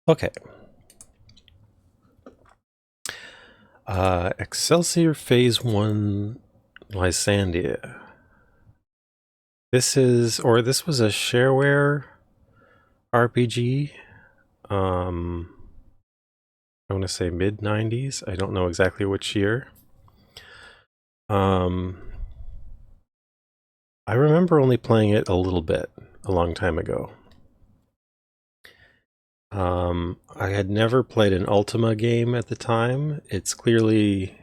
Okay. Excelsior Phase One, Lysandia. This was a shareware RPG. I want to say mid-90s. I don't know exactly which year. I remember only playing it a little bit, a long time ago. I had never played an Ultima game at the time. It's clearly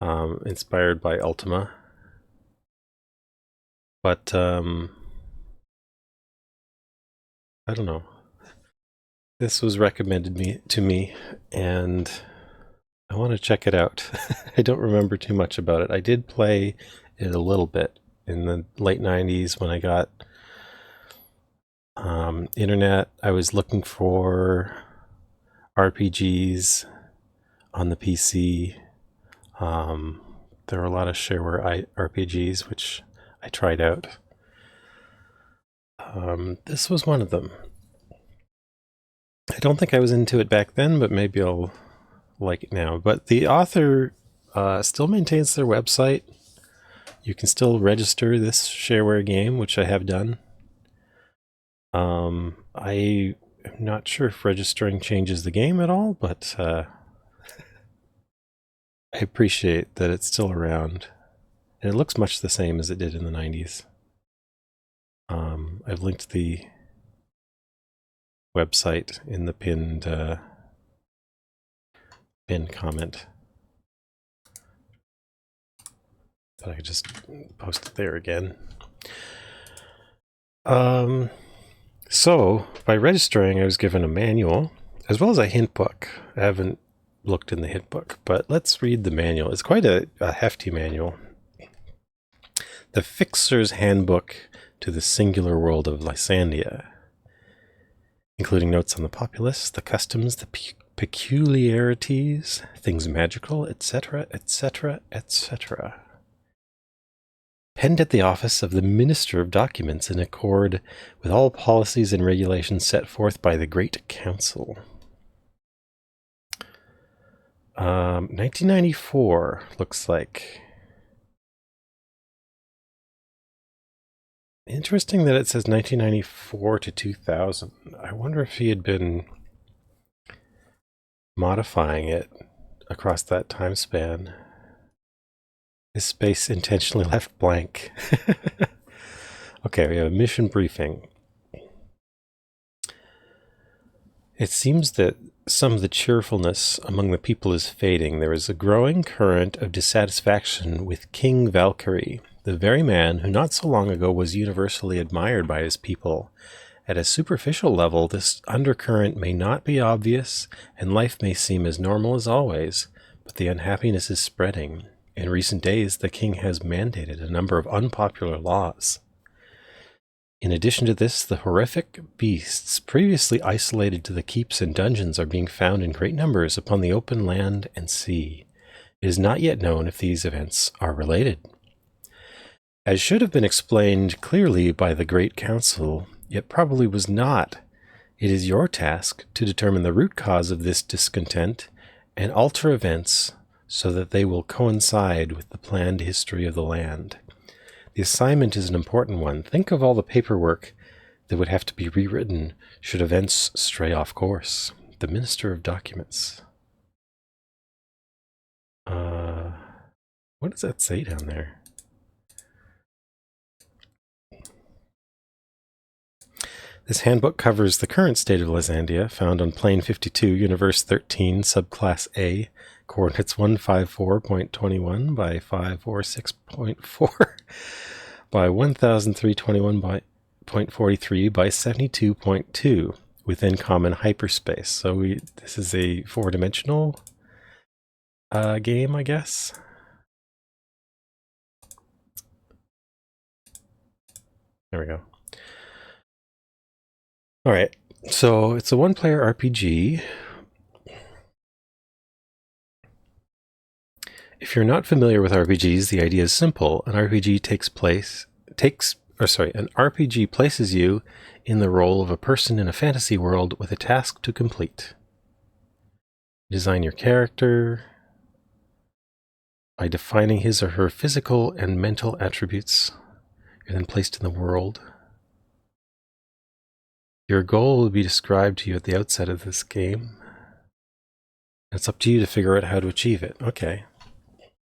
inspired by Ultima. But I don't know. This was recommended to me, and I want to check it out. I don't remember too much about it. I did play it a little bit in the late 90s when I got internet. I was looking for RPGs on the PC. There were a lot of shareware RPGs, which I tried out. This was one of them. I don't think I was into it back then, but maybe I'll like it now. But the author still maintains their website. You can still register this shareware game, which I have done. I am not sure if registering changes the game at all, but I appreciate that it's still around. And it looks much the same as it did in the 90s. I've linked the website in the pinned comment. But I could just post it there again. So by registering, I was given a manual as well as a hint book. I haven't looked in the hint book, but let's read the manual. It's quite a hefty manual. The Fixer's Handbook to the Singular World of Lysandia, including notes on the populace, the customs, the peculiarities, things magical, etc., etc., etc. Penned at the office of the Minister of Documents in accord with all policies and regulations set forth by the Great Council. 1994 looks like. Interesting that it says 1994 to 2000. I wonder if he had been modifying it across that time span. This space intentionally left blank. Okay, we have a mission briefing. It seems that some of the cheerfulness among the people is fading. There is a growing current of dissatisfaction with King Valkyrie, the very man who not so long ago was universally admired by his people. At a superficial level, this undercurrent may not be obvious, and life may seem as normal as always, but the unhappiness is spreading. In recent days, the king has mandated a number of unpopular laws. In addition to this, the horrific beasts previously isolated to the keeps and dungeons are being found in great numbers upon the open land and sea. It is not yet known if these events are related. As should have been explained clearly by the Great Council, yet probably was not, it is your task to determine the root cause of this discontent and alter events so that they will coincide with the planned history of the land. The assignment is an important one. Think of all the paperwork that would have to be rewritten should events stray off course. The Minister of Documents. What does that say down there? This handbook covers the current state of Lysandia, found on Plane 52, Universe 13, Subclass A, coordinates 154.21 by 546.4 by 1321 by 0.43 by 72.2 within common hyperspace. So this is a four-dimensional game, I guess. There we go. All right, so it's a one-player RPG. If you're not familiar with RPGs, the idea is simple. An RPG takes an RPG places you in the role of a person in a fantasy world with a task to complete. Design your character by defining his or her physical and mental attributes. You're then placed in the world. Your goal will be described to you at the outset of this game. It's up to you to figure out how to achieve it. Okay.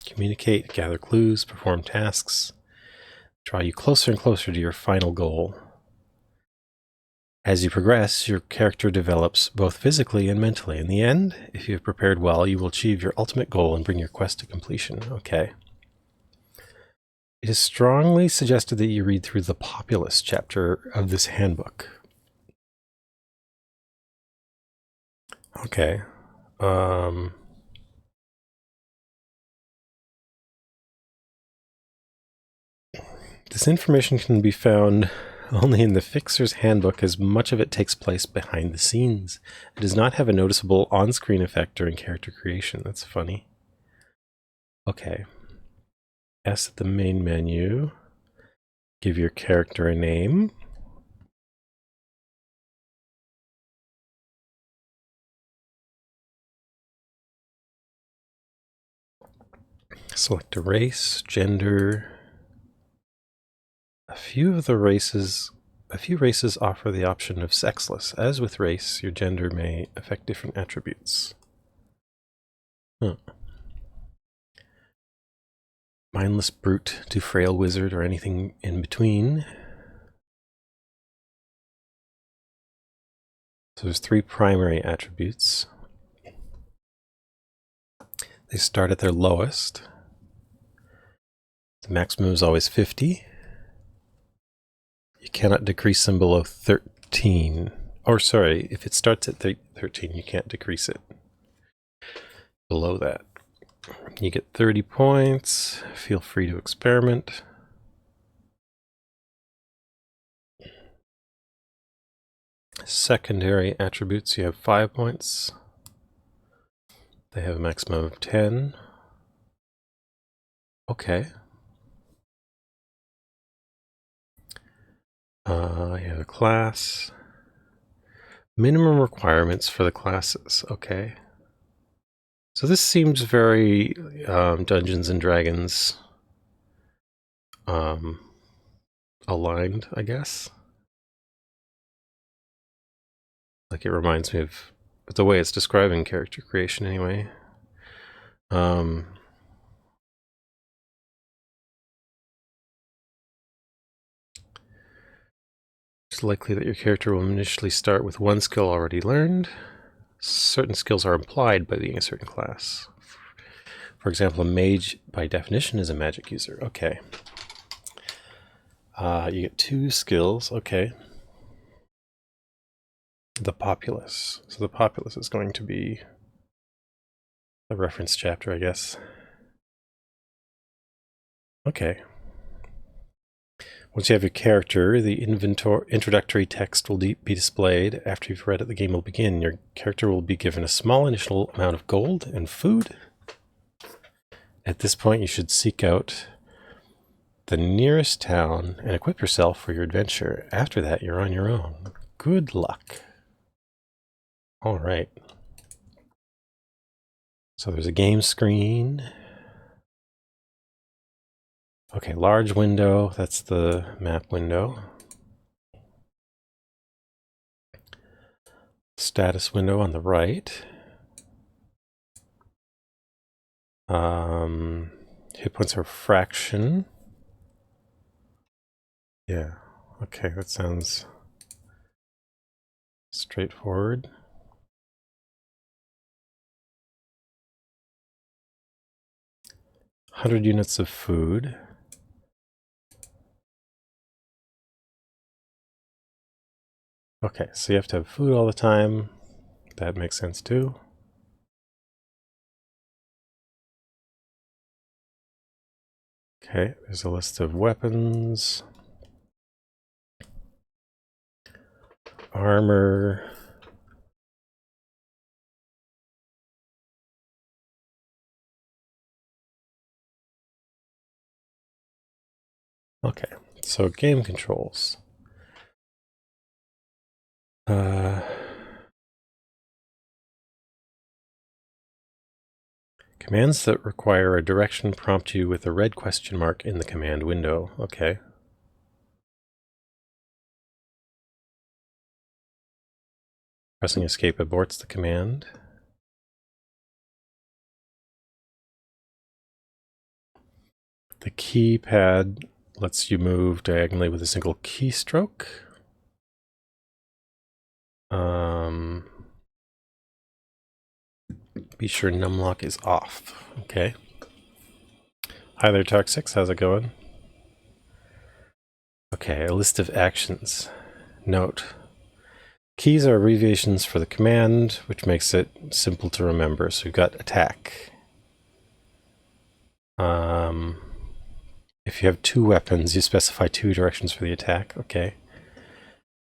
Communicate, gather clues, perform tasks, draw you closer and closer to your final goal. As you progress, your character develops both physically and mentally. In the end, if you have prepared well, you will achieve your ultimate goal and bring your quest to completion. Okay. It is strongly suggested that you read through the Populace chapter of this handbook. Okay. This information can be found only in the Fixer's Handbook, as much of it takes place behind the scenes. It does not have a noticeable on-screen effect during character creation. That's funny. Okay. S at the main menu. Give your character a name. Select a race, gender. A few races offer the option of sexless. As with race, your gender may affect different attributes. Huh. Mindless brute to frail wizard or anything in between. So there's 3 primary attributes. They start at their lowest. The maximum is always 50. You cannot decrease them below 13. Or sorry, if it starts at 13, you can't decrease it below that. You get 30 points. Feel free to experiment. Secondary attributes, you have 5 points. They have a maximum of 10. Okay. You have a class. Minimum requirements for the classes. Okay. So this seems very Dungeons and Dragons aligned, I guess. Like, it reminds me of the way it's describing character creation anyway. It's likely that your character will initially start with one skill already learned. Certain skills are implied by being a certain class. For example, a mage, by definition, is a magic user. Okay. You get 2 skills. Okay. The Populace. So the Populace is going to be a reference chapter, I guess. Okay. Once you have your character, the introductory text will be displayed. After you've read it, the game will begin. Your character will be given a small initial amount of gold and food. At this point, you should seek out the nearest town and equip yourself for your adventure. After that, you're on your own. Good luck. All right. So there's a game screen. Okay, large window. That's the map window. Status window on the right. Hit points are fraction. Yeah. Okay, that sounds straightforward. $100 units of food. Okay, so you have to have food all the time. That makes sense too. Okay, there's a list of weapons. Armor. Okay, So game controls. Commands that require a direction prompt you with a red question mark in the command window. Okay. Pressing escape aborts the command. The keypad lets you move diagonally with a single keystroke. Be sure numlock is off. Okay. Hi there, Talk6. How's it going? Okay, a list of actions. Note. Keys are abbreviations for the command, which makes it simple to remember. So we've got attack. If you have two weapons, you specify two directions for the attack. Okay.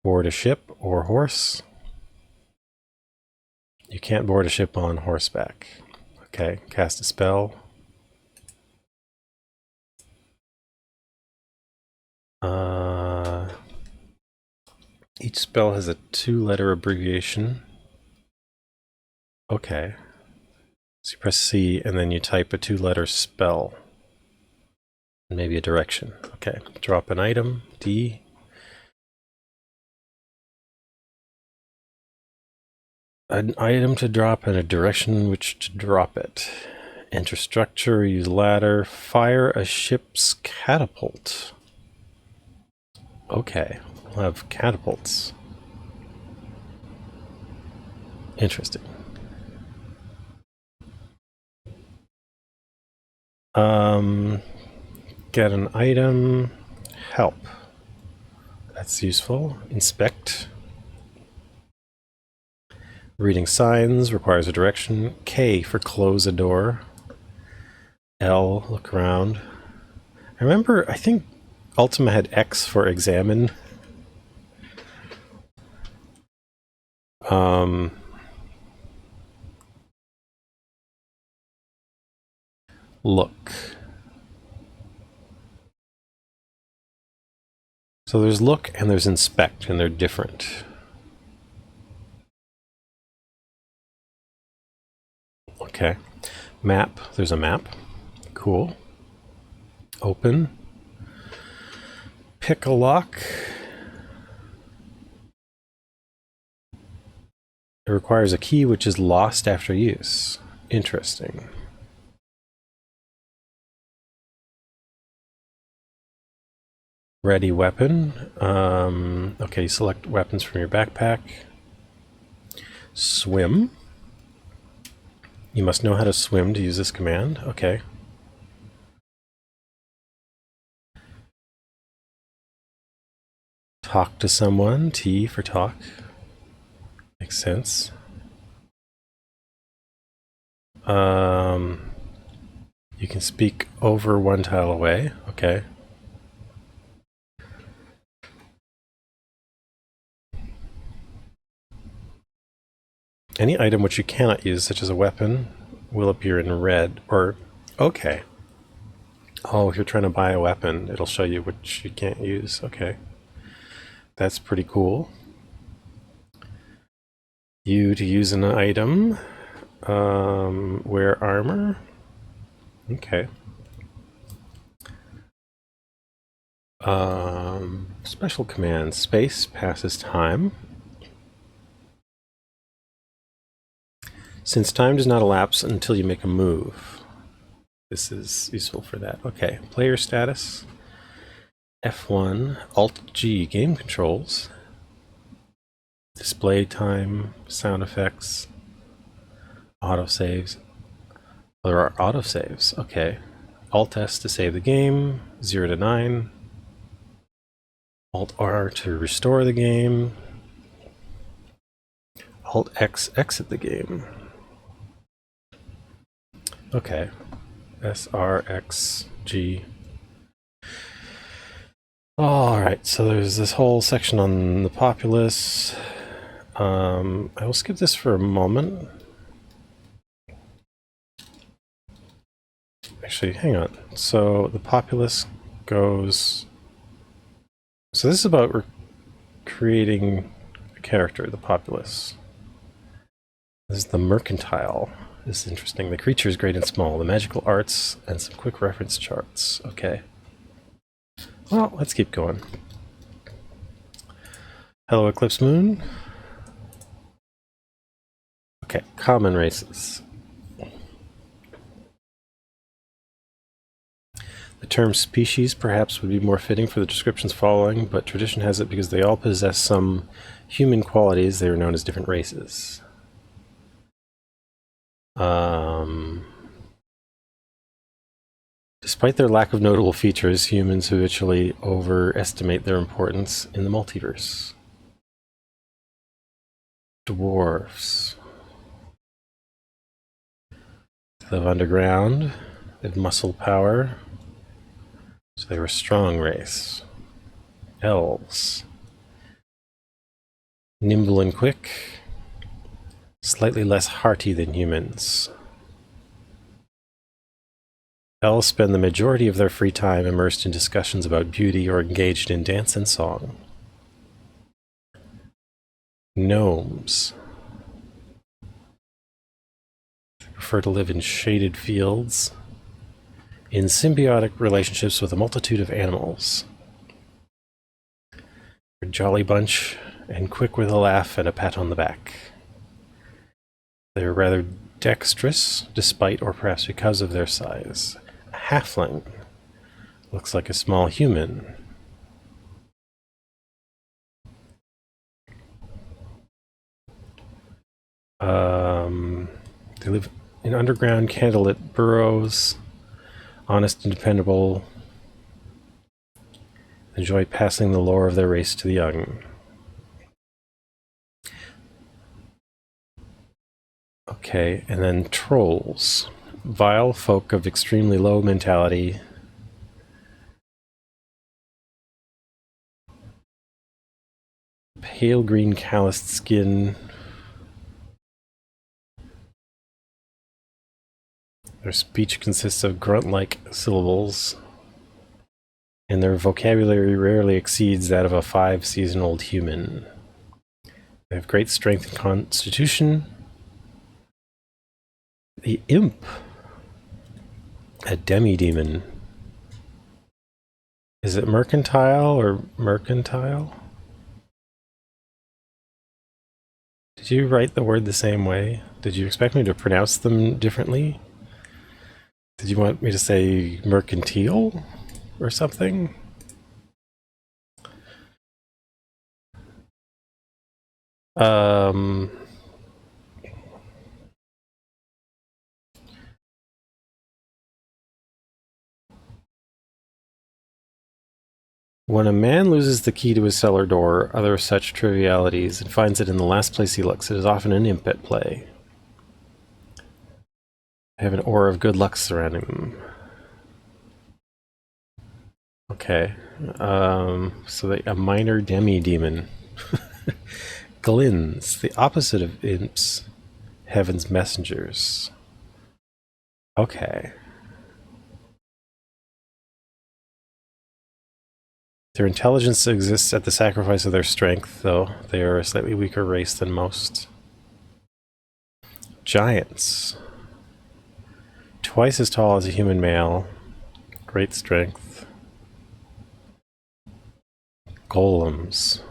Board a ship or horse. You can't board a ship on horseback. Okay, cast a spell. Each spell has a 2-letter abbreviation. Okay. So you press C and then you type a 2-letter spell. And maybe a direction. Okay, drop an item, D. An item to drop and a direction in which to drop it. Enter structure, use ladder, fire a ship's catapult. Okay, we'll have catapults. Interesting. Get an item, help. That's useful. Inspect. Reading signs requires a direction. K for close a door. L, look around. I remember, I think Ultima had X for examine. Look. So there's look and there's inspect, and they're different. Okay. Map, there's a map. Cool. Open. Pick a lock. It requires a key which is lost after use. Interesting. Ready weapon. Okay, select weapons from your backpack. Swim. You must know how to swim to use this command. Okay. Talk to someone. T for talk. Makes sense. You can speak over one tile away. Okay. Any item which you cannot use, such as a weapon, will appear in red. Or, okay. Oh, if you're trying to buy a weapon, it'll show you which you can't use. Okay. That's pretty cool. You to use an item. Wear armor. Okay. Special command. Space passes time. Since time does not elapse until you make a move. This is useful for that. Okay, player status. F1, Alt-G, game controls. Display time, sound effects, autosaves. There are autosaves, okay. Alt-S to save the game, 0 to 9. Alt-R to restore the game. Alt-X, exit the game. Okay. SRXG. Alright, so there's this whole section on the populace. I will skip this for a moment. Actually, hang on. So the populace goes So this is about creating a character, the populace. This is the mercantile. This is interesting. The creature is great and small. The magical arts and some quick reference charts. Okay. Well, let's keep going. Hello, Eclipse Moon. Okay, common races. The term species perhaps would be more fitting for the descriptions following, but tradition has it because they all possess some human qualities, they are known as different races. Despite their lack of notable features, humans habitually overestimate their importance in the multiverse. Dwarves. They live underground. They have muscle power. So they were a strong race. Elves. Nimble and quick. Slightly less hearty than humans. Elves spend the majority of their free time immersed in discussions about beauty or engaged in dance and song. Gnomes. They prefer to live in shaded fields, in symbiotic relationships with a multitude of animals. They're a jolly bunch and quick with a laugh and a pat on the back. They're rather dexterous, despite or perhaps because of their size. A halfling looks like a small human. They live in underground candlelit burrows, honest and dependable, enjoy passing the lore of their race to the young. Okay, and then trolls. Vile folk of extremely low mentality. Pale green calloused skin. Their speech consists of grunt-like syllables, and their vocabulary rarely exceeds that of a 5-season-old human. They have great strength and constitution. The imp. A demi-demon. Is it mercantile or mercantile? Did you write the word the same way? Did you expect me to pronounce them differently? Did you want me to say mercantile or something? When a man loses the key to his cellar door, other such trivialities, and finds it in the last place he looks, it is often an imp at play. They have an aura of good luck surrounding them. Okay. So a minor demi-demon. Glins, the opposite of imps. Heaven's messengers. Okay. Their intelligence exists at the sacrifice of their strength, though they are a slightly weaker race than most. Giants. Twice as tall as a human male. Great strength. Golems.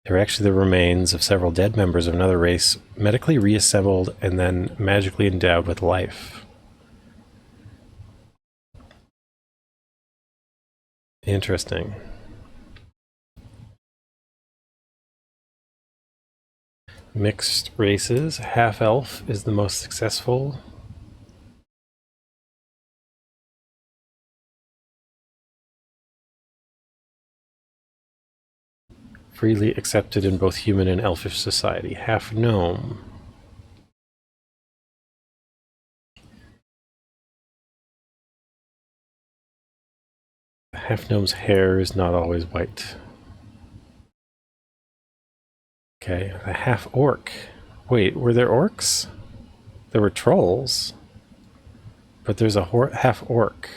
They're actually the remains of several dead members of another race, medically reassembled and then magically endowed with life. Interesting. Mixed races. Half-elf is the most successful. Freely accepted in both human and elfish society. Half-gnome. Half-gnome's hair is not always white. Okay, the half-orc. Wait, were there orcs? There were trolls. But there's a half-orc.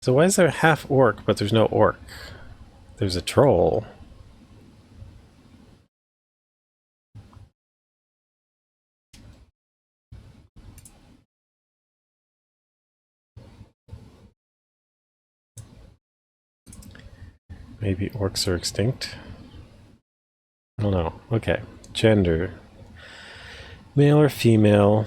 So why is there half orc, but there's no orc? There's a troll. Maybe orcs are extinct? I don't know. Okay. Gender. Male or female?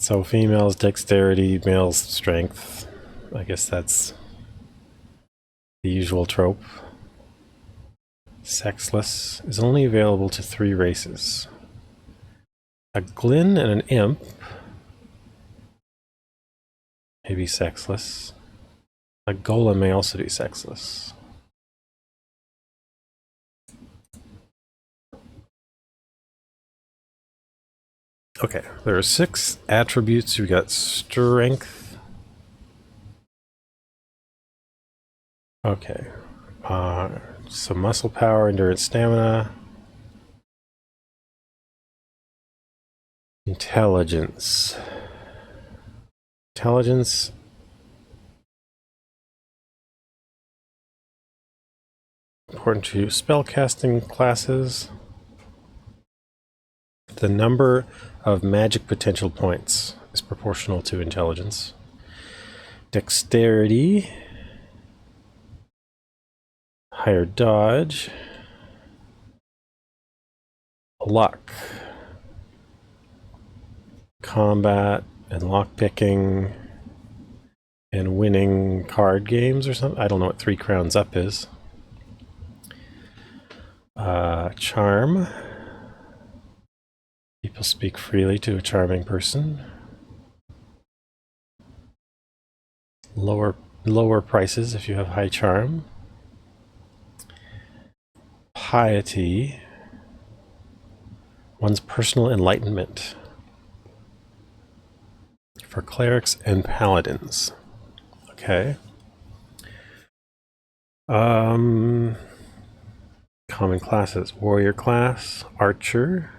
So female's dexterity, male's strength. I guess that's the usual trope. Sexless is only available to 3 races. A Glyn and an Imp. Maybe sexless. A Golem may also be sexless. Okay, there are 6 attributes. We got strength. Okay. Some muscle power, endurance, stamina. Intelligence. Intelligence. Important to spellcasting classes. The number of magic potential points is proportional to intelligence. Dexterity. Higher dodge. Luck. Combat and lockpicking and winning card games or something. I don't know what 3 crowns up is. Charm. People speak freely to a charming person. Lower prices if you have high charm. Piety. One's personal enlightenment. For clerics and paladins. Okay. Common classes. Warrior class. Archer.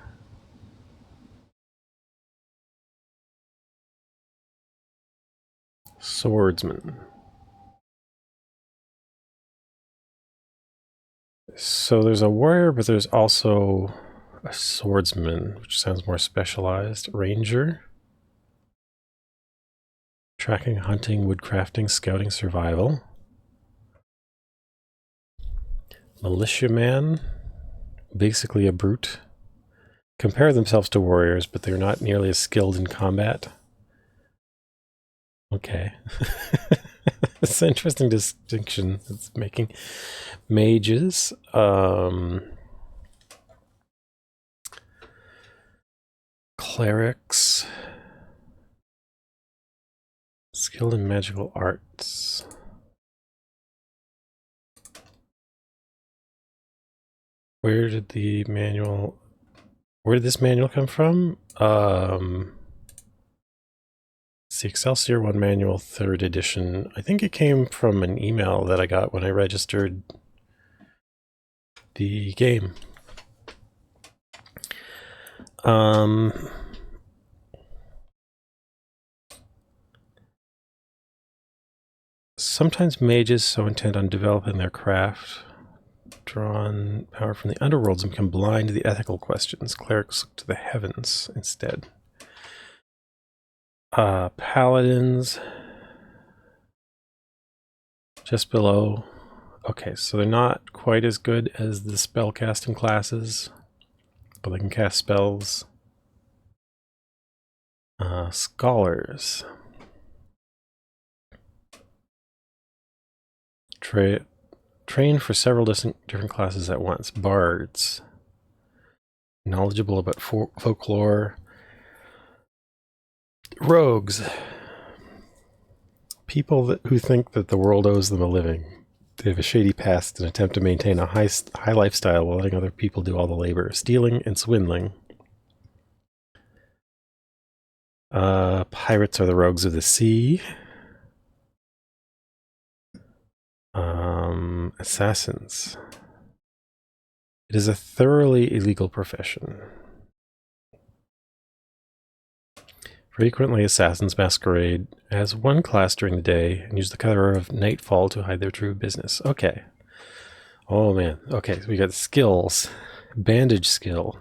Swordsman. So there's a warrior, but there's also a swordsman, which sounds more specialized. Ranger. Tracking, hunting, woodcrafting, scouting, survival. Militiaman. Basically a brute. Compare themselves to warriors, but they're not nearly as skilled in combat. Okay. It's an interesting distinction it's making. Mages. Clerics. Skilled in magical arts. Where did this manual come from? It's the Excelsior 1 manual, 3rd edition. I think it came from an email that I got when I registered the game. Sometimes mages so intent on developing their craft, drawn power from the underworlds and become blind to the ethical questions. Clerics look to the heavens instead. Paladins. Just below. Okay, so they're not quite as good as the spellcasting classes, but they can cast spells. Scholars. Train for several different classes at once. Bards. Knowledgeable about folklore. Rogues. People who think that the world owes them a living. They have a shady past and attempt to maintain a high lifestyle while letting other people do all the labor. Stealing and swindling. Pirates are the rogues of the sea. Assassins. It is a thoroughly illegal profession. Frequently, assassins masquerade as one class during the day and use the cover of nightfall to hide their true business. Okay. Oh man. Okay, so we got skills. Bandage skill.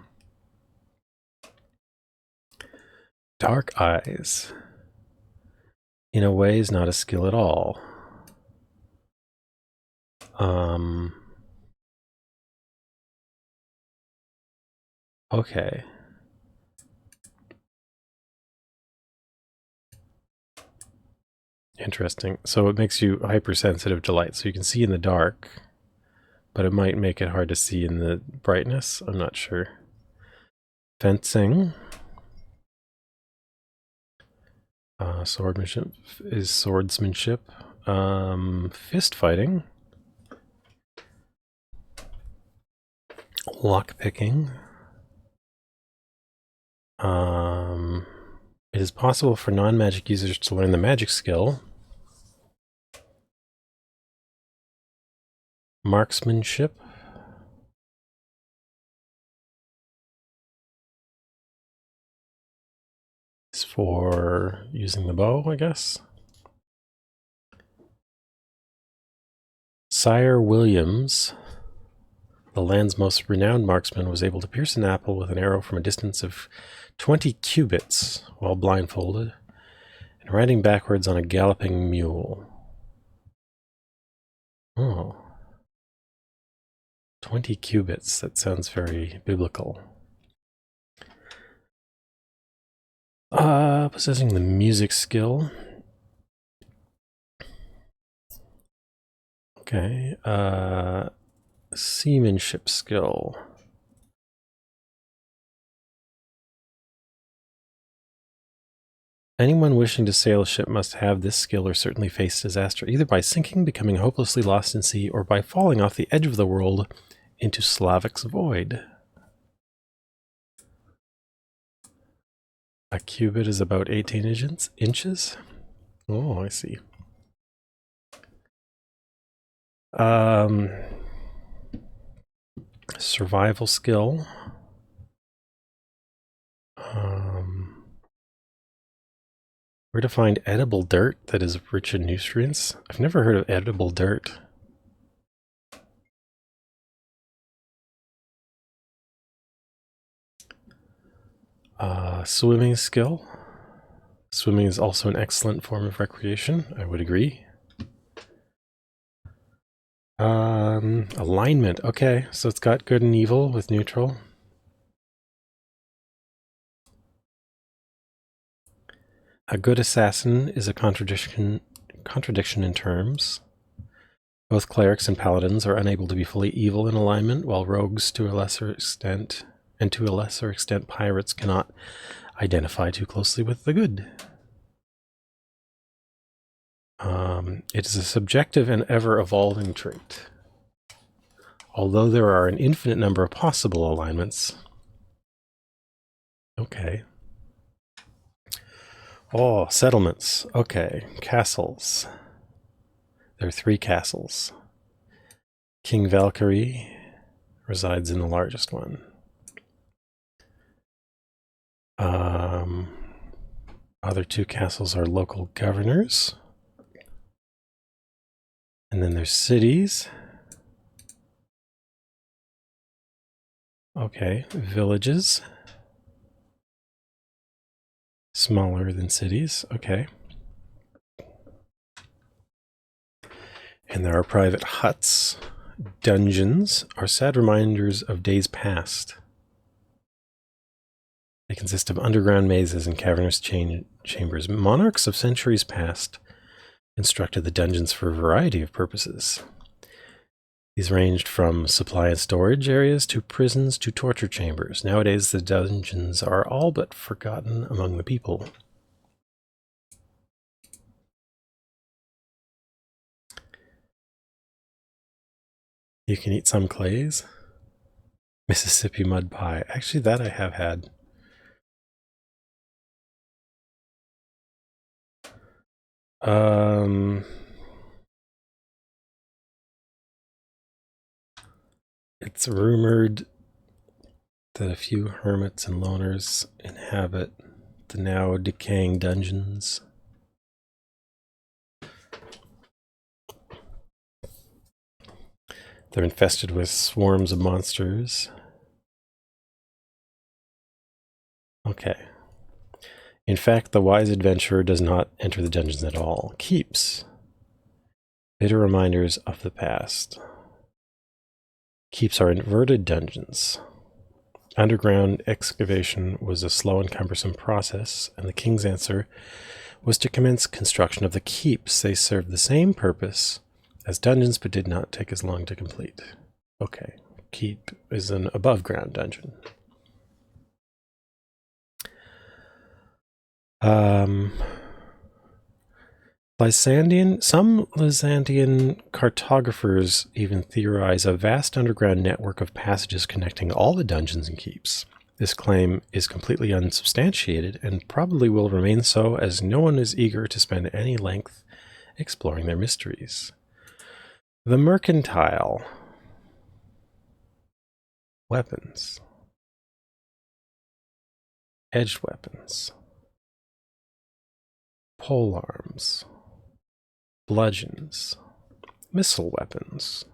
Dark eyes. In a way, is not a skill at all. Okay. Interesting. So it makes you hypersensitive to light, so you can see in the dark, but it might make it hard to see in the brightness. I'm not sure. Fencing. Swordsmanship is swordsmanship. Fist fighting. Lockpicking. It is possible for non-magic users to learn the magic skill. Marksmanship. Is for using the bow, I guess. Sire Williams, the land's most renowned marksman, was able to pierce an apple with an arrow from a distance of 20 cubits while blindfolded and riding backwards on a galloping mule. Oh. 20 cubits, that sounds very biblical. Possessing the music skill. Okay. Seamanship skill. Anyone wishing to sail a ship must have this skill or certainly face disaster, either by sinking, becoming hopelessly lost in sea, or by falling off the edge of the world into Slavik's void. A cubit is about 18 inches? Oh, I see. Survival skill. Where to find edible dirt that is rich in nutrients? I've never heard of edible dirt. Swimming skill. Swimming is also an excellent form of recreation, I would agree. Alignment. Okay, so it's got good and evil with neutral. A good assassin is a contradiction in terms. Both clerics and paladins are unable to be fully evil in alignment, while rogues to a lesser extent, and to a lesser extent pirates, cannot identify too closely with the good. It is a subjective and ever-evolving trait. Although there are an infinite number of possible alignments. Okay. Oh, settlements. Okay, castles. There are 3 castles. King Valkyrie resides in the largest one. Other 2 castles are local governors. And then there's cities. Okay, villages. Smaller than cities, okay. And there are private huts. Dungeons are sad reminders of days past. They consist of underground mazes and cavernous chambers. Monarchs of centuries past constructed the dungeons for a variety of purposes. These ranged from supply and storage areas to prisons to torture chambers. Nowadays, the dungeons are all but forgotten among the people. You can eat some clays. Mississippi mud pie. Actually, that I have had. It's rumored that a few hermits and loners inhabit the now decaying dungeons. They're infested with swarms of monsters. Okay. In fact, the wise adventurer does not enter the dungeons at all. Keeps. Bitter reminders of the past. Keeps are inverted dungeons. Underground excavation was a slow and cumbersome process, and the king's answer was to commence construction of the keeps. They served the same purpose as dungeons, but did not take as long to complete. Okay, keep is an above-ground dungeon. Some Lysandian cartographers even theorize a vast underground network of passages connecting all the dungeons and keeps. This claim is completely unsubstantiated and probably will remain so, as no one is eager to spend any length exploring their mysteries. The mercantile. Weapons. Edged weapons. Polearms. Bludgeons. Missile weapons.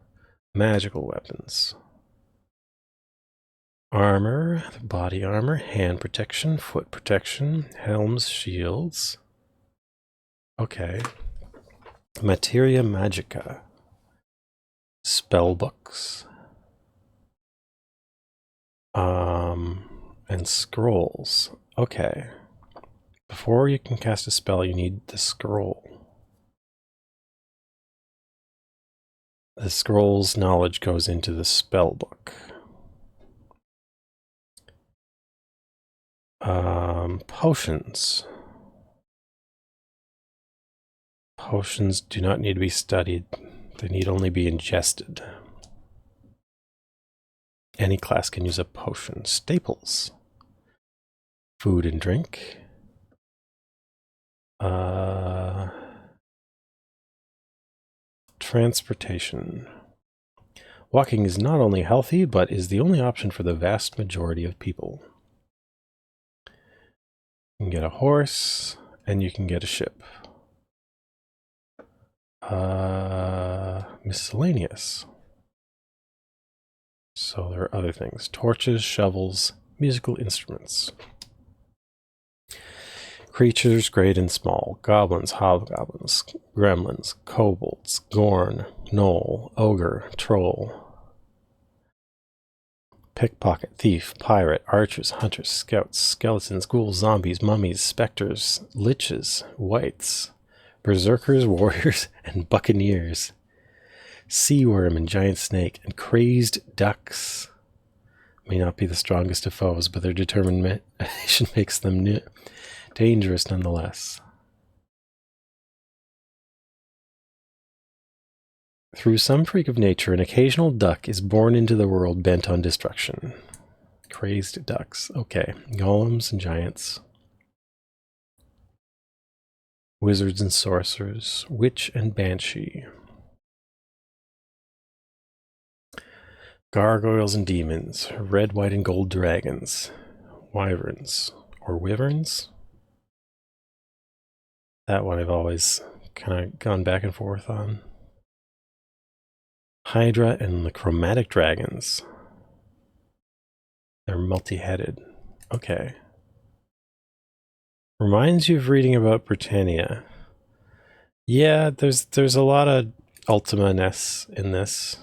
Magical weapons. Armor, body armor, hand protection, foot protection, helms, shields. Okay. Materia magica. Spellbooks. And scrolls. Okay. Before you can cast a spell, you need the scroll. The scroll's knowledge goes into the spellbook. Potions. Potions do not need to be studied. They need only be ingested. Any class can use a potion. Staples. Food and drink. Transportation. Walking is not only healthy, but is the only option for the vast majority of people. You can get a horse, and you can get a ship. Miscellaneous. So there are other things. Torches, shovels, musical instruments. Creatures great and small. Goblins, hobgoblins, gremlins, kobolds, gorn, gnoll, ogre, troll. Pickpocket, thief, pirate, archers, hunters, scouts, skeletons, ghouls, zombies, mummies, specters, liches, wights, berserkers, warriors, and buccaneers. Sea worm and giant snake, and crazed ducks. May not be the strongest of foes, but their determination makes them dangerous nonetheless. Through some freak of nature, an occasional duck is born into the world bent on destruction. Crazed ducks. Okay. Golems and giants. Wizards and sorcerers. Witch and banshee. Gargoyles and demons. Red, white, and gold dragons. Wyverns. Or wyverns? That one I've always kind of gone back and forth on. Hydra and the chromatic dragons. They're multi-headed. Okay. Reminds you of reading about Britannia. Yeah, there's a lot of Ultima-ness in this.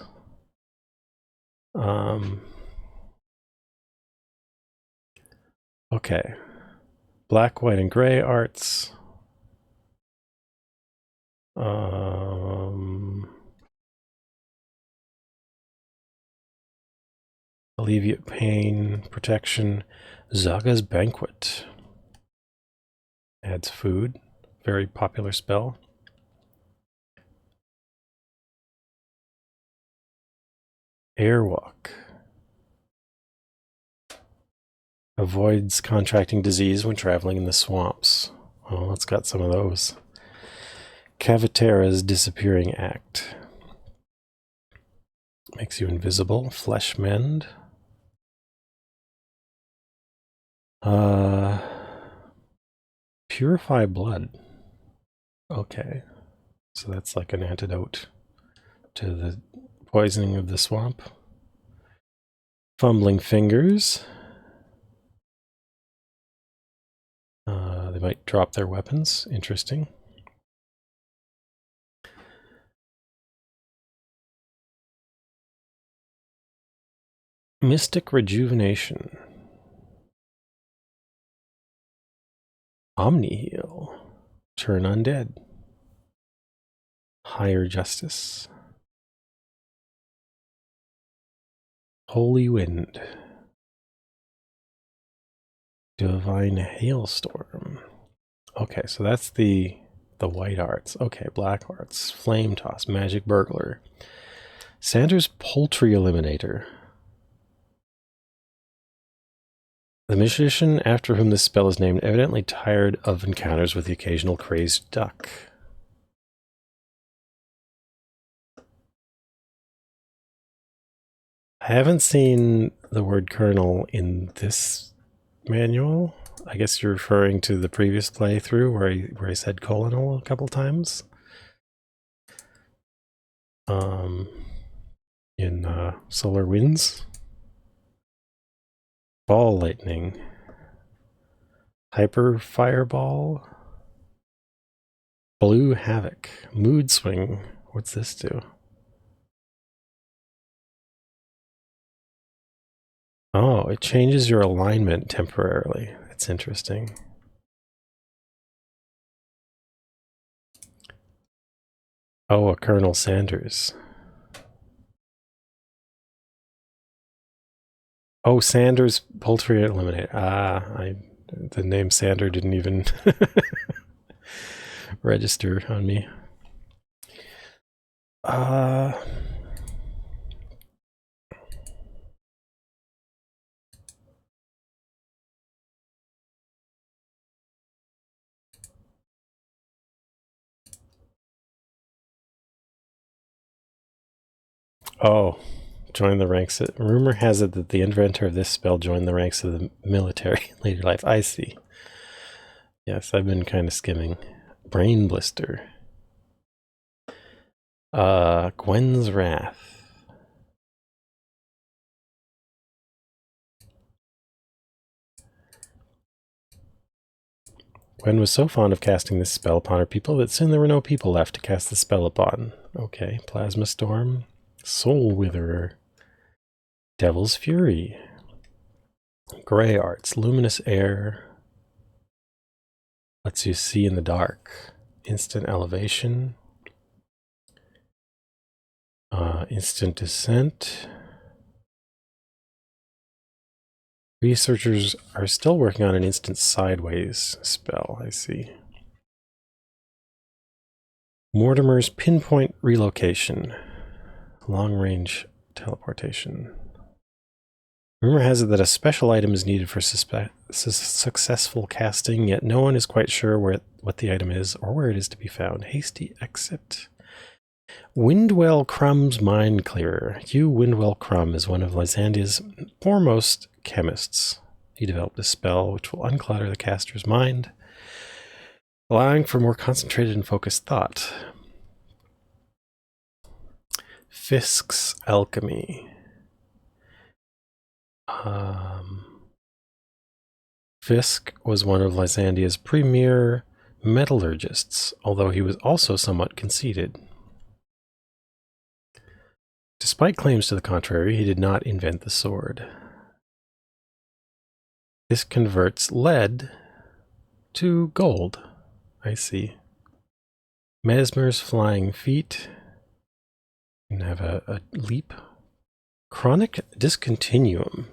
Okay. Black, white, and gray arts. Alleviate pain, protection. Zaga's Banquet. Adds food. Very popular spell. Airwalk. Avoids contracting disease when traveling in the swamps. Oh, it's got some of those. Cavitera's Disappearing Act. Makes you invisible. Flesh Mend. Purify blood. Okay. So that's like an antidote to the poisoning of the swamp. Fumbling fingers. They might drop their weapons. Interesting. Mystic rejuvenation. Omni-heal. Turn undead. Higher justice. Holy wind. Divine hailstorm. Okay, so that's the white arts. Okay, black arts. Flame toss. Magic burglar. Sanders poultry eliminator. The magician after whom this spell is named evidently tired of encounters with the occasional crazed duck. I haven't seen the word colonel in this manual. I guess you're referring to the previous playthrough where I said colonel a couple times. In Solar Winds. Ball lightning. Hyper fireball. Blue havoc. Mood swing. What's this do? Oh, it changes your alignment temporarily. That's interesting. Oh, a Colonel Sanders. Oh, Sanders Poultry Eliminator. The name Sander didn't even register on me. Oh, join the ranks. Rumor has it that the inventor of this spell joined the ranks of the military later life. I see. Yes, I've been kind of skimming. Brain blister. Gwen's Wrath. Gwen was so fond of casting this spell upon her people that soon there were no people left to cast the spell upon. Okay, Plasma Storm. Soul Witherer. Devil's Fury. Gray Arts. Luminous Air. Lets you see in the dark. Instant Elevation. Instant Descent. Researchers are still working on an instant sideways spell, I see. Mortimer's Pinpoint Relocation. Long range teleportation. Rumor has it that a special item is needed for successful casting, yet no one is quite sure what the item is or where it is to be found. Hasty exit. Windwell Crumb's Mind Clearer. Hugh Windwell Crumb is one of Lysandia's foremost chemists. He developed a spell which will unclutter the caster's mind, allowing for more concentrated and focused thought. Fisk's Alchemy. Fisk was one of Lysandia's premier metallurgists, although he was also somewhat conceited. Despite claims to the contrary, he did not invent the sword. This converts lead to gold. I see. Mesmer's Flying Feet. You can have a leap. Chronic Discontinuum.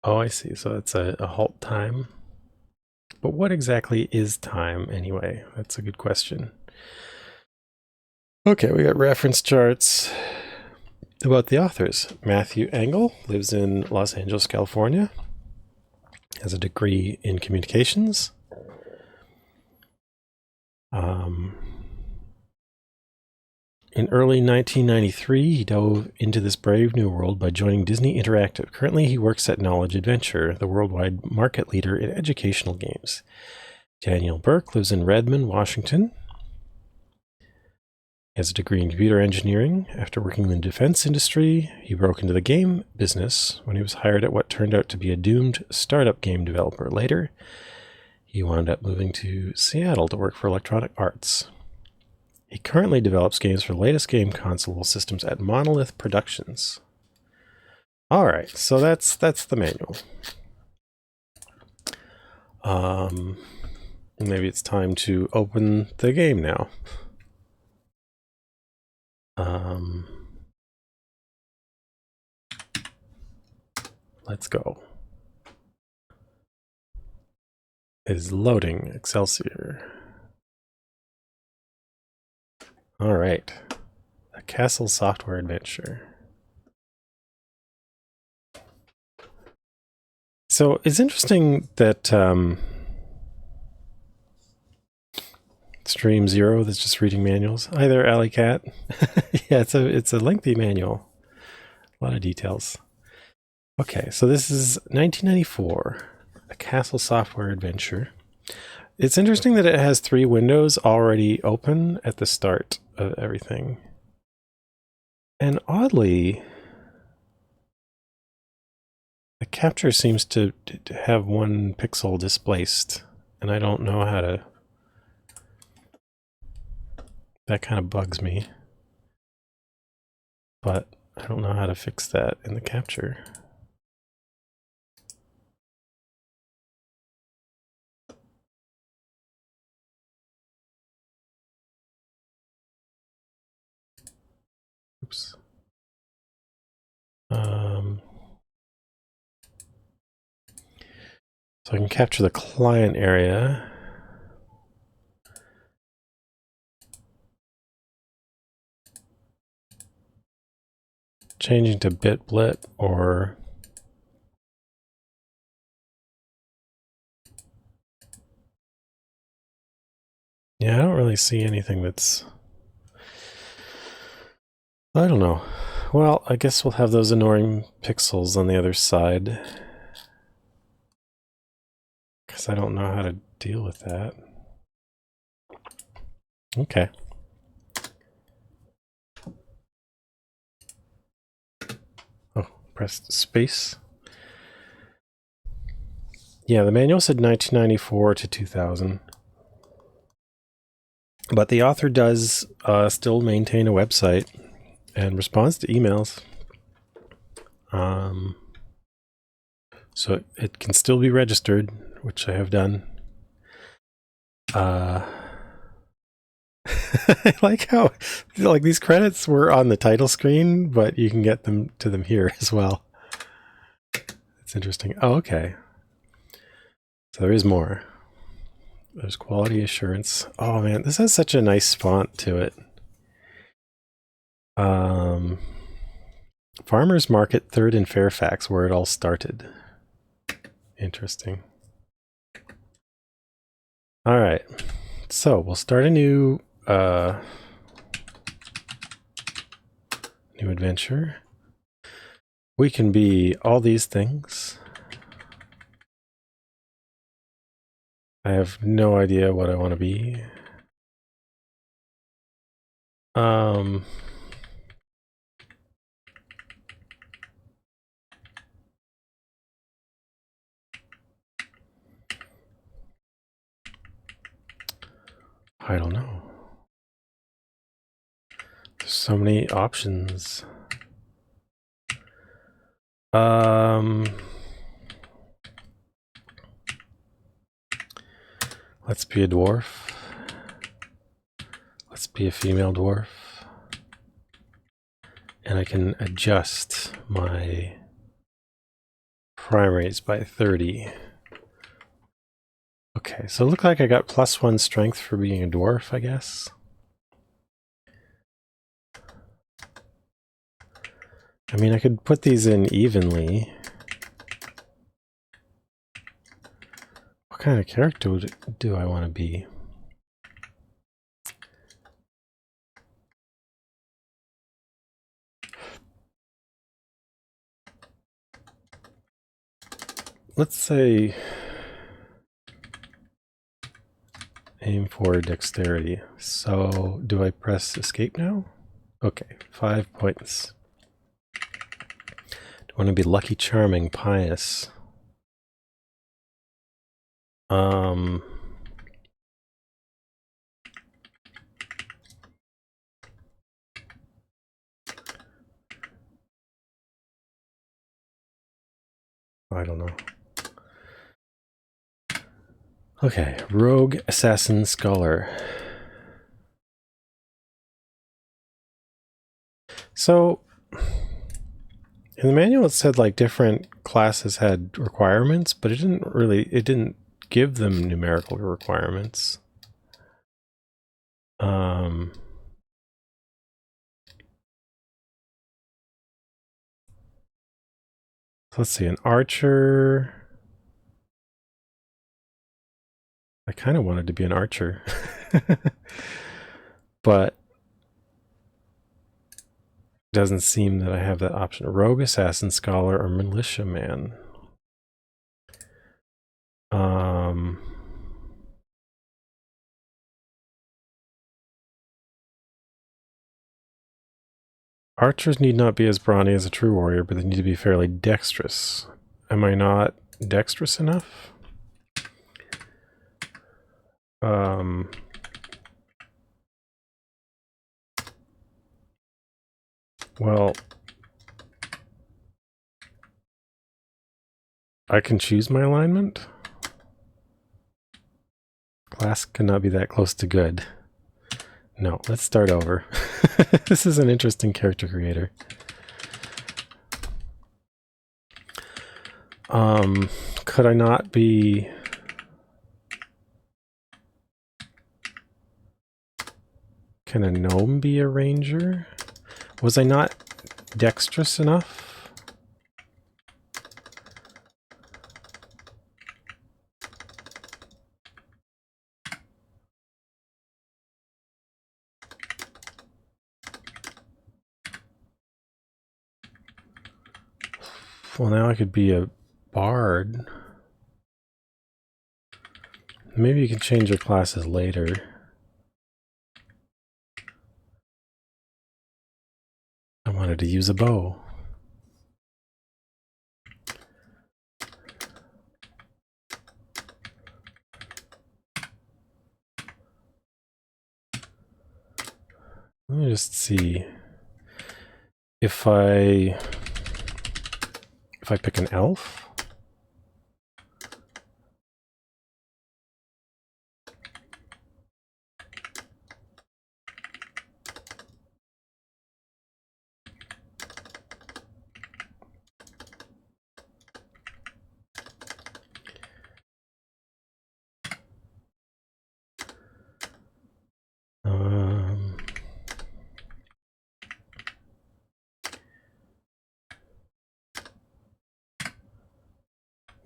Oh, I see. So it's a halt time. But what exactly is time anyway? That's a good question. Okay, we got reference charts about the authors. Matthew Engel lives in Los Angeles, California. Has a degree in communications. In early 1993, he dove into this brave new world by joining Disney Interactive. Currently, he works at Knowledge Adventure, the worldwide market leader in educational games. Daniel Burke lives in Redmond, Washington. He has a degree in computer engineering. After working in the defense industry, he broke into the game business when he was hired at what turned out to be a doomed startup game developer. Later, he wound up moving to Seattle to work for Electronic Arts. He currently develops games for the latest game console systems at Monolith Productions. All right, so that's the manual. Maybe it's time to open the game now. Let's go. It is loading Excelsior. All right, a castle software adventure. So it's interesting that Stream Zero that's just reading manuals. Hi there, Alley Cat. Yeah, it's a lengthy manual. A lot of details. Okay, so this is 1994, a castle software adventure. It's interesting that it has 3 windows already open at the start of everything. And oddly, the capture seems to have 1 pixel displaced, and I don't know how to... That kind of bugs me. But I don't know how to fix that in the capture. Oops. So I can capture the client area. Changing to bitblit or... Yeah, I don't really see anything that's... I don't know. Well, I guess we'll have those annoying pixels on the other side. Because I don't know how to deal with that. Okay. Oh, pressed space. Yeah, the manual said 1994 to 2000. But the author does still maintain a website and responds to emails. So it can still be registered, which I have done. I like how these credits were on the title screen, but you can get them to them here as well. It's interesting. Oh, okay. So there is more. There's quality assurance. Oh man, this has such a nice font to it. Farmers Market 3rd in Fairfax, where it all started. Interesting. All right, so we'll start a new adventure. We can be all these things. I have no idea what I want to be. I don't know. There's so many options. Let's be a dwarf. Let's be a female dwarf. And I can adjust my primaries by 30. Okay, so it looked like I got +1 strength for being a dwarf, I guess. I mean, I could put these in evenly. What kind of character do I want to be? let's say aim for dexterity. So do I press escape now? Okay, 5 points. Do I want to be lucky, charming, pious? I don't know. Okay, rogue, assassin, scholar. So in the manual it said like different classes had requirements, but it didn't give them numerical requirements. Let's see, an archer. I kind of wanted to be an archer. But it doesn't seem that I have that option. Rogue, assassin, scholar, or militiaman. Archers need not be as brawny as a true warrior, but they need to be fairly dexterous. Am I not dexterous enough? Well, I can choose my alignment. Class cannot be that close to good. No, let's start over. This is an interesting character creator. Could I not be... Can a gnome be a ranger? Was I not dexterous enough? Well, now I could be a bard. Maybe you can change your classes later. I wanted to use a bow. Let me just see. If I pick an elf,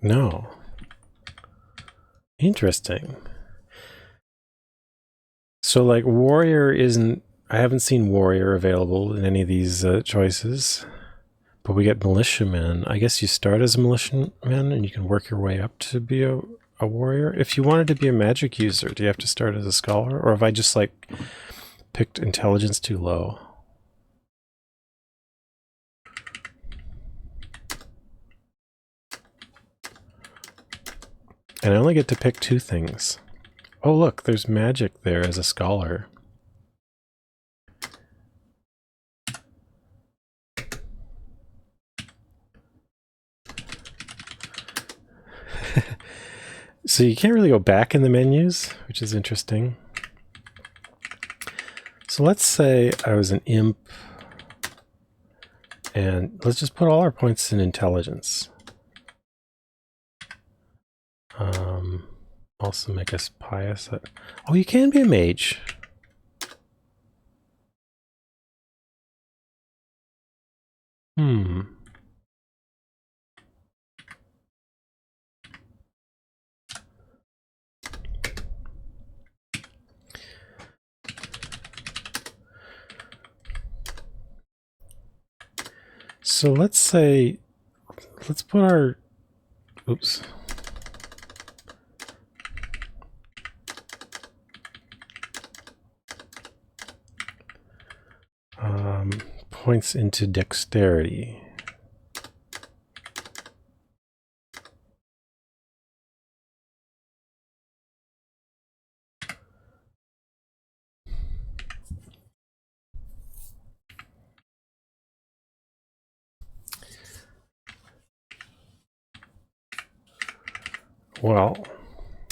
no. Interesting. So like warrior isn't, I haven't seen warrior available in any of these choices, but we get militiaman. I guess you start as a militiaman and you can work your way up to be a warrior. If you wanted to be a magic user, do you have to start as a scholar? Or have I just like picked intelligence too low? And I only get to pick 2 things. Oh look, there's magic there as a scholar. So you can't really go back in the menus, which is interesting. So let's say I was an imp, and let's just put all our points in intelligence. Also make us pious. Oh, you can be a mage. So let's say, let's put our Oops. Points into dexterity. Well,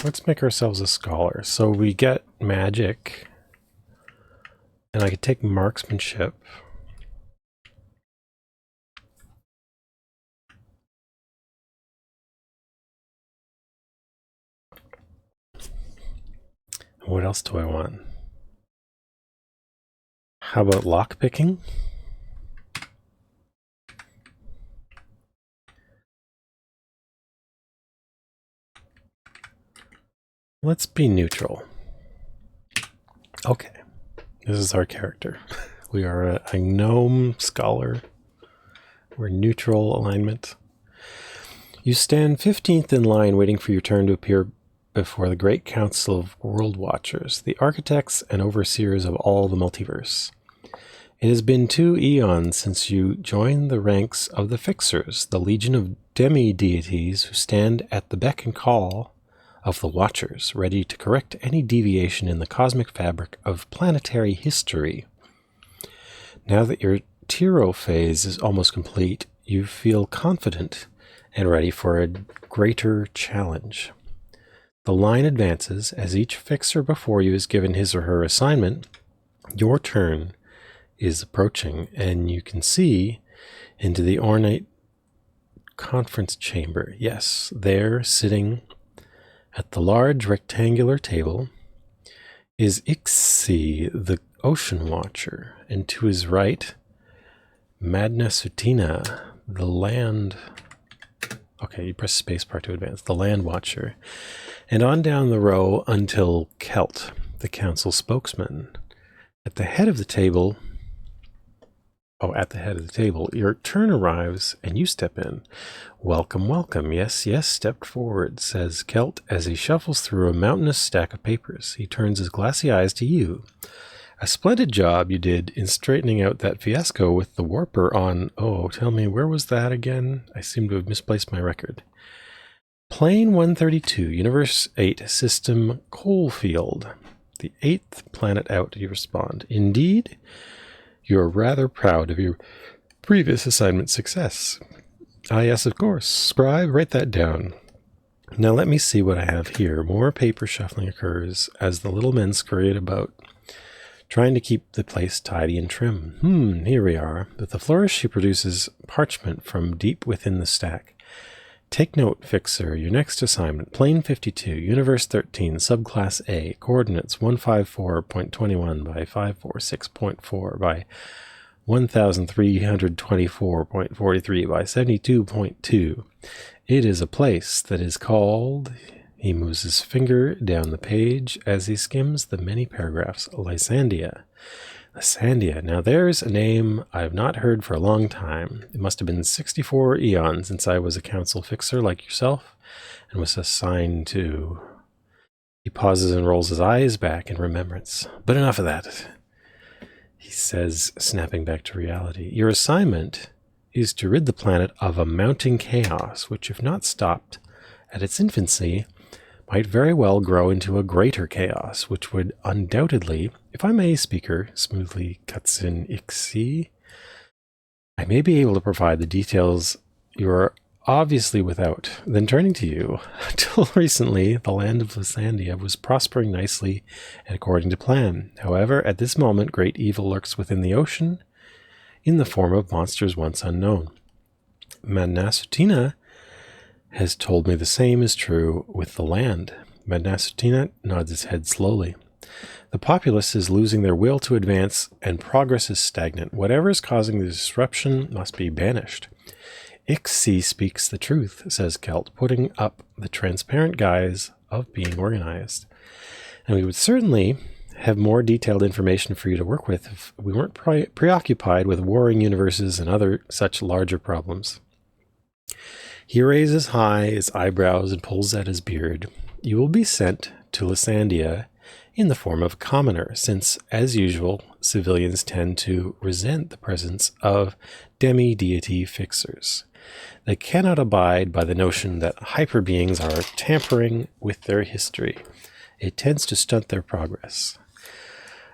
let's make ourselves a scholar. So we get magic, and I could take marksmanship. What else do I want? How about lockpicking? Let's be neutral. Okay, this is our character. We are a gnome scholar. We're neutral alignment. You stand 15th in line waiting for your turn to appear before the Great Council of World Watchers, the architects and overseers of all the multiverse. It has been 2 eons since you joined the ranks of the Fixers, the legion of demi-deities who stand at the beck and call of the Watchers, ready to correct any deviation in the cosmic fabric of planetary history. Now that your Tiro phase is almost complete, you feel confident and ready for a greater challenge. The line advances as each Fixer before you is given his or her assignment. Your turn is approaching, and you can see into the ornate conference chamber. Yes, there, sitting at the large rectangular table, is Ixi, the Ocean Watcher, and to his right, Madna Sutina, the Land... Okay, you press spacebar to advance. The Land Watcher. And on down the row until Kelt, the council spokesman. At the head of the table... at the head of the table, your turn arrives and you step in. Welcome, welcome. Yes, yes, step forward, says Kelt as he shuffles through a mountainous stack of papers. He turns his glassy eyes to you. A splendid job you did in straightening out that fiasco with the warper on... Oh, tell me, where was that again? I seem to have misplaced my record. Plane 132, Universe 8, System Coalfield. The 8th planet out, you respond. Indeed? You're rather proud of your previous assignment success. Ah, yes, of course. Scribe, write that down. Now let me see what I have here. More paper shuffling occurs as the little men scurry about, trying to keep the place tidy and trim. Here we are. With a flourish, she produces parchment from deep within the stack. Take note, Fixer, your next assignment, Plane 52, Universe 13, Subclass A, coordinates 154.21 by 546.4 by 1324.43 by 72.2. It is a place that is called... He moves his finger down the page as he skims the many paragraphs. Lysandia. Lysandia. Now there's a name I've not heard for a long time. It must have been 64 eons since I was a council fixer like yourself and was assigned to... He pauses and rolls his eyes back in remembrance. But enough of that. He says, snapping back to reality. Your assignment is to rid the planet of a mounting chaos, which, if not stopped at its infancy, might very well grow into a greater chaos, which would undoubtedly, if I may, speaker, smoothly cuts in Ixi, I may be able to provide the details you are obviously without. Then turning to you, until recently, the land of Lysandia was prospering nicely and according to plan. However, at this moment, great evil lurks within the ocean in the form of monsters once unknown. Madnasutina has told me the same is true with the land. Madnasutina nods his head slowly. The populace is losing their will to advance, and progress is stagnant. Whatever is causing the disruption must be banished. Ixi speaks the truth, says Kelt, putting up the transparent guise of being organized. And we would certainly have more detailed information for you to work with if we weren't preoccupied with warring universes and other such larger problems. He raises high his eyebrows and pulls at his beard. You will be sent to Lysandia in the form of a commoner, since, as usual, civilians tend to resent the presence of demi-deity fixers. They cannot abide by the notion that hyperbeings are tampering with their history. It tends to stunt their progress.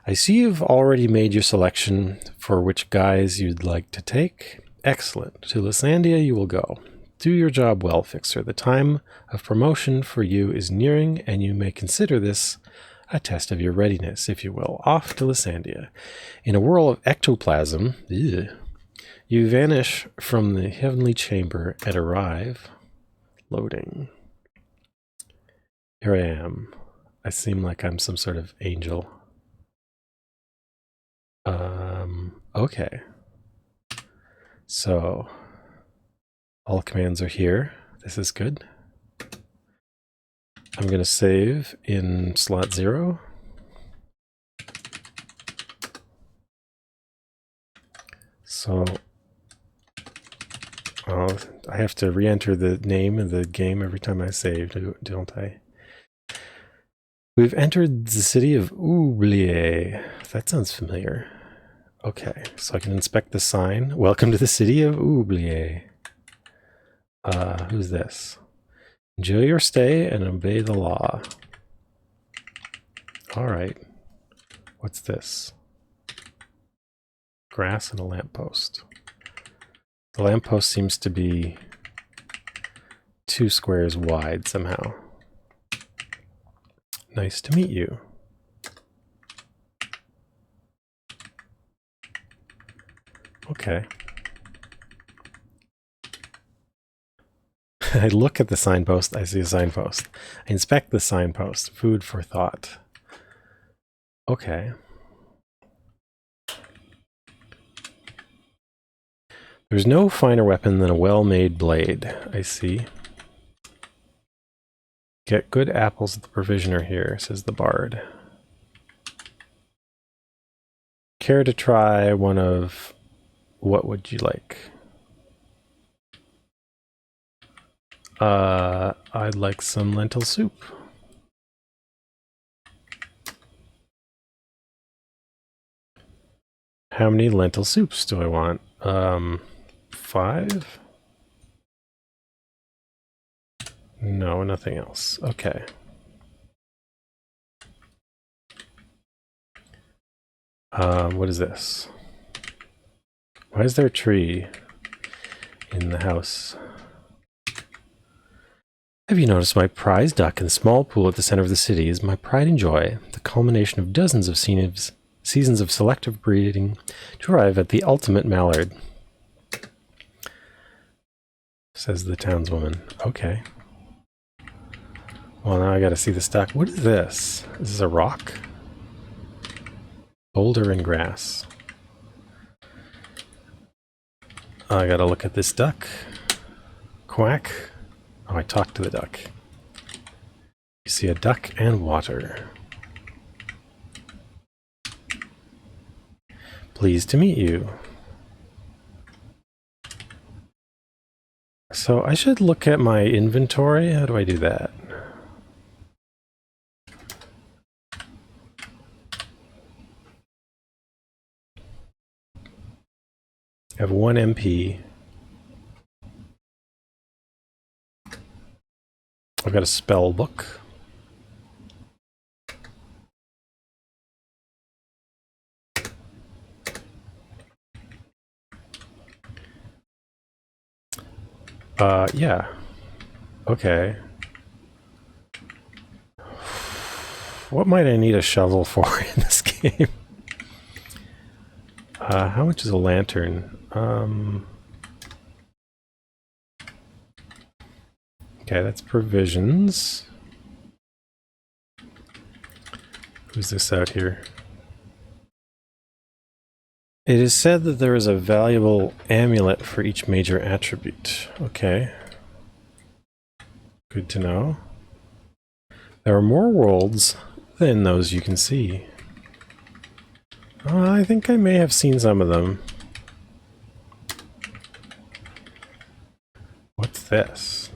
I see you've already made your selection for which guise you'd like to take. Excellent. To Lysandia you will go. Do your job well, Fixer. The time of promotion for you is nearing, and you may consider this a test of your readiness, if you will. Off to Lysandia. In a whirl of ectoplasm, you vanish from the heavenly chamber and arrive. Loading. Here I am. I seem like I'm some sort of angel. Okay. So, all commands are here. This is good. I'm going to save in slot 0. So, I have to re-enter the name of the game every time I save, don't I? We've entered the city of Oublier. That sounds familiar. Okay, so I can inspect the sign. Welcome to the city of Oublier. Who's this? Enjoy your stay and obey the law. Alright. What's this? Grass and a lamppost. The lamppost seems to be 2 squares wide somehow. Nice to meet you. Okay. I look at the signpost, I see a signpost. I inspect the signpost. Food for thought. Okay. There's no finer weapon than a well-made blade. I see. Get good apples at the provisioner here, says the bard. Care to try one of... What would you like? I'd like some lentil soup. How many lentil soups do I want? 5? No, nothing else. Okay. What is this? Why is there a tree in the house? Have you noticed my prize duck in the small pool at the center of the city is my pride and joy, the culmination of dozens of seasons of selective breeding to arrive at the ultimate mallard, says the townswoman. Okay. Well, now I gotta see this duck. What is this? Is this a rock? Boulder and grass. I gotta look at this duck. Quack. Oh, I talked to the duck. You see a duck and water. Pleased to meet you. So I should look at my inventory. How do I do that? I have 1 MP. I've got a spell book. Yeah. Okay. What might I need a shovel for in this game? How much is a lantern? Okay, that's provisions. Who's this out here? It is said that there is a valuable amulet for each major attribute. Okay. Good to know. There are more worlds than those you can see. I think I may have seen some of them. What's this?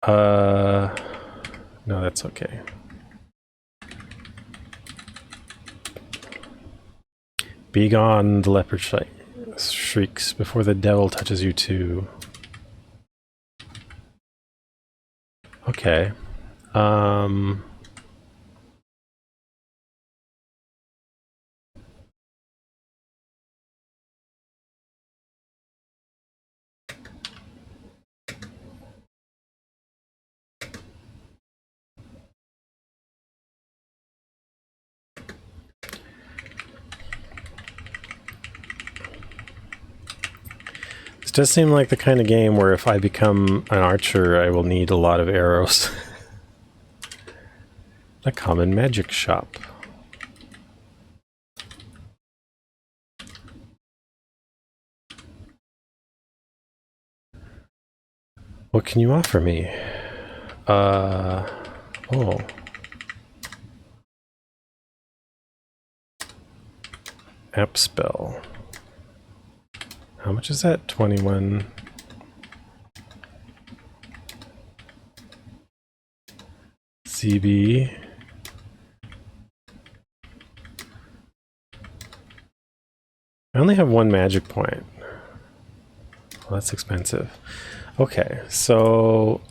No, that's okay. Be gone, the leopard shrieks before the devil touches you too. Okay. This does seem like the kind of game where if I become an archer, I will need a lot of arrows. A common magic shop. What can you offer me? Oh. App spell. How much is that? 21. CB. I only have one magic point. Well, that's expensive. Okay, so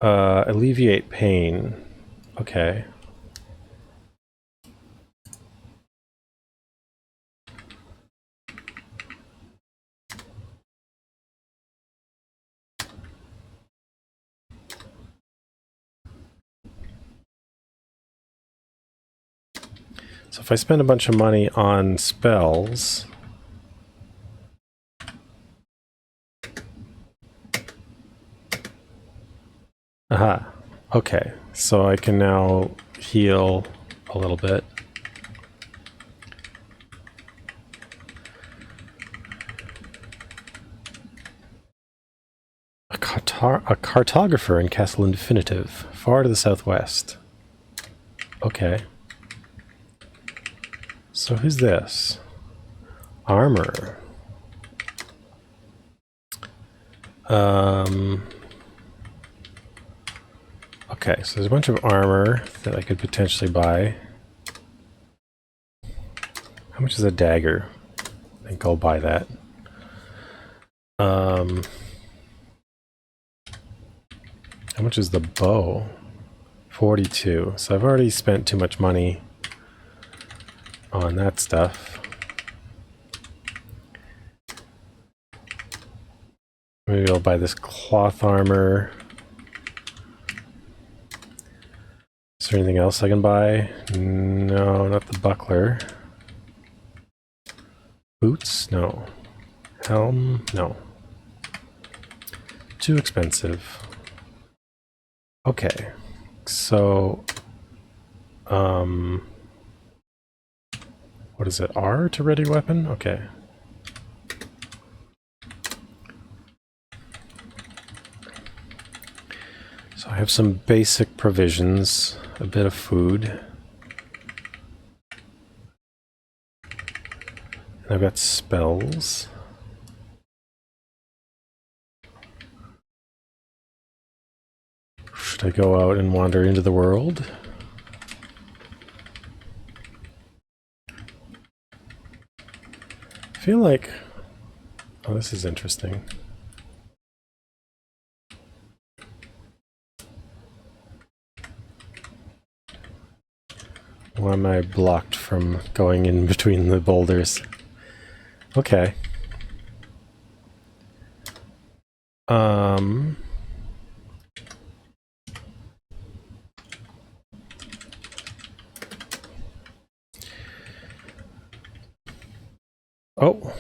alleviate pain. Okay. So if I spend a bunch of money on spells, aha, okay, so I can now heal a little bit. A cartographer in Castle Infinitive, far to the southwest. Okay. So who's this? Armor. Okay, so there's a bunch of armor that I could potentially buy. How much is a dagger? I think I'll buy that. How much is the bow? 42. So I've already spent too much money on that stuff. Maybe I'll buy this cloth armor. Is there anything else I can buy? No, not the buckler. Boots? No. Helm? No. Too expensive. Okay. So, what is it? R to ready weapon? Okay. So I have some basic provisions, a bit of food. And I've got spells. Should I go out and wander into the world? I feel like... Oh, this is interesting. Why am I blocked from going in between the boulders? Okay. Oh.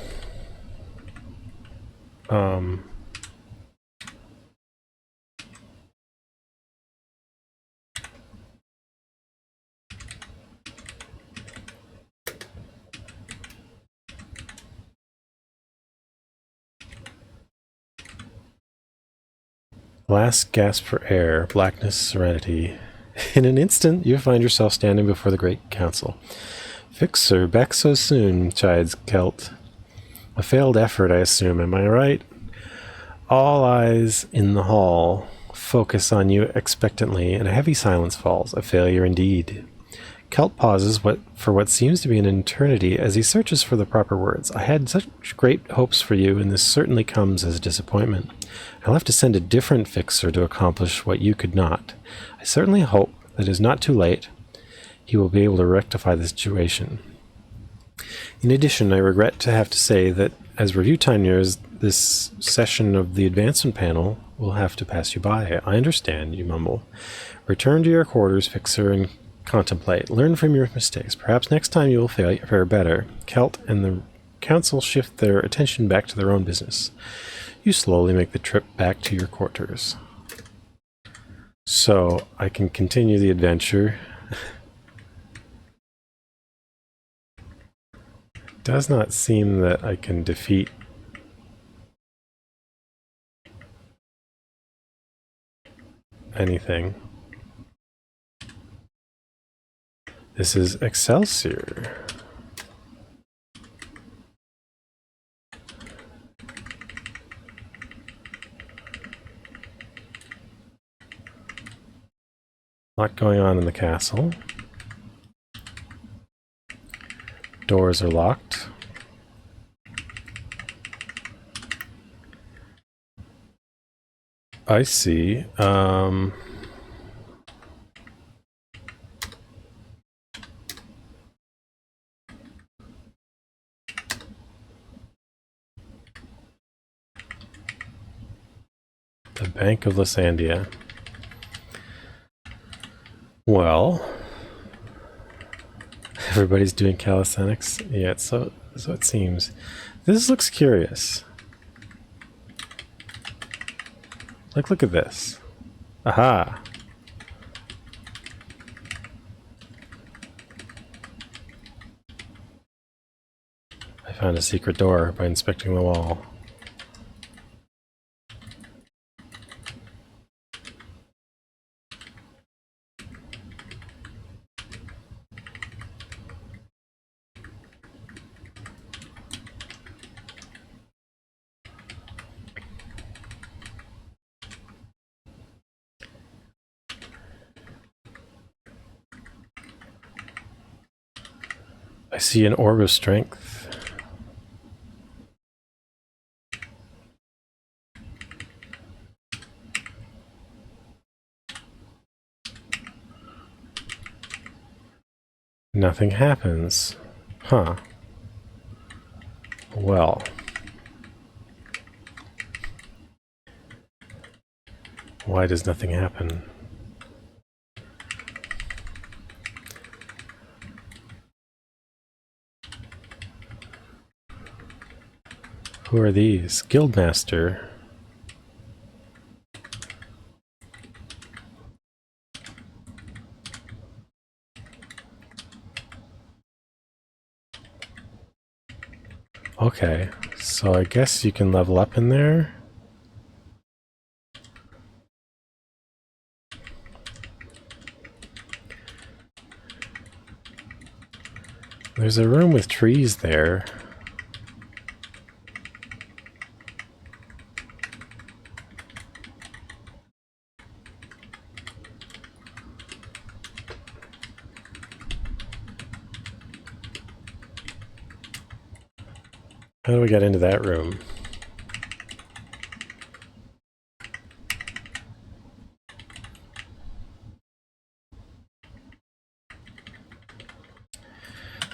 Last gasp for air, blackness, serenity. In an instant, you find yourself standing before the Great Council. Fixer, back so soon, chides Celt. A failed effort, I assume, am I right? All eyes in the hall focus on you expectantly, and a heavy silence falls. A failure indeed. Celt pauses for what seems to be an eternity as he searches for the proper words. I had such great hopes for you, and this certainly comes as a disappointment. I'll have to send a different fixer to accomplish what you could not. I certainly hope that it is not too late. He will be able to rectify the situation. In addition, I regret to have to say that as review time nears, this session of the advancement panel will have to pass you by. I understand, you mumble. Return to your quarters, fixer, and contemplate. Learn from your mistakes. Perhaps next time you will fare better. Celt and the council shift their attention back to their own business. You slowly make the trip back to your quarters. So, I can continue the adventure. Does not seem that I can defeat anything. This is Excelsior. A lot going on in the castle. Doors are locked. I see. The Bank of Lysandia. Well, everybody's doing calisthenics. Yeah, so it seems. This looks curious. Like, look at this. Aha! I found a secret door by inspecting the wall. I see an orb of strength. Nothing happens. Huh. Well. Why does nothing happen? Who are these? Guildmaster. Okay, so I guess you can level up in there. There's a room with trees there. How do we get into that room?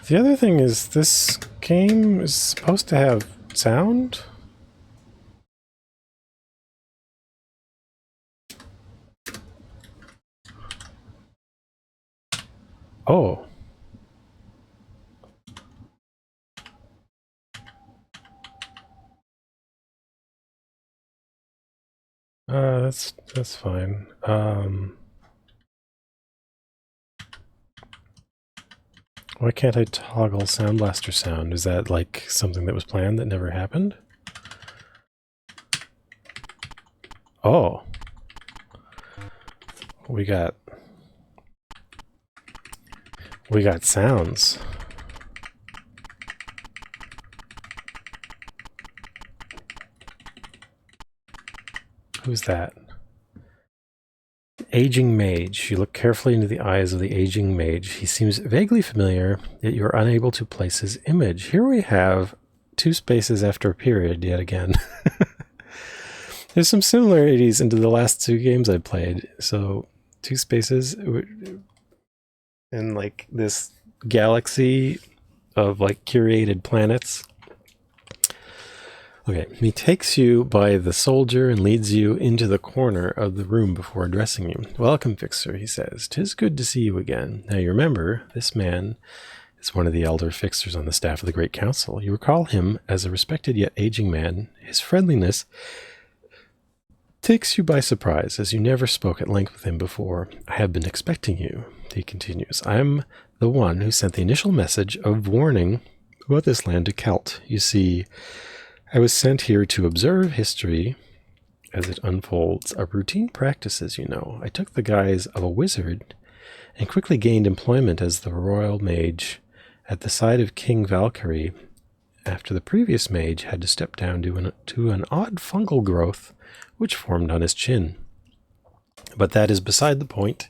The other thing is, this game is supposed to have sound? Oh. That's fine. Why can't I toggle Sound Blaster sound? Is that like something that was planned that never happened? Oh. We got We got sounds. Who's that? Aging mage. You look carefully into the eyes of the aging mage. He seems vaguely familiar, yet you are unable to place his image. Here we have 2 spaces after a period yet again. There's some similarities into the last 2 games I played. So 2 spaces in like this galaxy of like curated planets. Okay, he takes you by the soldier and leads you into the corner of the room before addressing you. Welcome, Fixer, he says. 'Tis good to see you again. Now you remember, this man is one of the elder fixers on the staff of the Great Council. You recall him as a respected yet aging man. His friendliness takes you by surprise, as you never spoke at length with him before. I have been expecting you, he continues. I am the one who sent the initial message of warning about this land to Kelt. You see, I was sent here to observe history as it unfolds. A routine practice, as you know. I took the guise of a wizard and quickly gained employment as the royal mage at the side of King Valkyrie after the previous mage had to step down to an odd fungal growth which formed on his chin. But that is beside the point.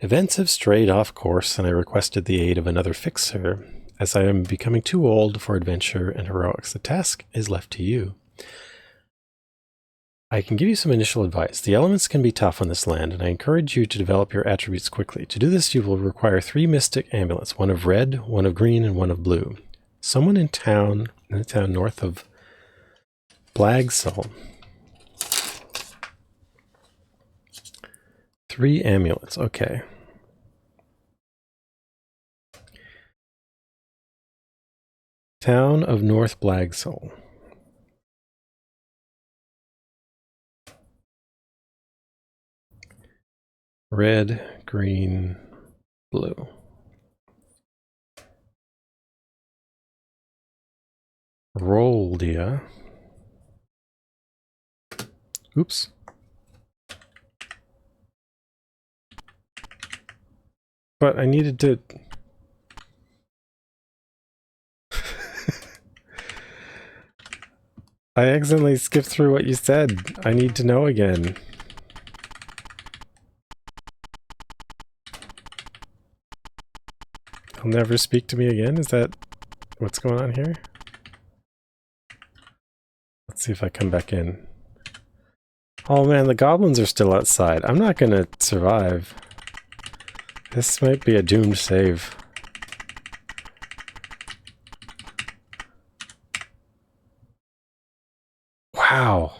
Events have strayed off course, and I requested the aid of another fixer. As I am becoming too old for adventure and heroics, the task is left to you. I can give you some initial advice. The elements can be tough on this land, and I encourage you to develop your attributes quickly. To do this, you will require 3 mystic amulets, 1 of red, 1 of green, and 1 of blue. Someone in the town north of Blagsall. 3 amulets, okay. Town of North Blagsall. Red, green, blue. Roldia. Oops. But I needed to... I accidentally skipped through what you said. I need to know again. He'll never speak to me again? Is that what's going on here? Let's see if I come back in. Oh man, the goblins are still outside. I'm not gonna survive. This might be a doomed save. Wow.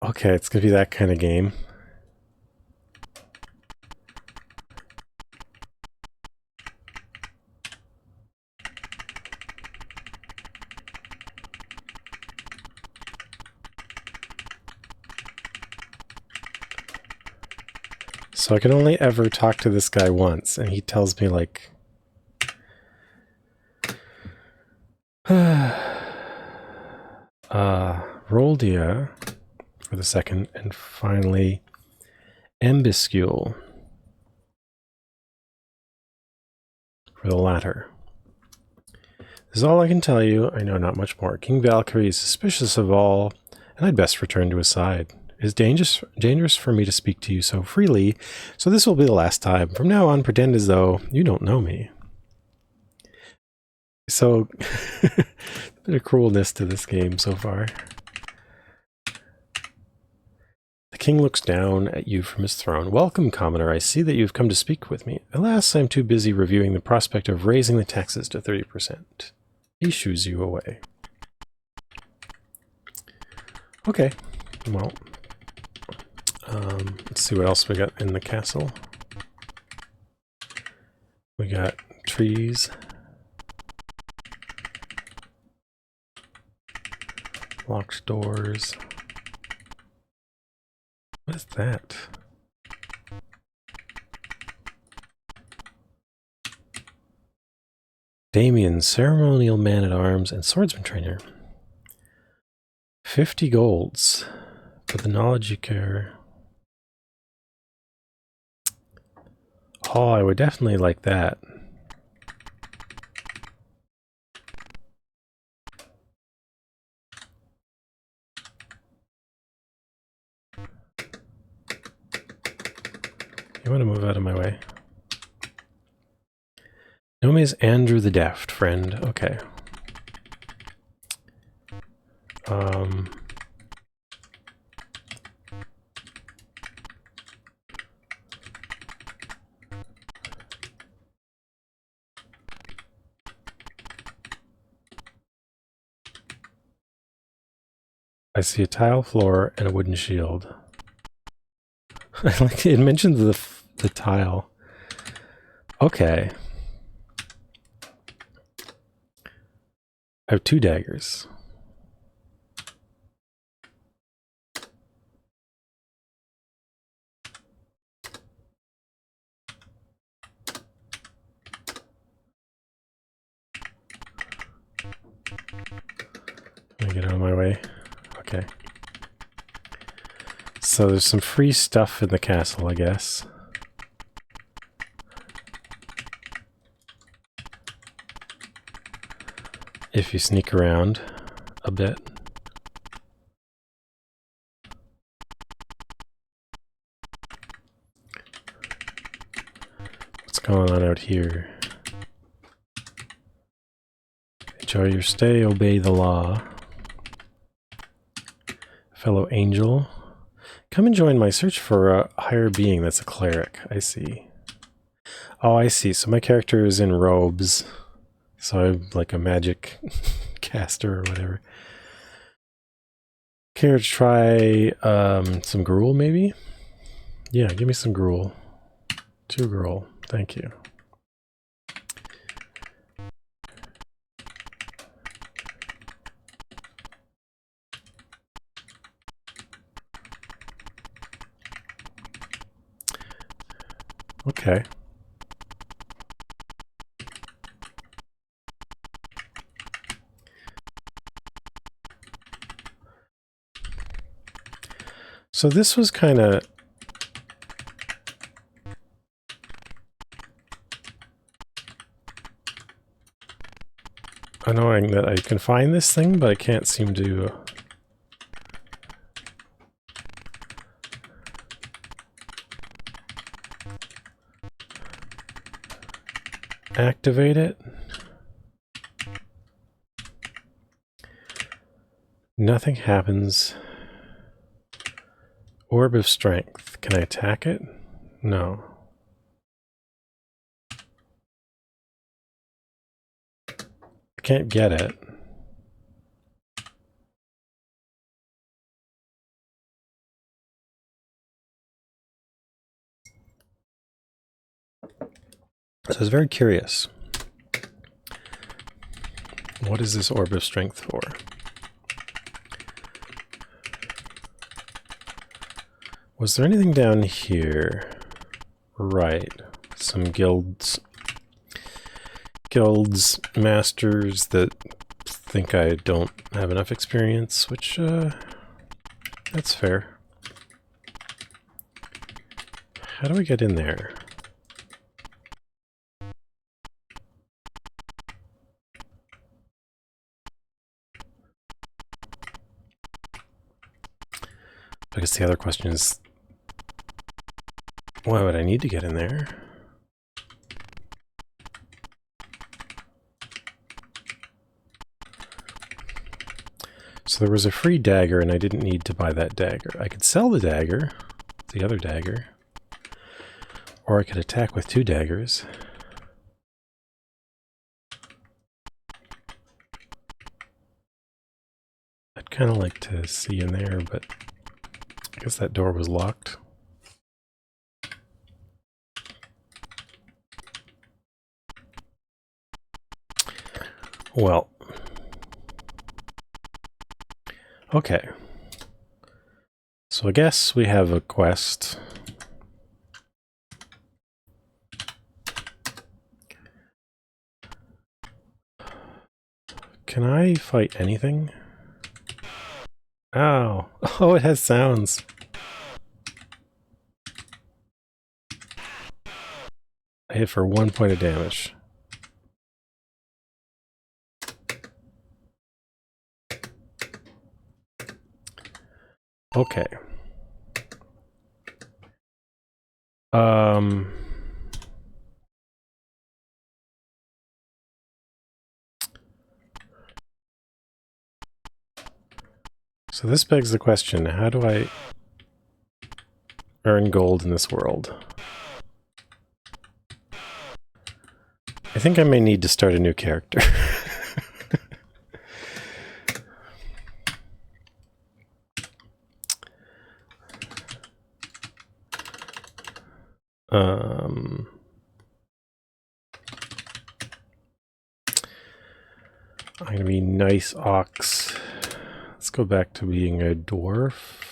Okay, it's gonna be that kind of game. So I can only ever talk to this guy once, and he tells me, like... Roldia for the second, and finally Embiscule for the latter. This is all I can tell you. I know not much more. King Valkyrie is suspicious of all, and I'd best return to his side. It is dangerous for me to speak to you so freely, so this will be the last time. From now on, pretend as though you don't know me. So, a bit of cruelness to this game so far. The king looks down at you from his throne. Welcome, commoner. I see that you have come to speak with me. Alas, I am too busy reviewing the prospect of raising the taxes to 30%. He shoos you away. Okay, well, let's see what else we got in the castle. We got trees. Locked doors. What is that? Damien, ceremonial man-at-arms and swordsman trainer. 50 golds But the knowledge you care. Oh, I would definitely like that. You want to move out of my way? Know me as Andrew the Deft, friend. Okay. I see a tile floor and a wooden shield. I like it mentions the tile. Okay. I have 2 daggers. Let me get out of my way. Okay. So there's some free stuff in the castle, I guess. If you sneak around a bit. What's going on out here? Enjoy your stay, obey the law. Fellow angel. Come and join my search for a higher being that's a cleric. I see. Oh, I see. So my character is in robes. So I'm like a magic caster or whatever. Care to try some gruel, maybe? Yeah, give me some gruel. 2 gruel. Thank you. Okay. So this was kind of annoying that I can find this thing, but I can't seem to activate it. Nothing happens. Orb of Strength. Can I attack it? No. I can't get it. So I was very curious. What is this Orb of Strength for? Was there anything down here? Right. Some guilds, masters that think I don't have enough experience, which, that's fair. How do we get in there? I guess the other question is, why would I need to get in there? So there was a free dagger and I didn't need to buy that dagger. I could sell the dagger, the other dagger, or I could attack with 2 daggers. I'd kind of like to see in there, but I guess that door was locked. Well, okay. So I guess we have a quest. Can I fight anything? Ow. Oh, it has sounds. I hit for 1 point of damage. Okay. So this begs the question, how do I earn gold in this world? I think I may need to start a new character. I'm gonna be nice ox. Let's go back to being a dwarf.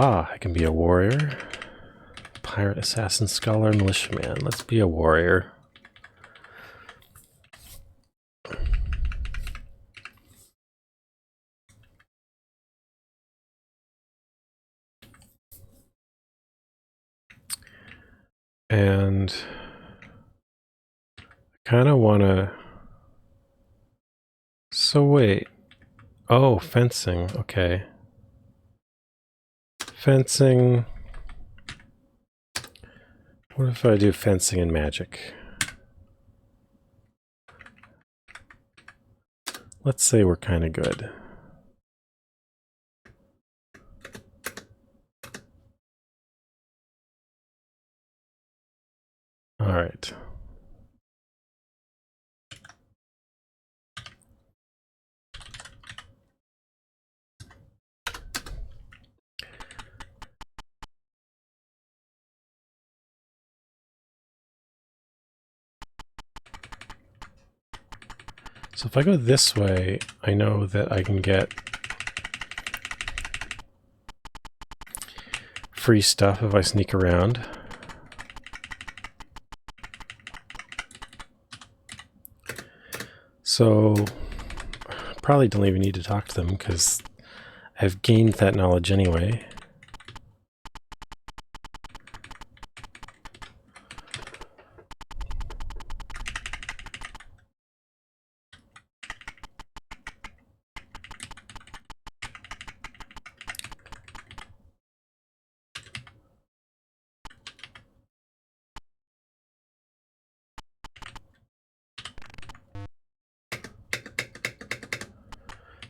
I can be a warrior. Pirate, assassin, scholar, militiaman. Let's be a warrior. And I kind of want to... So wait. Oh, fencing. Okay. Fencing. What if I do fencing and magic? Let's say we're kind of good. All right. So if I go this way, I know that I can get free stuff if I sneak around. So probably don't even need to talk to them because I've gained that knowledge anyway.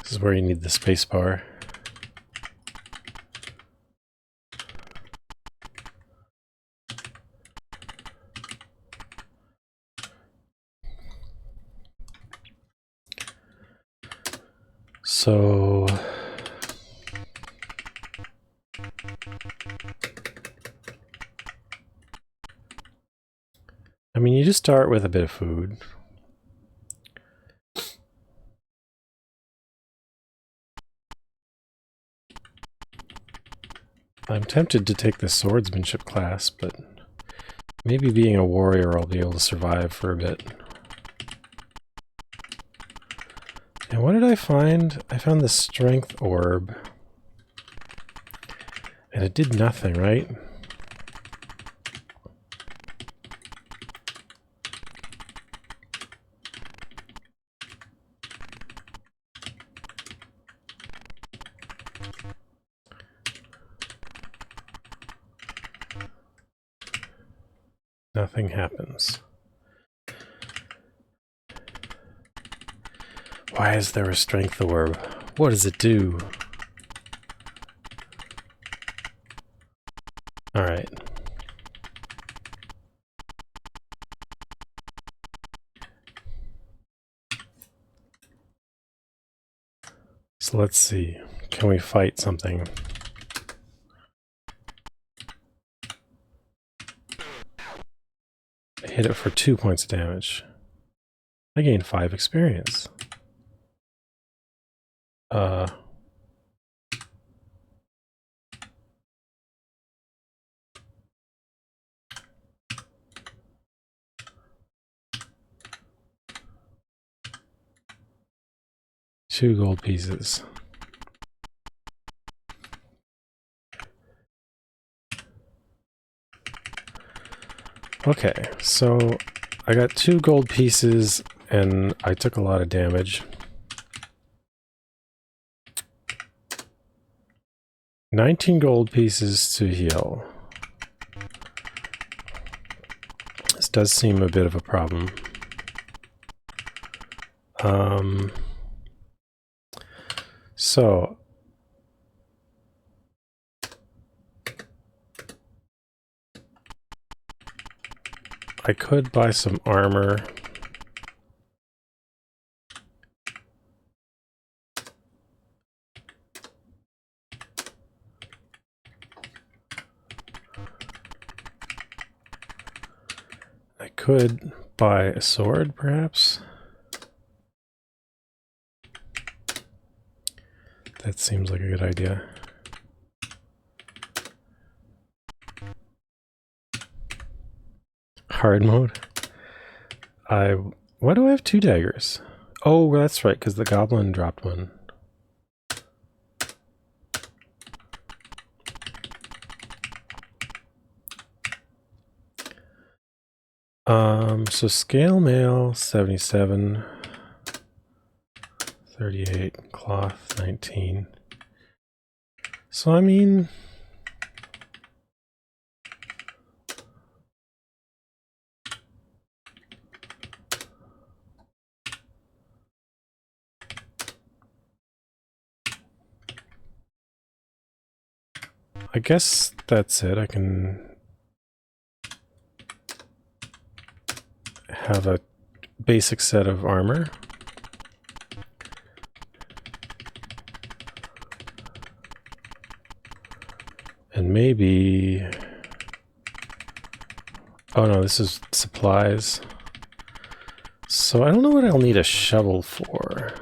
This is where you need the space bar. So I mean, you just start with a bit of food. I'm tempted to take the swordsmanship class, but maybe being a warrior I'll be able to survive for a bit. And what did I find? I found the strength orb. And it did nothing, right? Nothing happens. Why is there a strength orb? What does it do? Alright. So let's see. Can we fight something? hit it for 2 points of damage. I gained 5 experience. 2 gold pieces. Okay, so I got 2 gold pieces and I took a lot of damage. 19 gold pieces to heal. This does seem a bit of a problem. So I could buy some armor. I could buy a sword, perhaps. That seems like a good idea. Hard mode. Why do I have 2 daggers? Oh, well, that's right, because the goblin dropped one. So scale mail 77, 38, cloth 19. So I mean, I guess that's it. I can have a basic set of armor. And maybe... Oh no, this is supplies. So I don't know what I'll need a shovel for.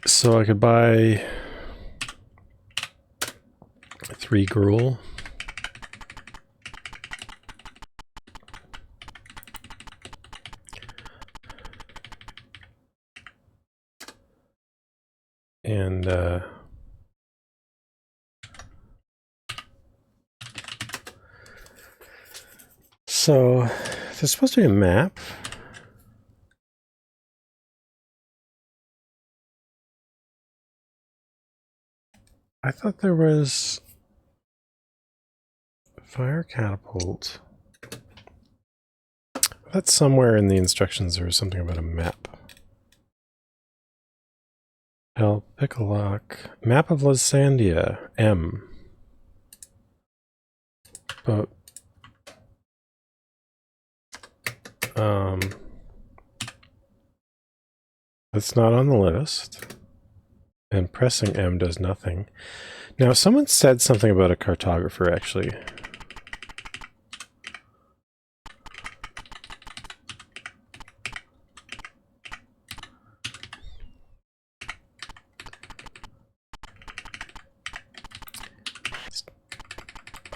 So I could buy 3 gruel. And so there's supposed to be a map. I thought there was fire catapult. That's somewhere in the instructions there was something about a map. I'll pick a lock. Map of Lysandia, M. But it's not on the list. And pressing M does nothing. Now, someone said something about a cartographer, actually.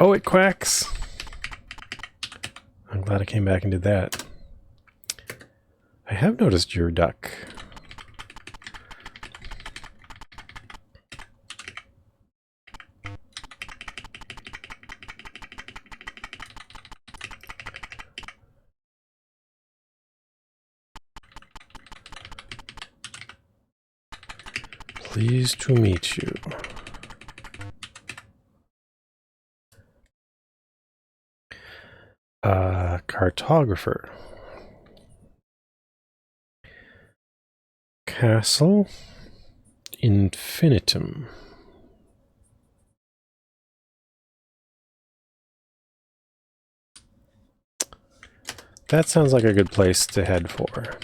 Oh, it quacks! I'm glad I came back and did that. I have noticed your duck. Pleased to meet you. Cartographer. Castle Infinitum. That sounds like a good place to head for.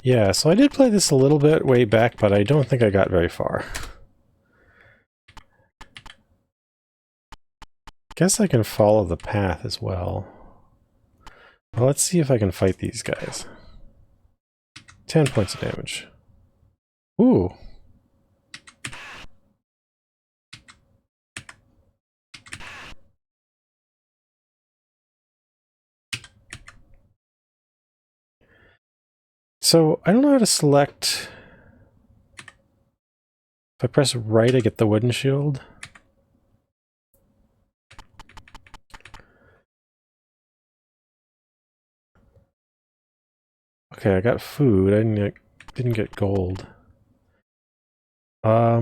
Yeah, so I did play this a little bit way back, but I don't think I got very far. Guess I can follow the path as well. Well, let's see if I can fight these guys. 10 points of damage. Ooh. So, I don't know how to select... If I press right, I get the wooden shield. Okay, I got food. I didn't get gold. I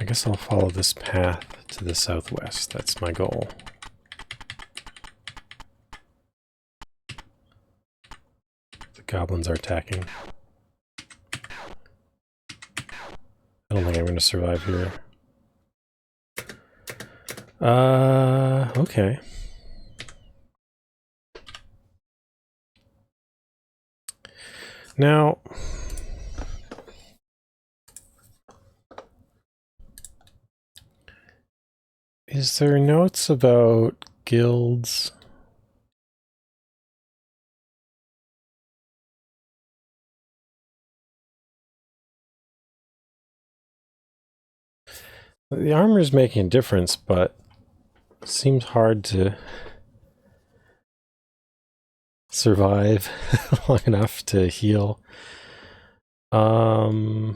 guess I'll follow this path to the southwest. That's my goal. The goblins are attacking. I don't think I'm going to survive here. Okay. Now, is there notes about guilds? The armor is making a difference, but it seems hard to survive long enough to heal. Hmm.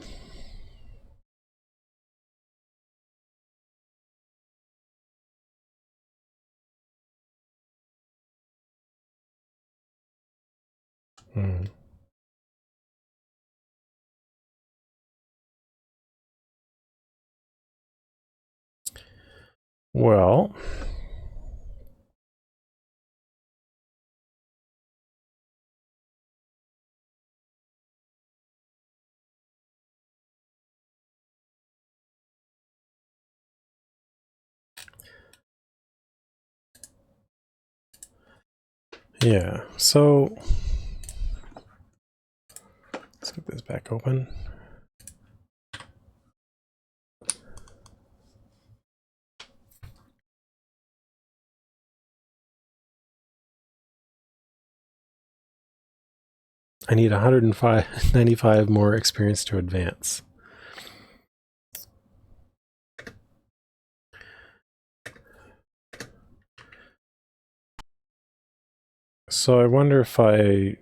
Well, yeah, so let's get this back open. I need 195 more experience to advance. So I wonder if I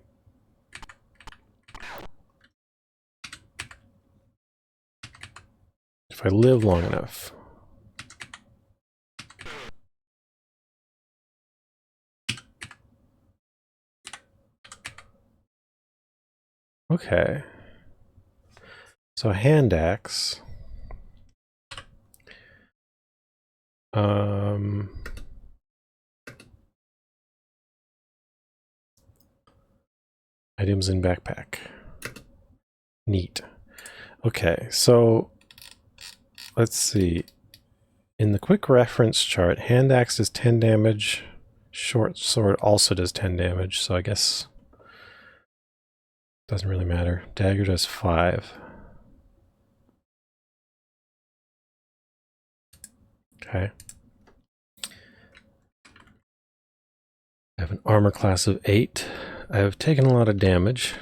live long enough. Okay. So hand axe. Items in backpack. Neat. Okay, so let's see. In the quick reference chart, hand axe does 10 damage. Short sword also does 10 damage, so I guess doesn't really matter. Dagger does 5. Okay. I have an armor class of 8. I have taken a lot of damage.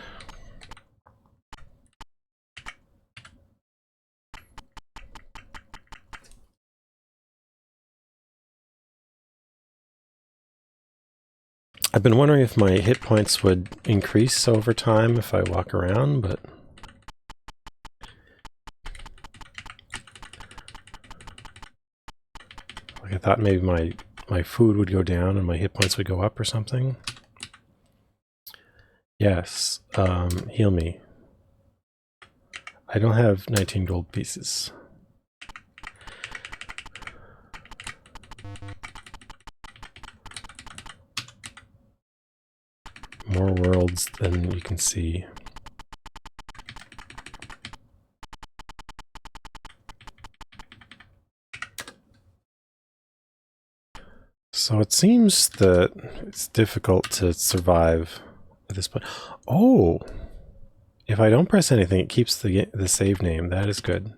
I've been wondering if my hit points would increase over time if I walk around, but like I thought maybe my food would go down and my hit points would go up or something. Yes, heal me. I don't have 19 gold pieces. More worlds than you can see. So it seems that it's difficult to survive at this point. Oh! If I don't press anything, it keeps the save name. That is good.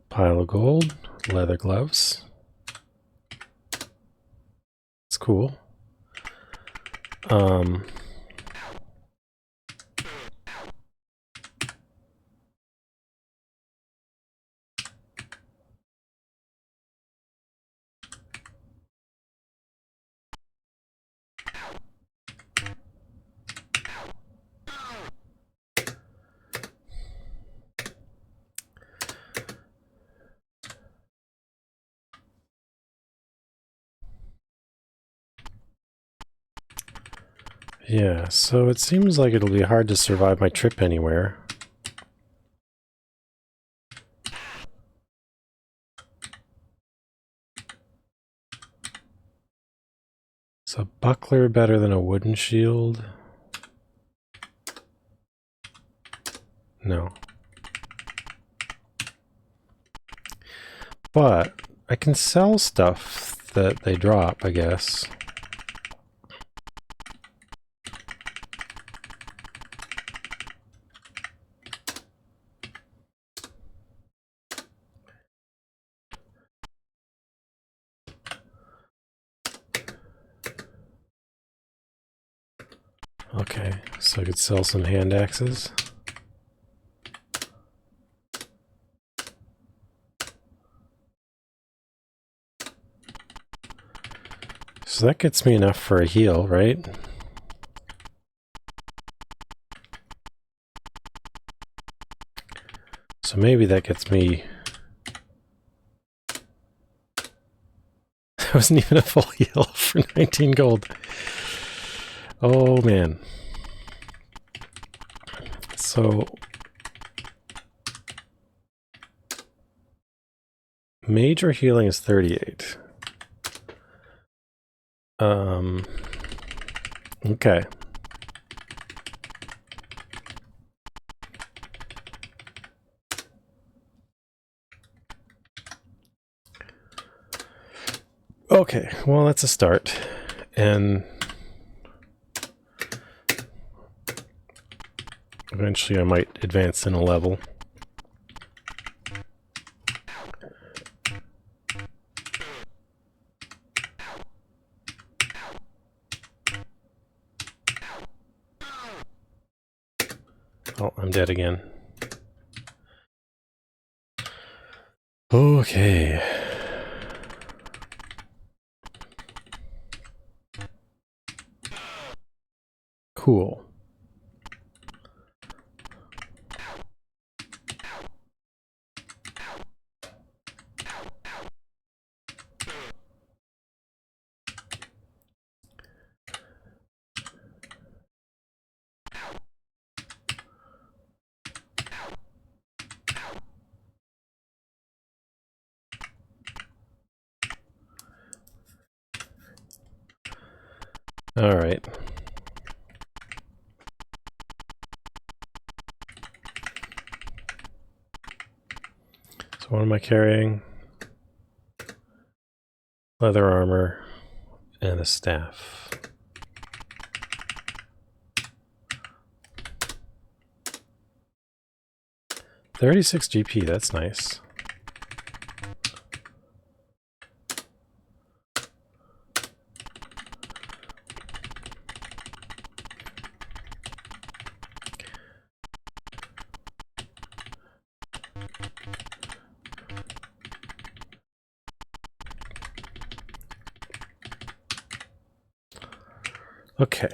Pile of gold, leather gloves. It's cool. Yeah, so it seems like it'll be hard to survive my trip anywhere. So buckler better than a wooden shield? No. But I can sell stuff that they drop, I guess. Okay, so I could sell some hand axes. So that gets me enough for a heal, right? So maybe that gets me... That wasn't even a full heal for 19 gold. Oh man. So... Major healing is 38. Okay. Okay, well that's a start. And eventually I might advance in a level. Oh, I'm dead again. Okay. Cool. All right. So what am I carrying? Leather armor and a staff. $36 GP, that's nice. Okay.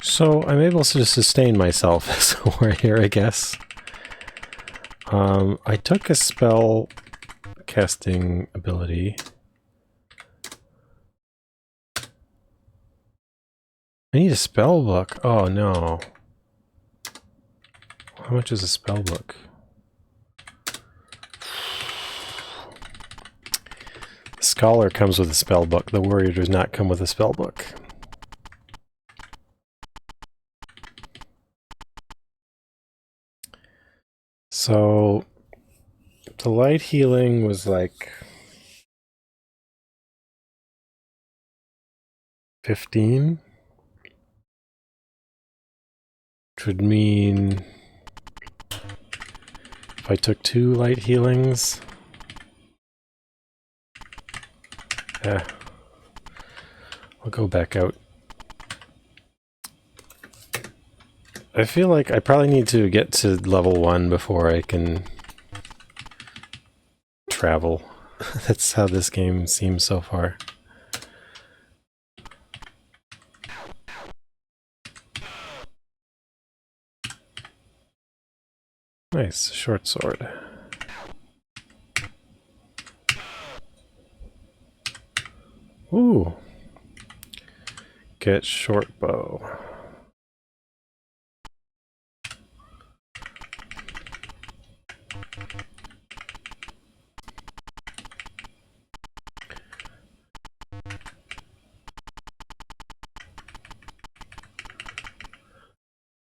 So I'm able to sustain myself somewhere here, I guess. I took a spell casting ability. I need a spell book. Oh no. How much is a spell book? This is Scholar comes with a spell book. The warrior does not come with a spell book. So the light healing was like 15, which would mean if I took 2 light healings, I'll go back out. I feel like I probably need to get to level 1 before I can travel. That's how this game seems so far. Nice, short sword. Ooh. Get short bow.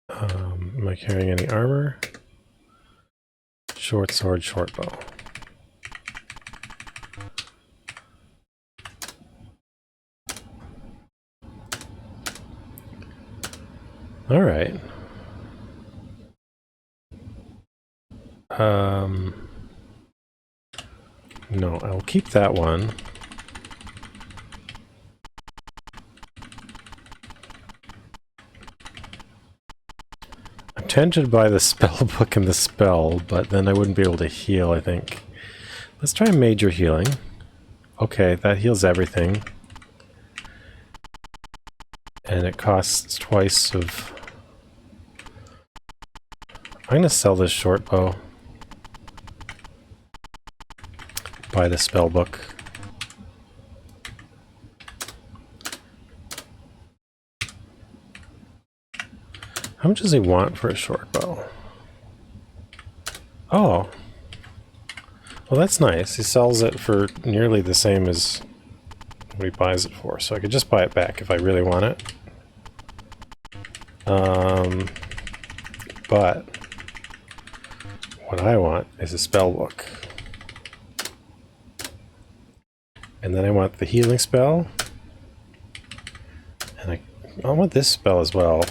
Am I carrying any armor? Short sword, short bow. All right. No, I'll keep that one. I'm tempted by the spell book and the spell, but then I wouldn't be able to heal, I think. Let's try major healing. Okay, that heals everything. And it costs twice of... I'm gonna sell this short bow. Buy the spell book. How much does he want for a short bow? Oh. Well, that's nice. He sells it for nearly the same as what he buys it for, so I could just buy it back if I really want it. But what I want is a spell book. And then I want the healing spell. And I want this spell as well.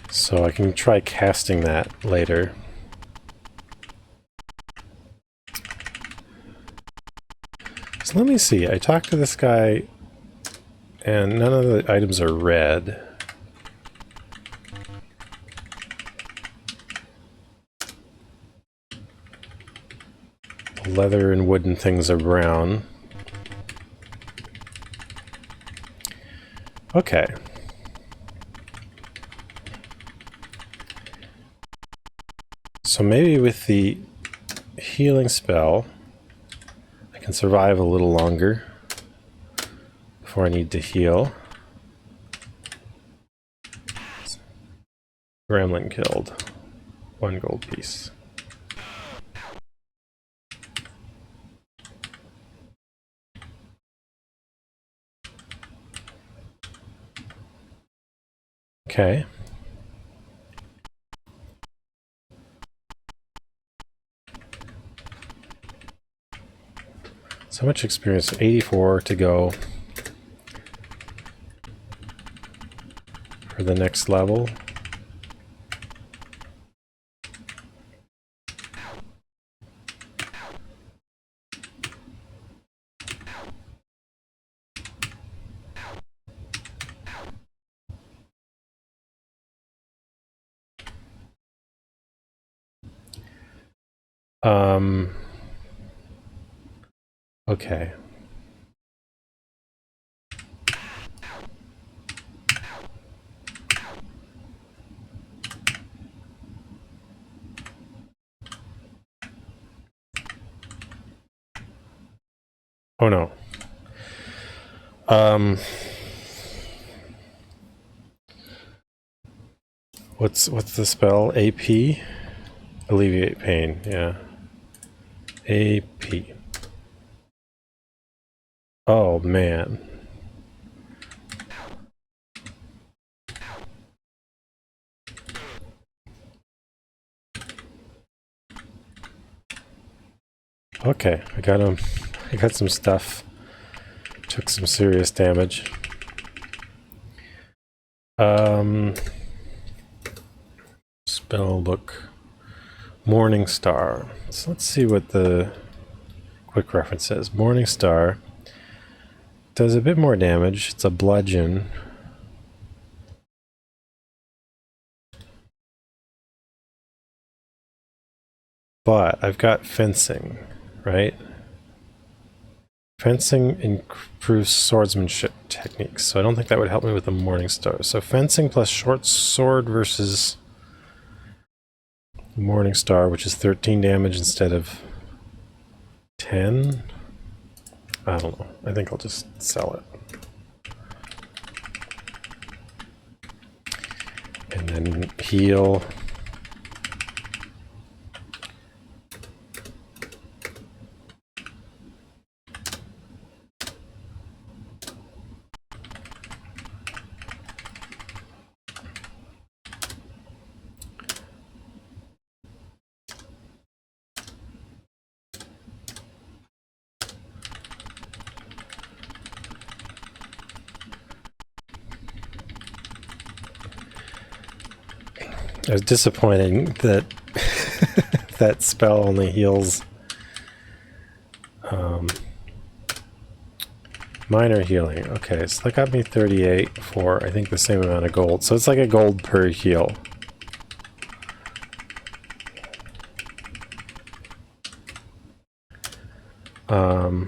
So I can try casting that later. So let me see. I talked to this guy, and none of the items are red. Leather and wooden things are brown. Okay. So maybe with the healing spell, I can survive a little longer before I need to heal. Gremlin killed. 1 gold piece. Okay. So much experience, 84 to go for the next level. Okay. Oh no. What's the spell? AP? Alleviate pain, yeah. AP. Oh man. Okay, I got him. I got some stuff. Took some serious damage. Spell book. Morning Star. So let's see what the quick reference says. Morning Star does a bit more damage. It's a bludgeon. But I've got fencing, right? Fencing improves swordsmanship techniques, so I don't think that would help me with the Morning Star. So fencing plus short sword versus Morning Star, which is 13 damage instead of 10. I don't know. I think I'll just sell it. And then heal. It was disappointing that that spell only heals minor healing. Okay, so that got me 38 for, I think, the same amount of gold. So it's like a gold per heal. Okay,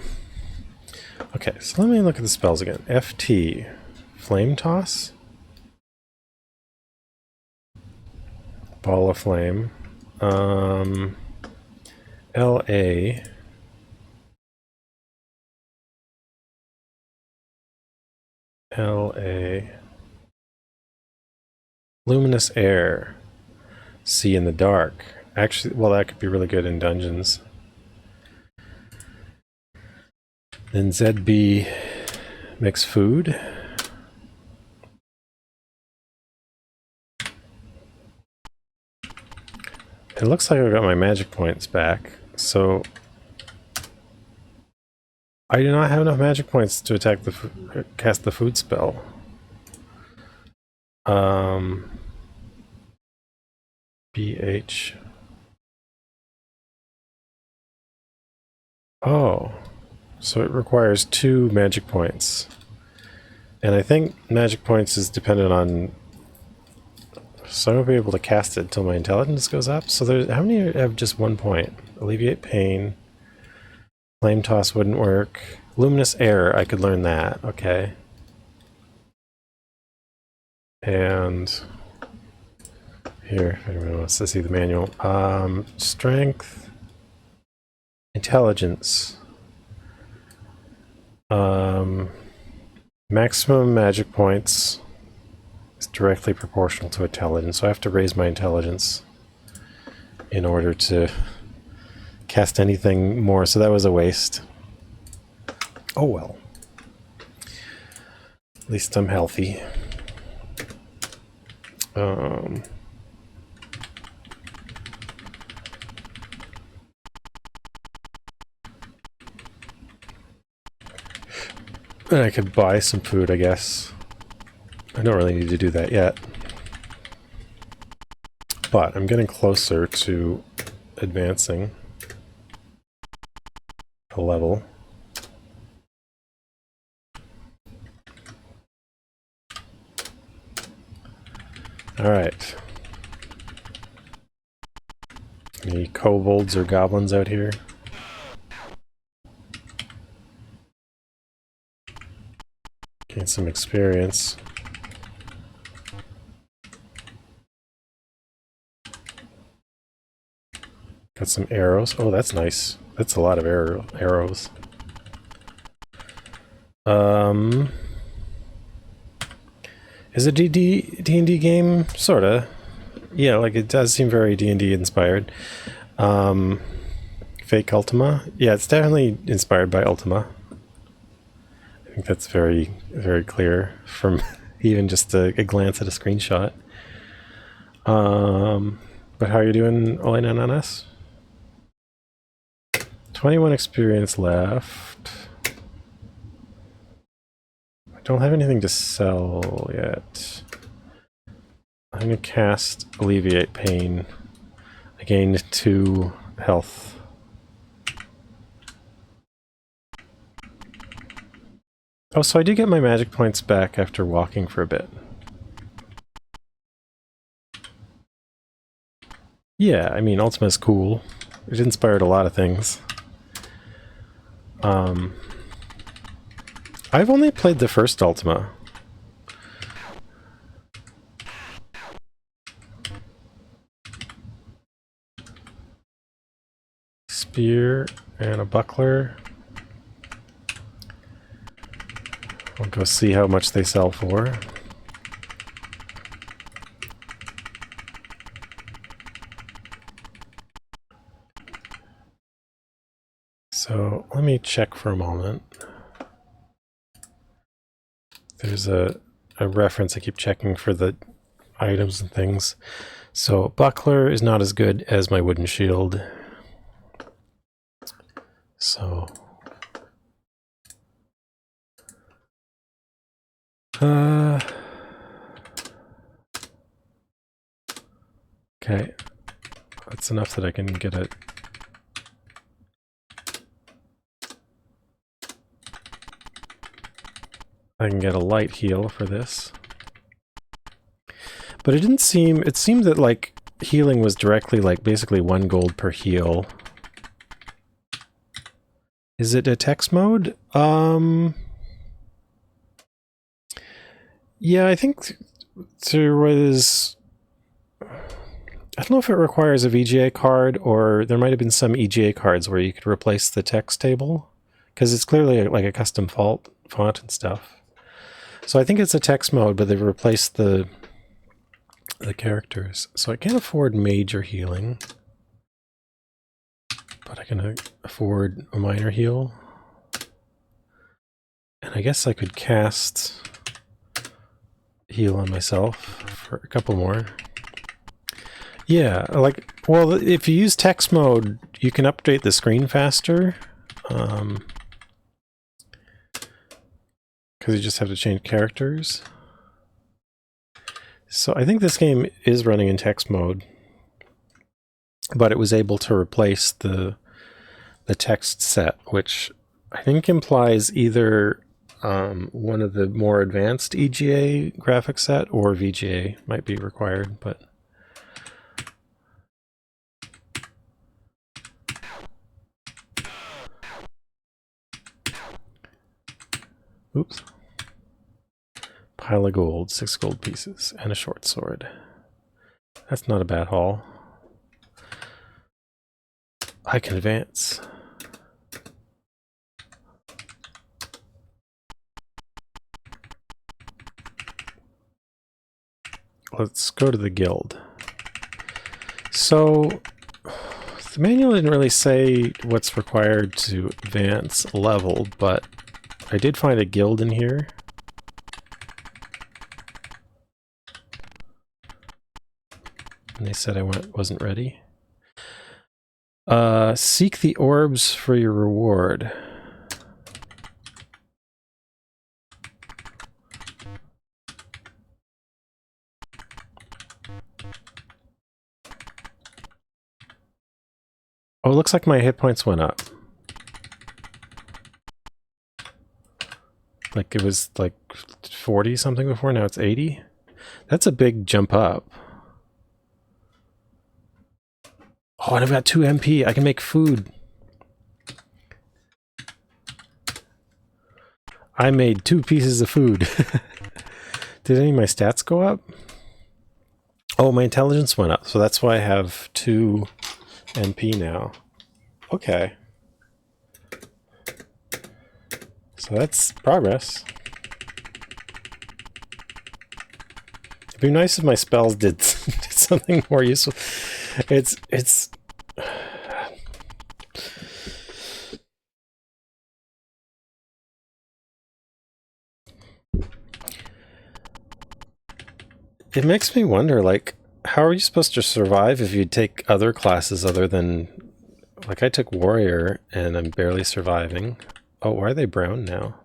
so let me look at the spells again. FT, Flame Toss, Ball of Flame, LA, Luminous Air, See in the Dark. Actually, well, that could be really good in dungeons. Then ZB, Mix Food. It looks like I got my magic points back, so I do not have enough magic points to attack the cast the food spell. BH. Oh, so it requires 2 magic points, and I think magic points is dependent on. So I won't be able to cast it until my intelligence goes up. So there's how many have just 1 point? Alleviate pain. Flame toss wouldn't work. Luminous air, I could learn that. Okay. And here, if anyone wants to see the manual. Strength. Intelligence. Maximum magic points is directly proportional to intelligence, so I have to raise my intelligence in order to cast anything more, so that was a waste. Oh well. At least I'm healthy. And I could buy some food, I guess. I don't really need to do that yet. But I'm getting closer to advancing a level. Alright. Any kobolds or goblins out here? Gain some experience. Got some arrows. Oh, that's nice. That's a lot of arrows. Is a D&D game? Sorta. Yeah, like it does seem very D&D inspired. Fake Ultima. Yeah, it's definitely inspired by Ultima. I think that's very, very clear from even just a glance at a screenshot. But how are you doing, Elena and us? 21 experience left. I don't have anything to sell yet. I'm going to cast Alleviate Pain. I gained 2 health. Oh, so I did get my magic points back after walking for a bit. Yeah, I mean, Ultima's cool. It inspired a lot of things. I've only played the first Ultima. Spear and a buckler. I'll go see how much they sell for. So let me check for a moment. There's a reference I keep checking for the items and things. So buckler is not as good as my wooden shield. So okay. That's enough that I can get it. I can get a light heal for this. But it didn't seem, it seemed that like healing was directly like basically 1 gold per heal. Is it a text mode? Yeah, I think there was, I don't know if it requires a VGA card, or there might have been some EGA cards where you could replace the text table, because it's clearly like a custom font and stuff. So I think it's a text mode, but they've replaced the characters. So I can't afford major healing, but I can afford a minor heal. And I guess I could cast heal on myself for a couple more. Yeah, like, well, if you use text mode, you can update the screen faster. Because you just have to change characters. So I think this game is running in text mode, but it was able to replace the text set, which I think implies either one of the more advanced EGA graphic set or VGA might be required, but oops. Pile of gold, 6 gold pieces, and a short sword. That's not a bad haul. I can advance. Let's go to the guild. So, the manual didn't really say what's required to advance level, but I did find a guild in here. And they said I wasn't ready. Seek the orbs for your reward. Oh, it looks like my hit points went up. Like it was like 40 something before, now it's 80. That's a big jump up. Oh, and I've got 2 MP. I can make food. I made 2 pieces of food. Did any of my stats go up? Oh, my intelligence went up, so that's why I have 2 MP now. Okay. So that's progress. It'd be nice if my spells did something more useful. It's it makes me wonder, like, how are you supposed to survive if you take other classes other than, like, I took warrior and I'm barely surviving. Oh, why are they brown now?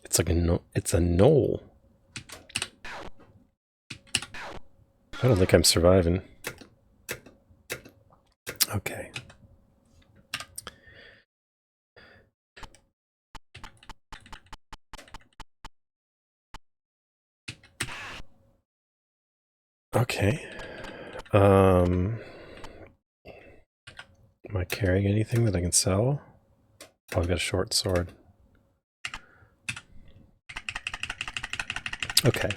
It's like it's a knoll. I don't think I'm surviving. Okay. Okay. Am I carrying anything that I can sell? Oh, I've got a short sword. Okay.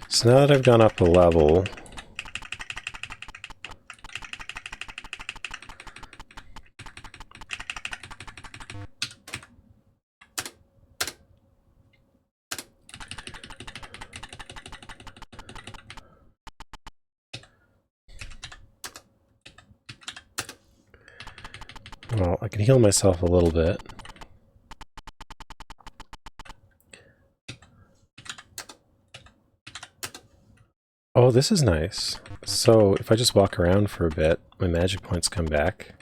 So now that I've gone up a level, well, I can heal myself a little bit. Oh, this is nice. So if I just walk around for a bit, my magic points come back.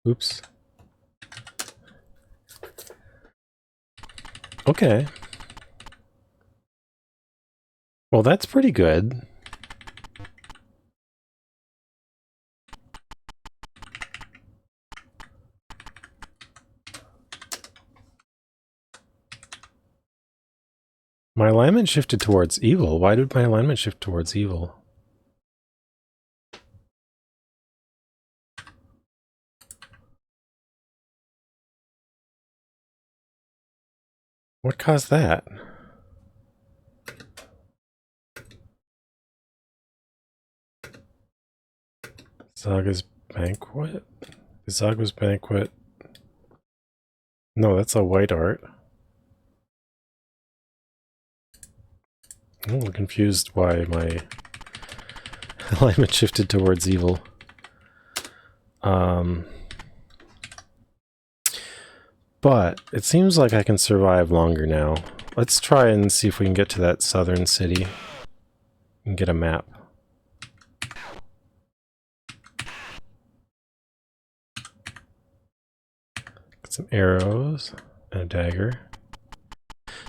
Oops. Okay. Well, that's pretty good. My alignment shifted towards evil. Why did my alignment shift towards evil? What caused that? Zaga's Banquet? Zaga's Banquet. No, that's a white art. I'm a little confused why my alignment shifted towards evil. But it seems like I can survive longer now. Let's try and see if we can get to that southern city and get a map. Got some arrows and a dagger.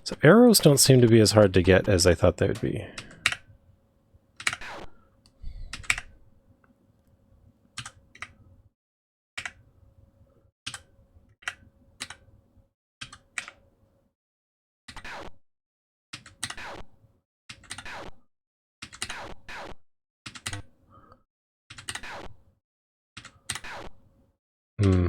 So arrows don't seem to be as hard to get as I thought they would be. Hmm.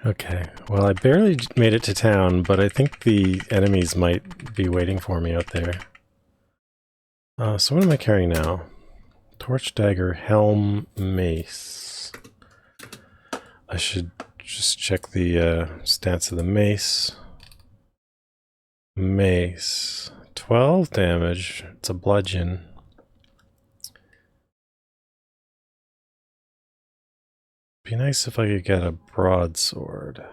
Okay, well, I barely made it to town, but I think the enemies might be waiting for me out there. So what am I carrying now? Torch, dagger, helm, mace. I should just check the stats of the mace. Mace. 12 damage. It's a bludgeon. Be nice if I could get a broadsword.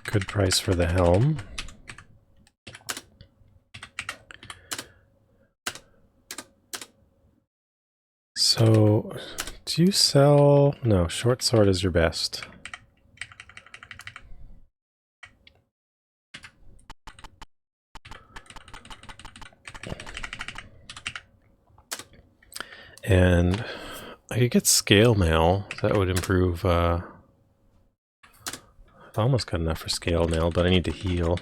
Good price for the helm. So, do you sell... No, short sword is your best. And I could get scale mail. That would improve. I've almost got enough for scale mail, but I need to heal.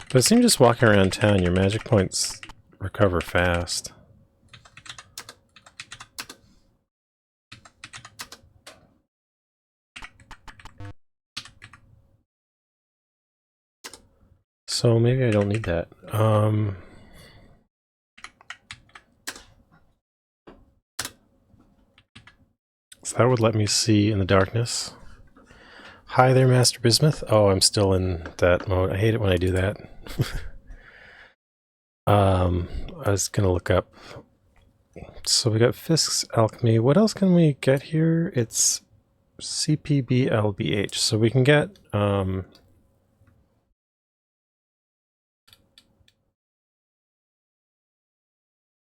But it seems just walking around town, your magic points recover fast. So maybe I don't need that. So that would let me see in the darkness. Hi there, Master Bismuth. Oh, I'm still in that mode. I hate it when I do that. I was gonna look up. So we got Fisk's Alchemy. What else can we get here? It's CPBLBH. So we can get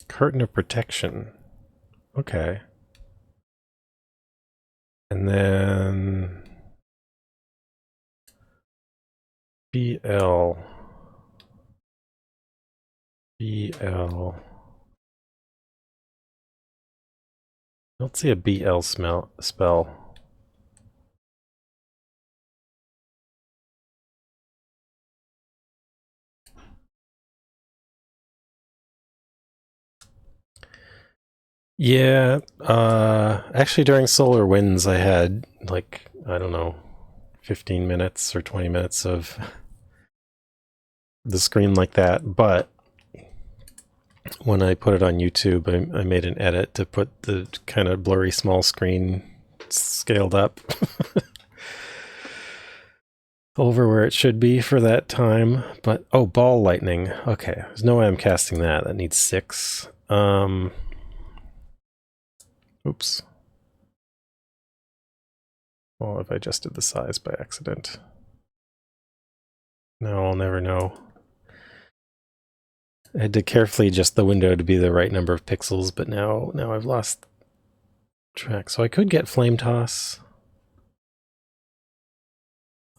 Curtain of Protection. Okay. And then BL. I don't see a BL spell. Yeah, actually during Solar Winds I had, like, I don't know, 15 minutes or 20 minutes of the screen like that, but when I put it on YouTube, I made an edit to put the kind of blurry small screen scaled up over where it should be for that time. But, oh, Ball Lightning. Okay, there's no way I'm casting that. That needs 6. Oops. Well, if I adjusted the size by accident. No, I'll never know. I had to carefully adjust the window to be the right number of pixels, but now I've lost track. So I could get Flame Toss.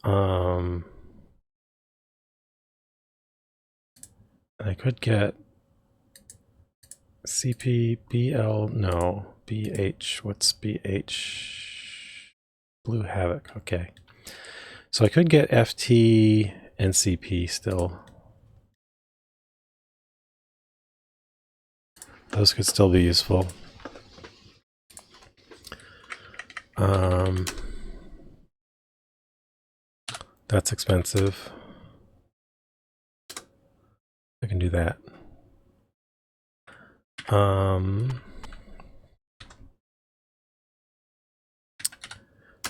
I could get CPBL, no, BH, what's BH? Blue Havoc, okay. So I could get FT and CP still. Those could still be useful. That's expensive. I can do that.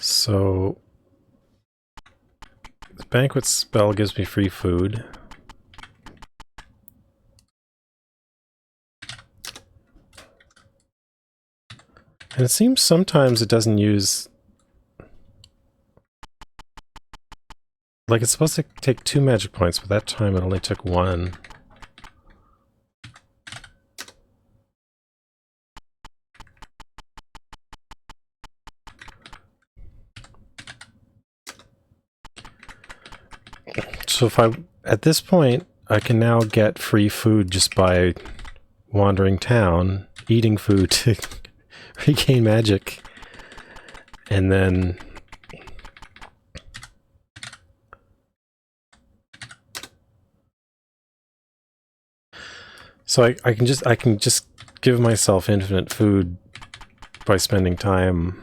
So the banquet spell gives me free food. And it seems sometimes it doesn't use... Like, it's supposed to take 2 magic points, but that time it only took 1. So if I... At this point, I can now get free food just by wandering town, eating food to regain magic, and then... So I can just give myself infinite food by spending time.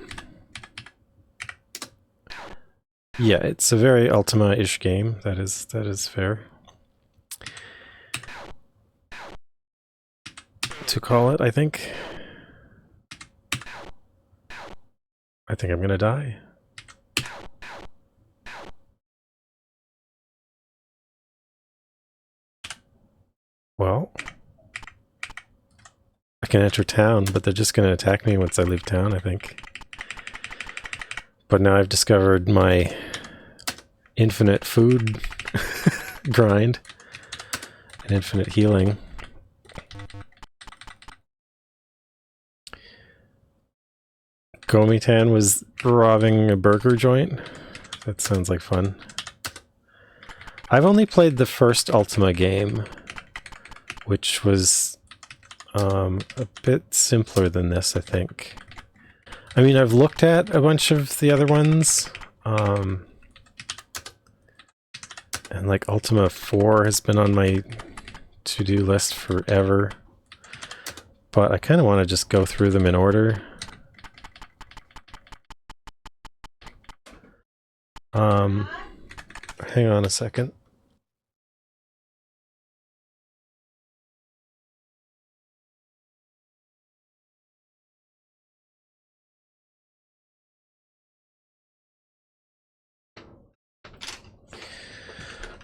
Yeah, it's a very Ultima-ish game. That is fair to call it, I think. I think I'm gonna die. Well, I can enter town, but they're just gonna attack me once I leave town, I think. But now I've discovered my infinite food grind and infinite healing. Gomitan was robbing a burger joint. That sounds like fun. I've only played the first Ultima game, which was a bit simpler than this, I think. I mean, I've looked at a bunch of the other ones, and like Ultima 4 has been on my to-do list forever, but I kind of want to just go through them in order. Hang on a second.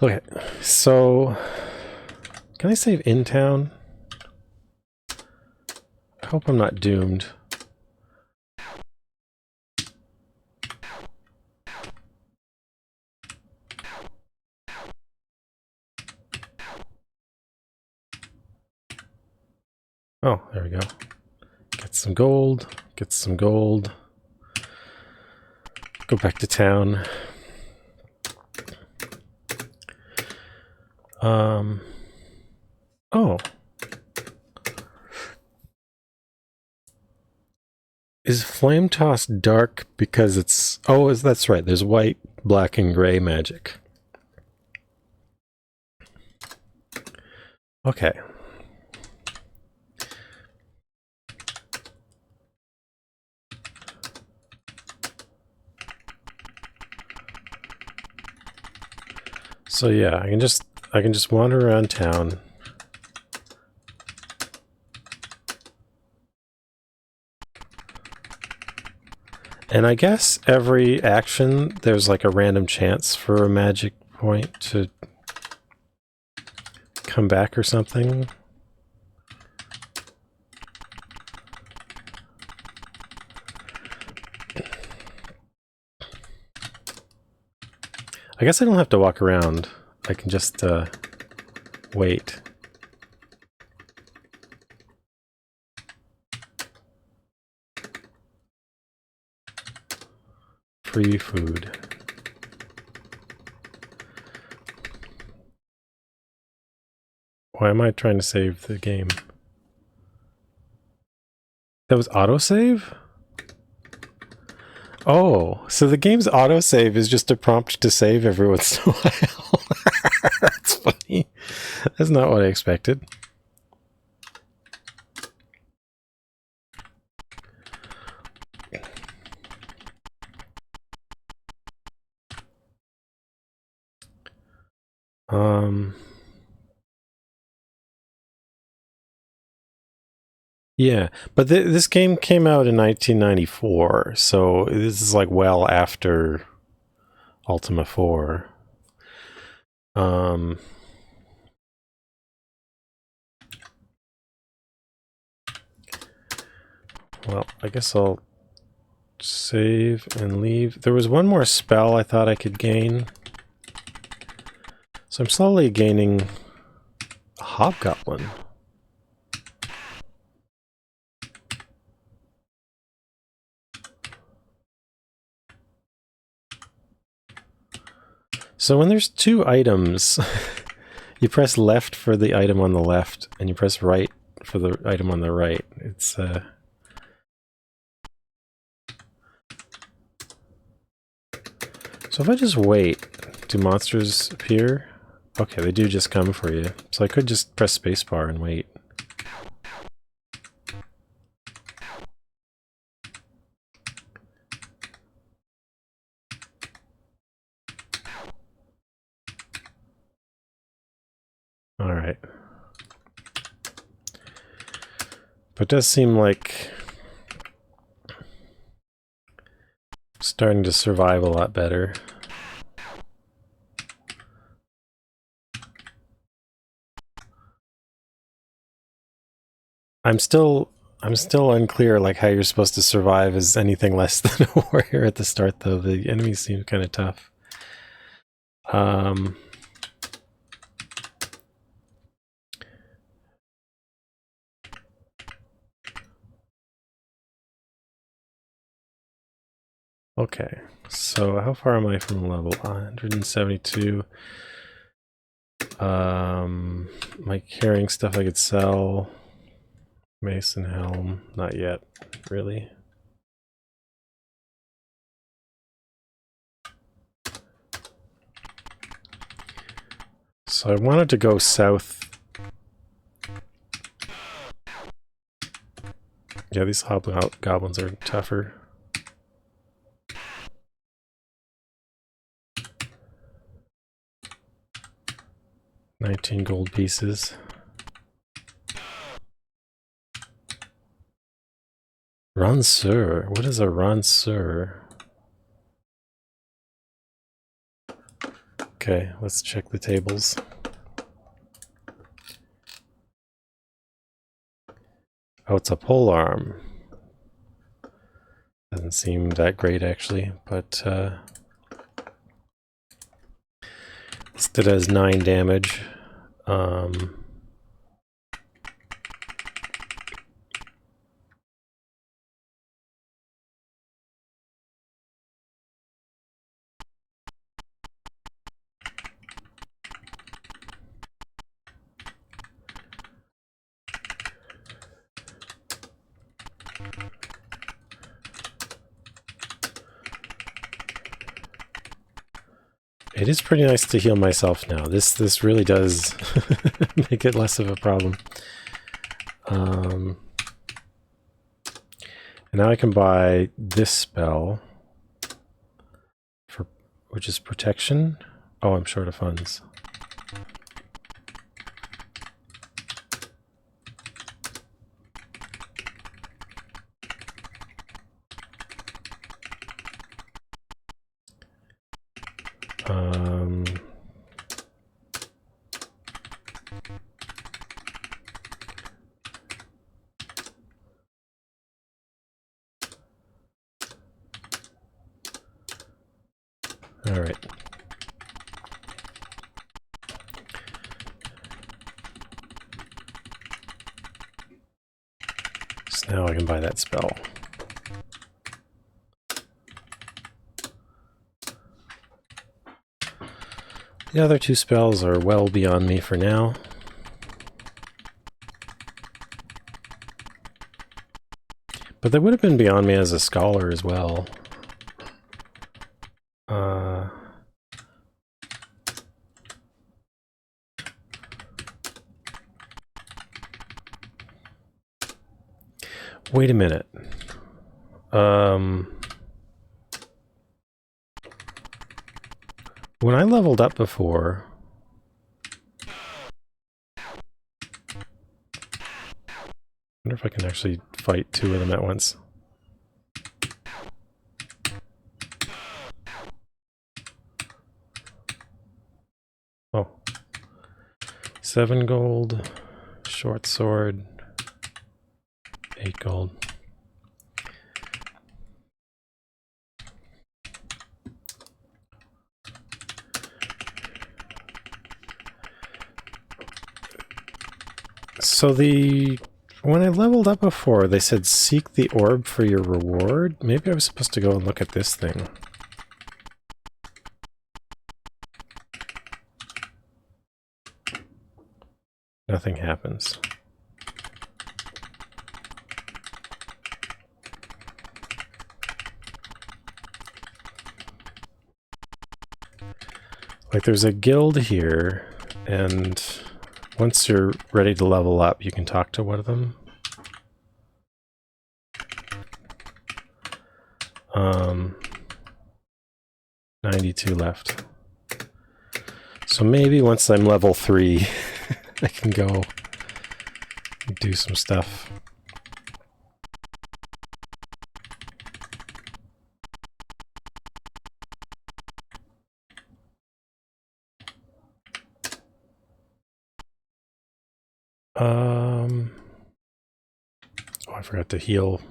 Okay, so can I save in town? I hope I'm not doomed. Oh, there we go. Get some gold, get some gold. Go back to town. Oh. Is Flame Toss dark because it's... Oh, that's right. There's white, black, and gray magic. Okay. So yeah, I can just wander around town. And I guess every action there's like a random chance for a magic point to come back or something. I guess I don't have to walk around. I can just wait. Free food. Why am I trying to save the game? That was autosave? Oh, so the game's autosave is just a prompt to save every once in a while. That's funny. That's not what I expected. Yeah, but this game came out in 1994, so this is like well after Ultima 4. Well, I guess I'll save and leave. There was one more spell I thought I could gain. So I'm slowly gaining a Hobgoblin. So when there's two items, you press left for the item on the left, and you press right for the item on the right. It's So if I just wait, do monsters appear? Okay, they do just come for you. So I could just press spacebar and wait. Alright. But it does seem like starting to survive a lot better. I'm still unclear like how you're supposed to survive as anything less than a warrior at the start though. The enemies seem kind of tough. Okay, so how far am I from level 172? Am I carrying stuff I could sell? Mason helm, not yet, really. So I wanted to go south. Yeah, these hobgoblins are tougher. $19 gold pieces. Ranseur. What is a ranseur? Okay, let's check the tables. Oh, it's a polearm. Doesn't seem that great, actually, but listed as 9 damage. It is pretty nice to heal myself now. This really does make it less of a problem. And now I can buy this spell, which is protection. Oh, I'm short of funds. All right. So now I can buy that spell. The other 2 spells are well beyond me for now. But they would have been beyond me as a scholar as well. Wait a minute. When I leveled up before, I wonder if I can actually fight 2 of them at once. Oh. 7 gold, short sword, 8 gold. So when I leveled up before, they said seek the orb for your reward. Maybe I was supposed to go and look at this thing. Nothing happens. Like, there's a guild here, and once you're ready to level up, you can talk to one of them. 92 left. So maybe once I'm level 3, I can go do some stuff. Oh, I forgot to heal.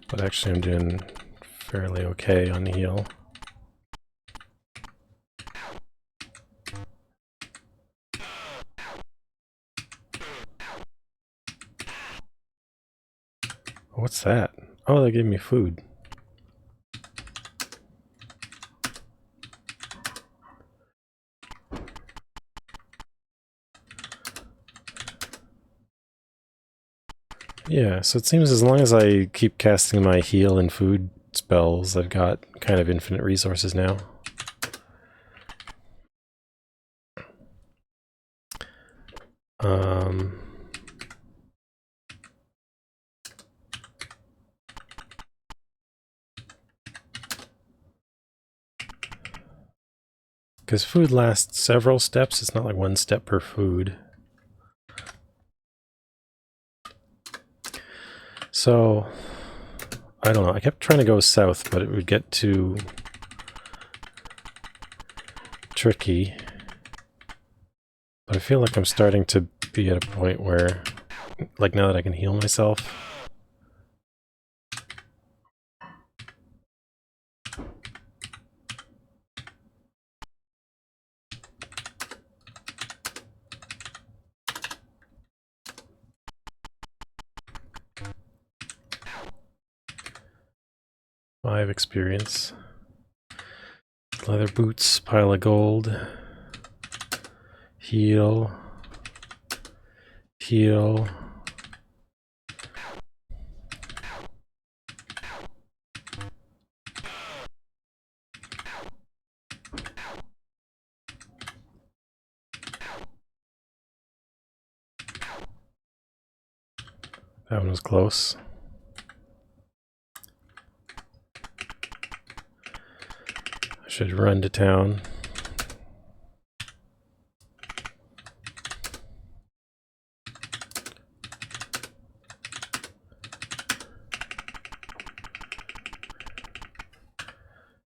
But actually I'm doing fairly okay on heal. what's that? Oh, they gave me food. Yeah, so it seems as long as I keep casting my heal and food spells, I've got kind of infinite resources now. Because food lasts several steps, it's not like one step per food. So, I don't know, I kept trying to go south, but it would get too tricky. But I feel like I'm starting to be at a point where, like now that I can heal myself, 5 experience. Leather boots, pile of gold. Heal. Heal. That one was close. I should run to town.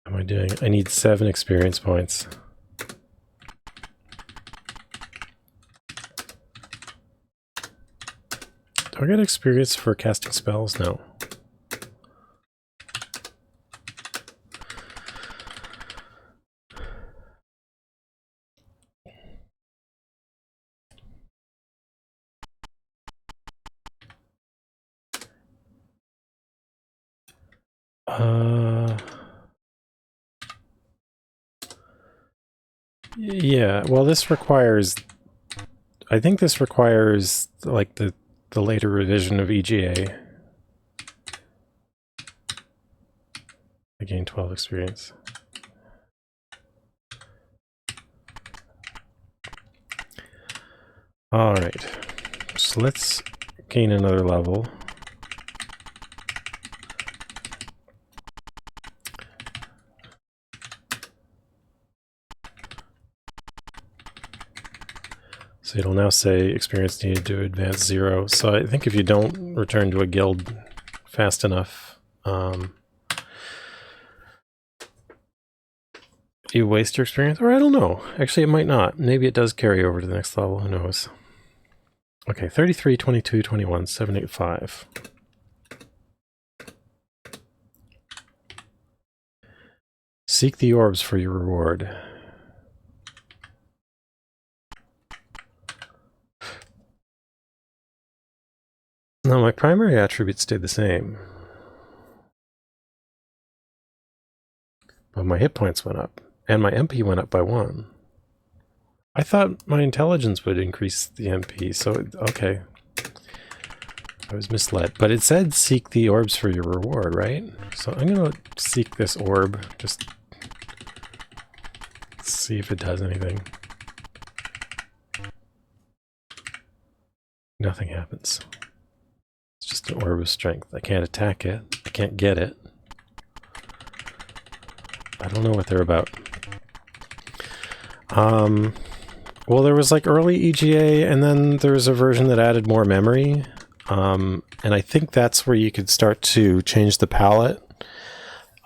What am I doing? I need 7 experience points. Do I get experience for casting spells? No. Yeah, well this requires... I think this requires, like, the later revision of EGA. I gained 12 experience. Alright, so let's gain another level. So it'll now say experience needed to advance 0. So I think if you don't return to a guild fast enough, you waste your experience? Or I don't know. Actually, it might not. Maybe it does carry over to the next level. Who knows? Okay, 33, 22, 21, 7, 8, 5. Seek the orbs for your reward. No, my primary attributes stayed the same. But my hit points went up. And my MP went up by 1. I thought my intelligence would increase the MP, so okay. I was misled. But it said seek the orbs for your reward, right? So I'm gonna seek this orb, just see if it does anything. Nothing happens. It's just an orb of strength. I can't attack it. I can't get it. I don't know what they're about. Well, there was like early EGA, and then there was a version that added more memory. And I think that's where you could start to change the palette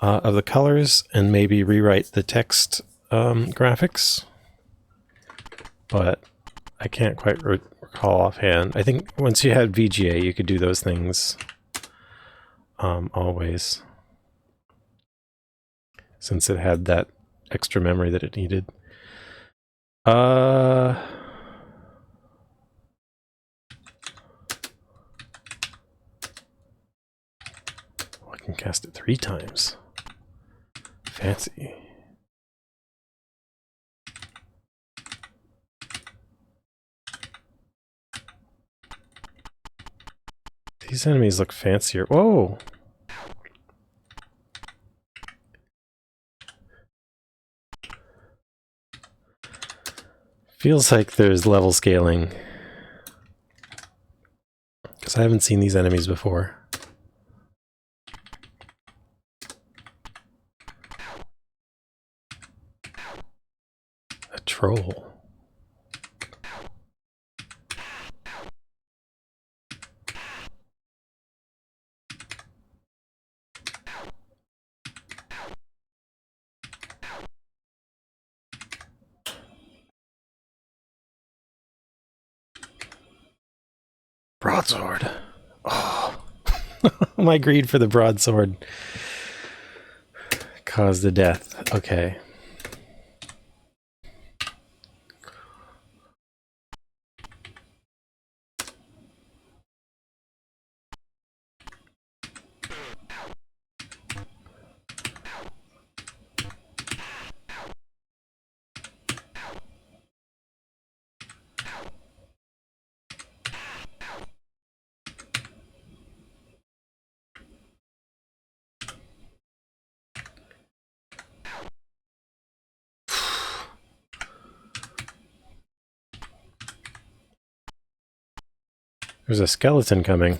of the colors and maybe rewrite the text graphics. But I can't quite recall offhand. I think once you had VGA, you could do those things always, since it had that extra memory that it needed. can cast it 3 times. Fancy. These enemies look fancier. Whoa! Feels like there's level scaling. Because I haven't seen these enemies before. A troll. Broadsword. Oh. My greed for the broadsword caused a death. Okay. There's a skeleton coming.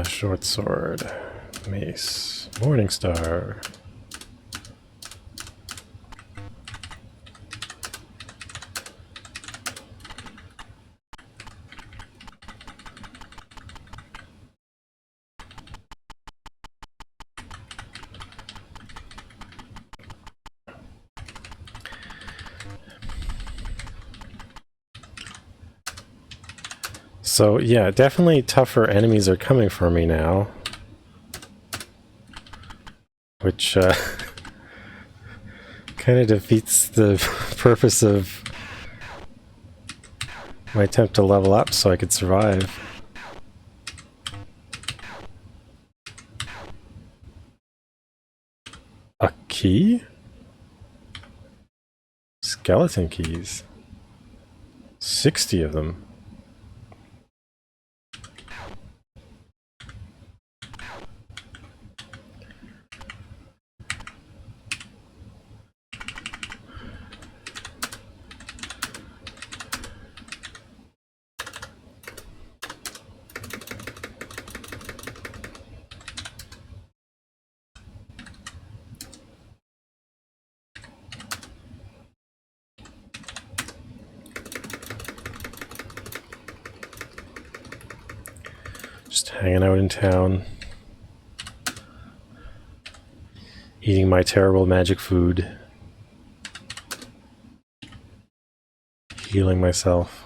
Short sword, mace, morning star. So yeah, definitely tougher enemies are coming for me now. Which kind of defeats the purpose of my attempt to level up so I could survive. A key? Skeleton keys. 60 of them. Just hanging out in town. Eating my terrible magic food. Healing myself.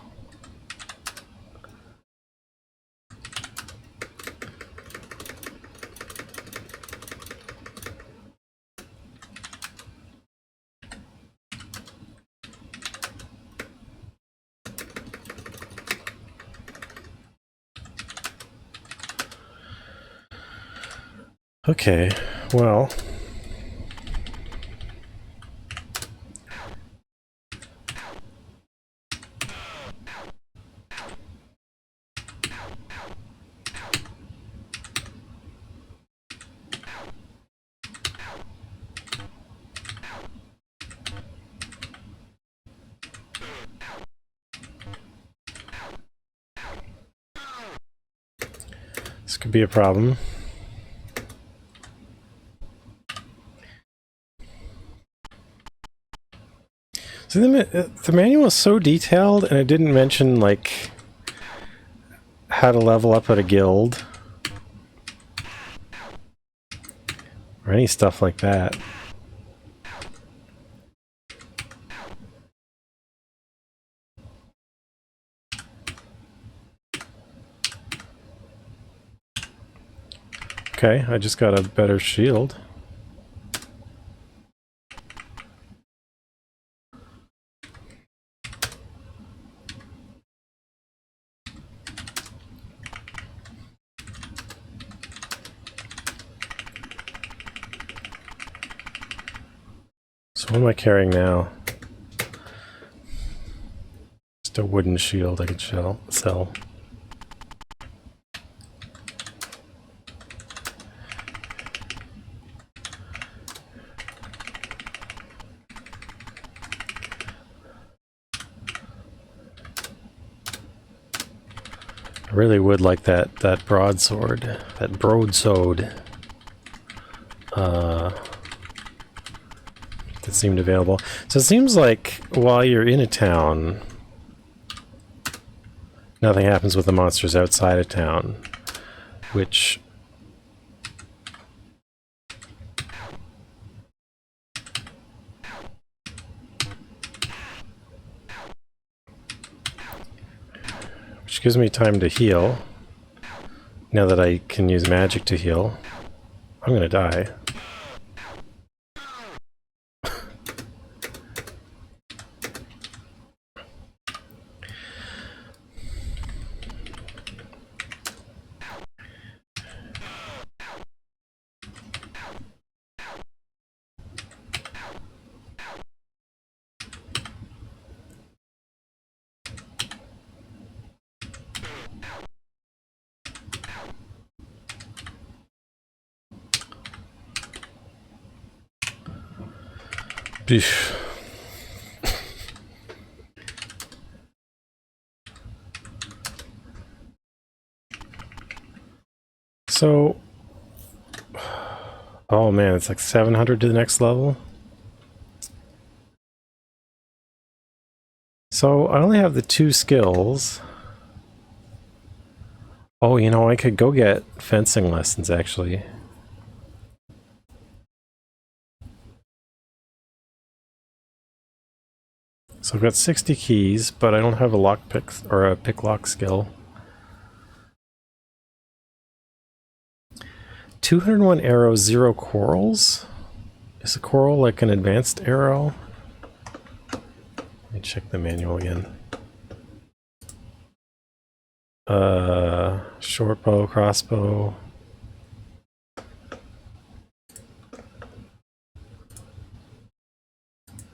Okay, well... this could be a problem. So the manual is so detailed, and it didn't mention, like, how to level up at a guild. Or any stuff like that. Okay, I just got a better shield. So what am I carrying now? Just a wooden shield I could sell. I really would like that broadsword, that broadsword that seemed available. So it seems like while you're in a town, nothing happens with the monsters outside of town, which gives me time to heal. Now that I can use magic to heal. I'm gonna die. Beef. So, oh man, it's like 700 to the next level. So I only have the 2 skills. Oh, you know, I could go get fencing lessons actually. So I've got 60 keys, but I don't have a lockpick or a picklock skill. 201 arrows, 0 corals? Is a coral like an advanced arrow? Let me check the manual again. Short bow, crossbow.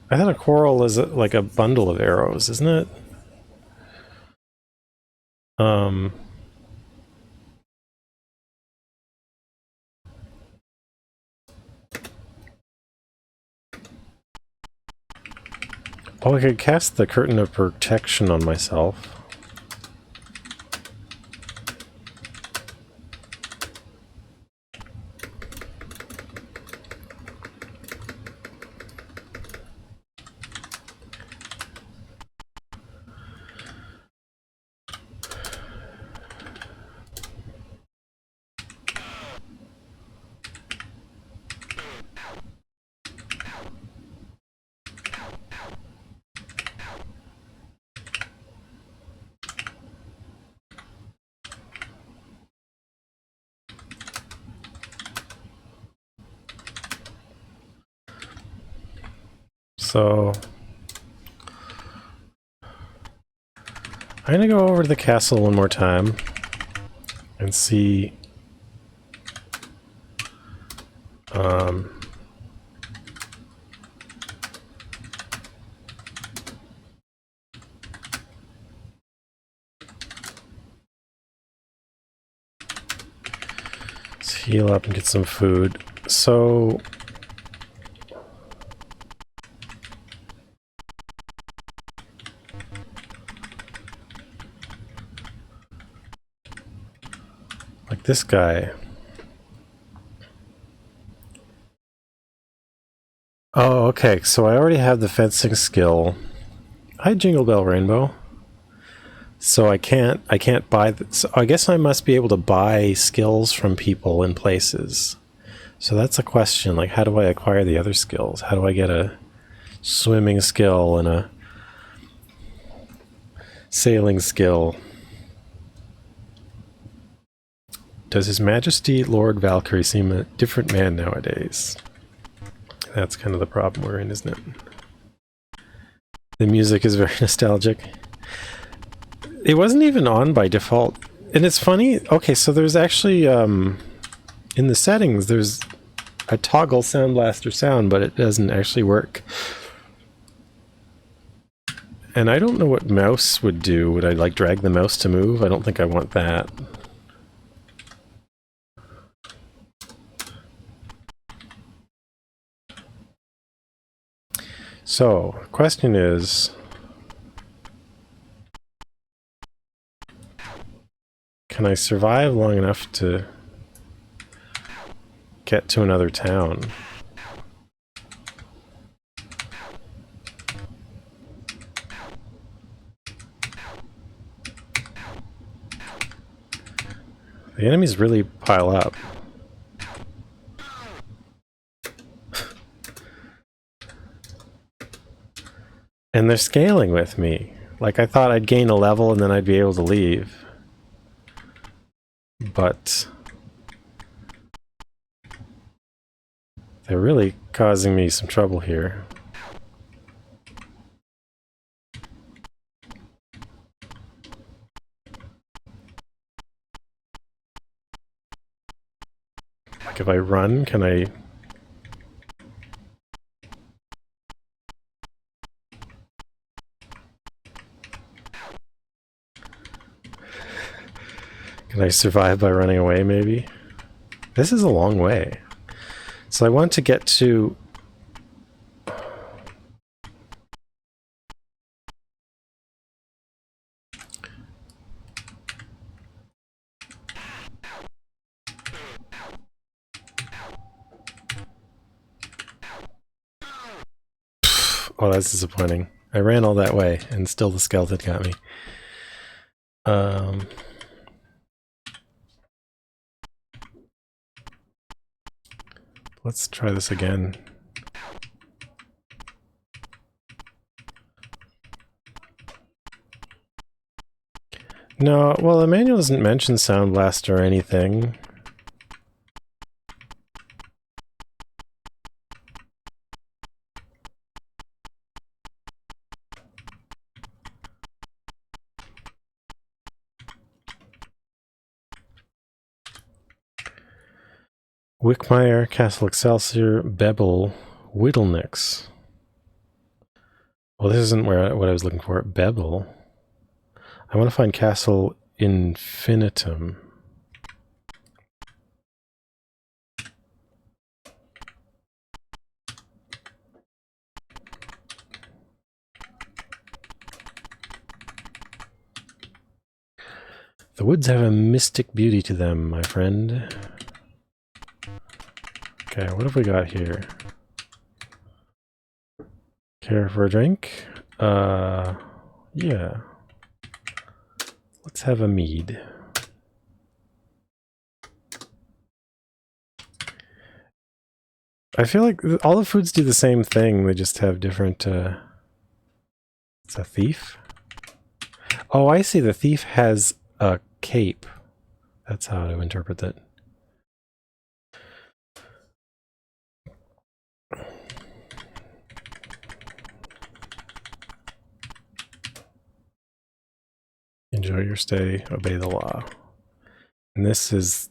I thought a coral is like a bundle of arrows, isn't it? Oh, I could cast the Curtain of Protection on myself. So I'm gonna go over to the castle one more time and see let's heal up and get some food. So like this guy. Oh, okay, so I already have the fencing skill. Hi, Jingle Bell Rainbow. So I can't buy so I guess I must be able to buy skills from people in places. So that's a question, like how do I acquire the other skills? How do I get a swimming skill and a sailing skill? Does His Majesty Lord Valkyrie seem a different man nowadays? That's kind of the problem we're in, isn't it? The music is very nostalgic. It wasn't even on by default. And it's funny, okay, so there's actually, in the settings, there's a toggle Sound Blaster sound, but it doesn't actually work. And I don't know what mouse would do. Would I, like, drag the mouse to move? I don't think I want that. So, question is, can I survive long enough to get to another town? The enemies really pile up. And they're scaling with me. Like, I thought I'd gain a level and then I'd be able to leave. But they're really causing me some trouble here. Like, if I run, can I... Can I survive by running away, maybe? This is a long way. So I want to get to... Oh, that's disappointing. I ran all that way, and still the skeleton got me. Let's try this again. No, well, the manual doesn't mention Sound Blast or anything. Wickmeyer, Castle Excelsior, Bebel, Whittlenix. Well, this isn't what I was looking for. Bebel. I want to find Castle Infinitum. The woods have a mystic beauty to them, my friend. Okay, what have we got here? Care for a drink? Yeah. Let's have a mead. I feel like all the foods do the same thing, they just have different, It's a thief? Oh, I see, the thief has a cape. That's how to interpret that. Enjoy your stay, obey the law. And this is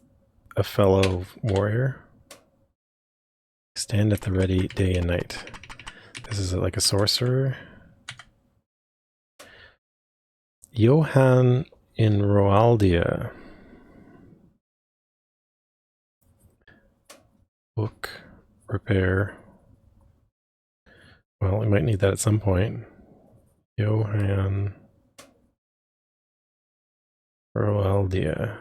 a fellow warrior. Stand at the ready day and night. This is like a sorcerer. Johann in Roaldia. Book. Repair. Well, we might need that at some point. Johann Roaldia.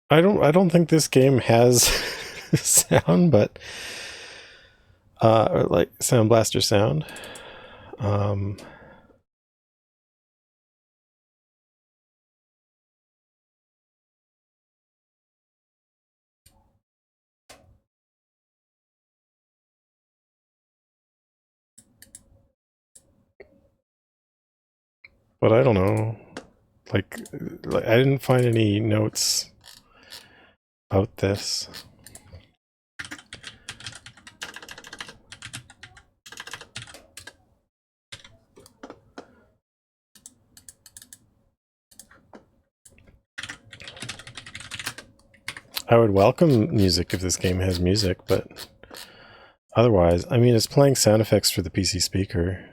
I don't think this game has sound, but or like Sound Blaster sound. Um, but I don't know. Like I didn't find any notes about this. I would welcome music if this game has music, but otherwise, I mean, it's playing sound effects for the PC speaker.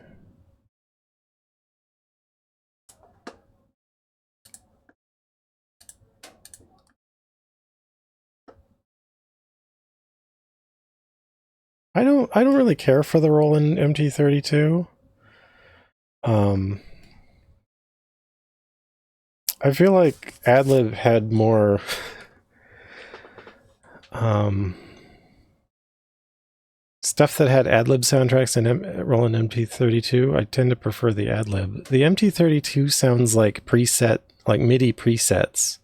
I don't really care for the Roland MT32. I feel like Adlib had more stuff that had Adlib soundtracks in Roland MT32. I tend to prefer the Adlib. The MT32 sounds like like MIDI presets,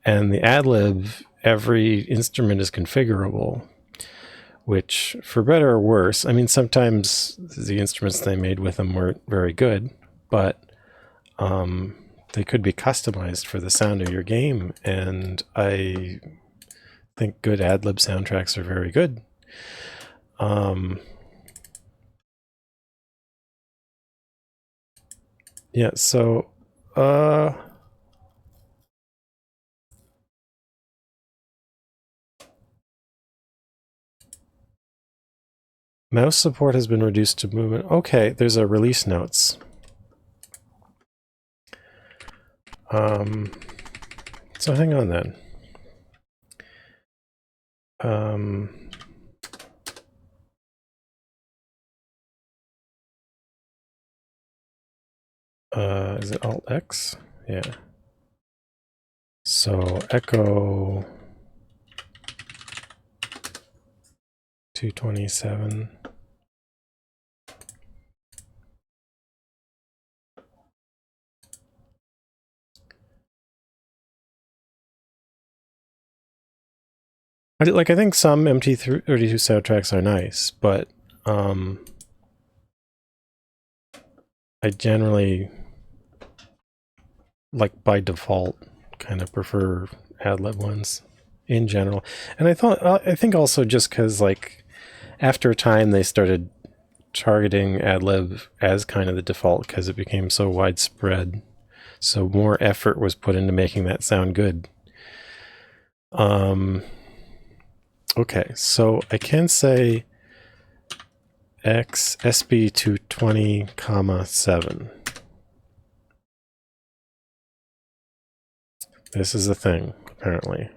and the Adlib, every instrument is configurable, which, for better or worse, I mean, sometimes the instruments they made with them weren't very good, but they could be customized for the sound of your game, and I think good Adlib soundtracks are very good. Yeah, so mouse support has been reduced to movement. Okay, there's a release notes. So hang on then. Is it Alt X? Yeah. So echo 227. I think some MT32 soundtracks are nice, but I generally, like by default, kind of prefer Adlib ones in general. And I think also just because like after a time they started targeting Adlib as kind of the default because it became so widespread. So more effort was put into making that sound good. Okay, so I can say X SB220, 7. This is a thing, apparently.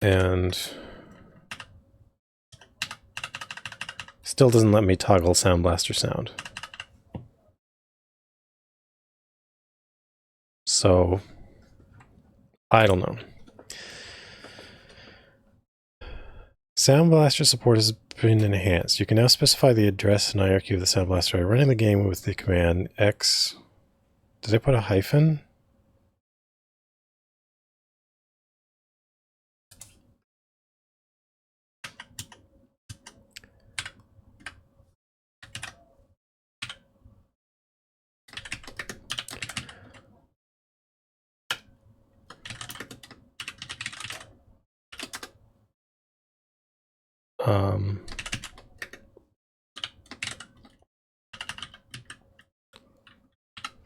And still doesn't let me toggle Sound Blaster sound. So, I don't know. Sound Blaster support has been enhanced. You can now specify the address and hierarchy of the Sound Blaster by running the game with the command X. Did I put a hyphen?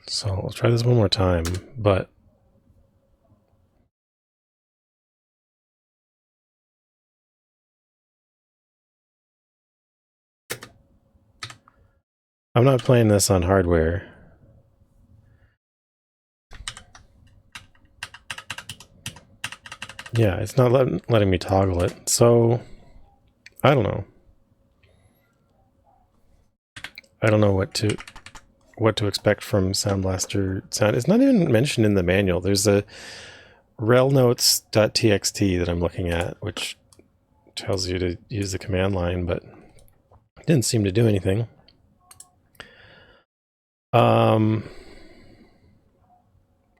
So I'll try this one more time, but I'm not playing this on hardware. Yeah, it's not letting me toggle it. So, I don't know. I don't know what to expect from Sound Blaster sound. It's not even mentioned in the manual. There's a relnotes.txt that I'm looking at, which tells you to use the command line, but it didn't seem to do anything.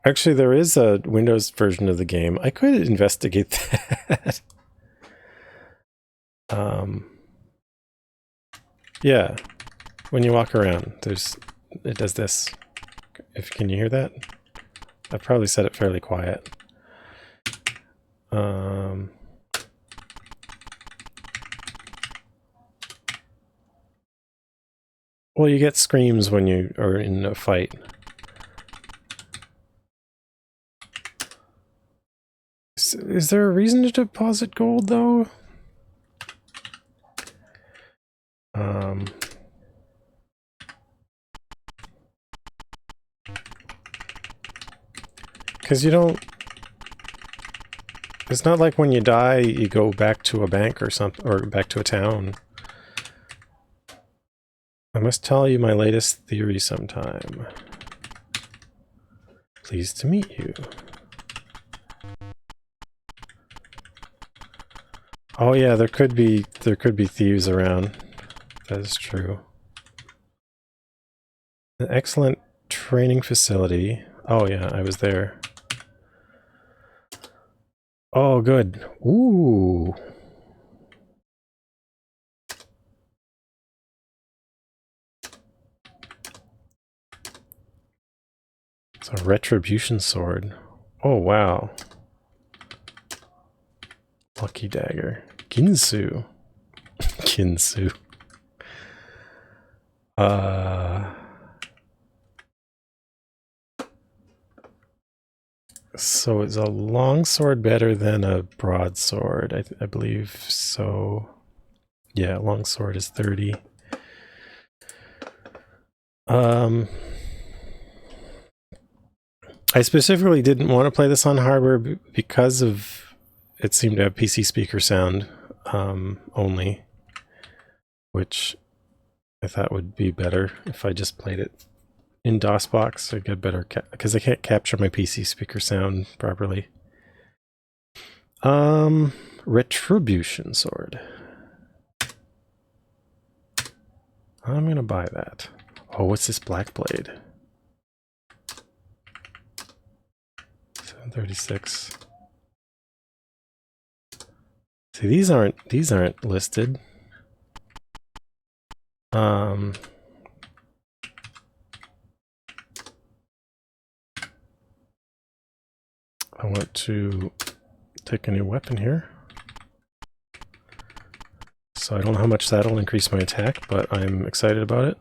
Actually, there is a Windows version of the game. I could investigate that. Yeah, when you walk around, it does this. Can you hear that? I've probably set it fairly quiet. Well, you get screams when you are in a fight. Is there a reason to deposit gold, though? Because you don't... It's not like when you die, you go back to a bank or something, or back to a town. I must tell you my latest theory sometime. Pleased to meet you. Oh yeah, there could be thieves around. That is true. An excellent training facility. Oh yeah, I was there. Oh good. Ooh. It's a retribution sword. Oh wow. Lucky dagger. Ginsu. Ginsu. So is a long sword better than a broadsword? I believe so. Yeah, long sword is 30. I specifically didn't want to play this on hardware because of it seemed to have PC speaker sound only, which I thought would be better if I just played it in DOSBox. I get better because I can't capture my PC speaker sound properly. Retribution sword. I'm gonna buy that. Oh, what's this black blade? 736. See, these aren't listed. I want to take a new weapon here. So I don't know how much that'll increase my attack, but I'm excited about it.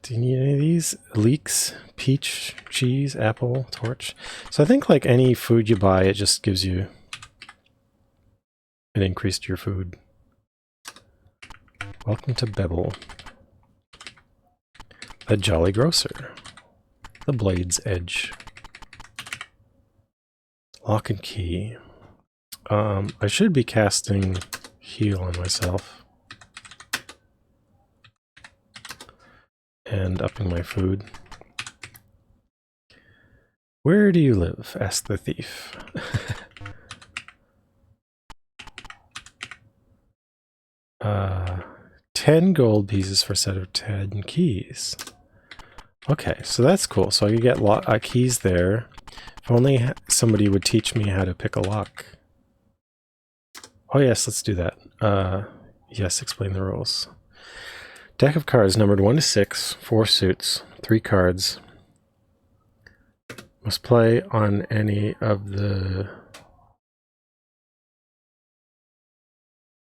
Do you need any of these? Leeks, peach, cheese, apple, torch. So I think like any food you buy, it just gives you an increase to your food. Welcome to Bevel. A Jolly Grocer. The Blade's Edge. Lock and Key. I should be casting Heal on myself. And upping my food. Where do you live? Asked the thief. 10 gold pieces for a set of 10 keys. Okay, so that's cool. So I could get keys there. If only somebody would teach me how to pick a lock. Oh yes, let's do that. Yes, explain the rules. Deck of cards numbered 1 to 6, 4 suits, 3 cards. Must play on any of the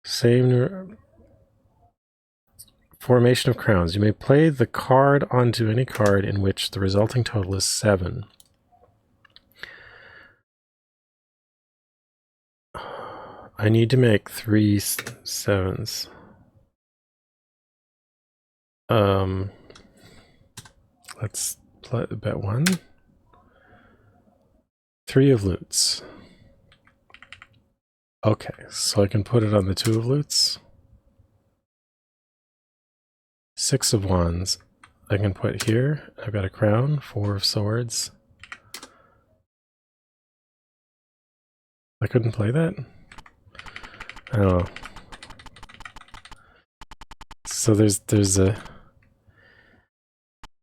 same formation of crowns. You may play the card onto any card in which the resulting total is 7. I need to make 3 sevens. Let's bet 1. 3 of loots. Okay, so I can put it on the 2 of loots. 6 of Wands. I can put here. I've got a crown, 4 of Swords. I couldn't play that? I don't know. So there's a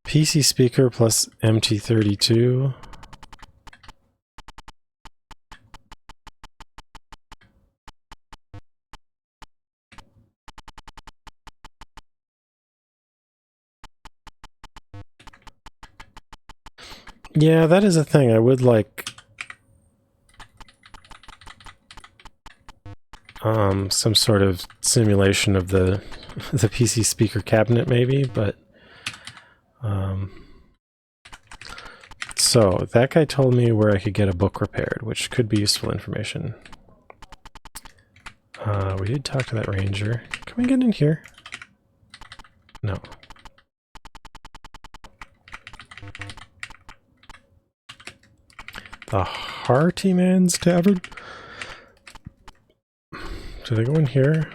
PC speaker plus MT32. Yeah, that is a thing. I would like some sort of simulation of the PC speaker cabinet, maybe, but so that guy told me where I could get a book repaired, which could be useful information. We did talk to that ranger. Can we get in here? No. The Hearty Man's Tavern? Do they go in here?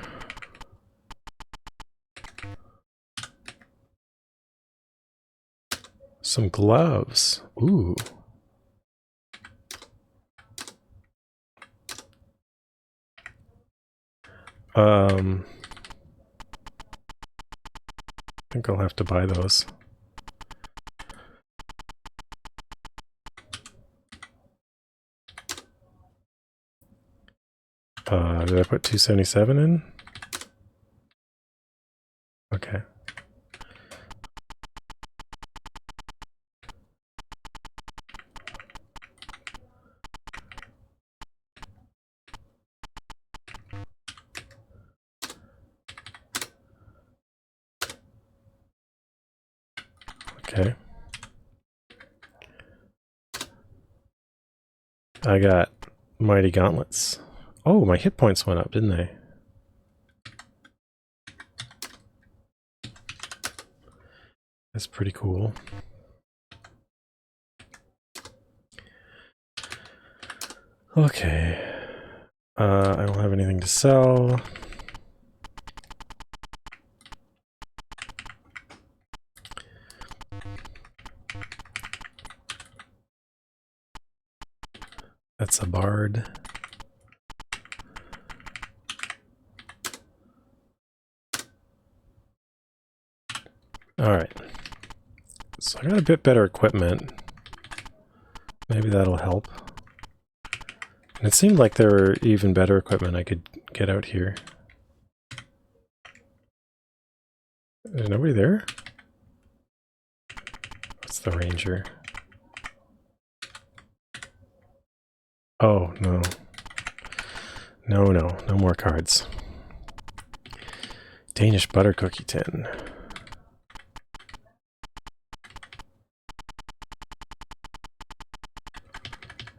Some gloves. Ooh. I think I'll have to buy those. Did I put 277 in? Okay. Okay. I got Mighty Gauntlets. Oh, my hit points went up, didn't they? That's pretty cool. Okay. I don't have anything to sell. That's a bard. Alright. So I got a bit better equipment. Maybe that'll help. And it seemed like there were even better equipment I could get out here. There's nobody there? What's the ranger? Oh, no. No more cards. Danish butter cookie tin.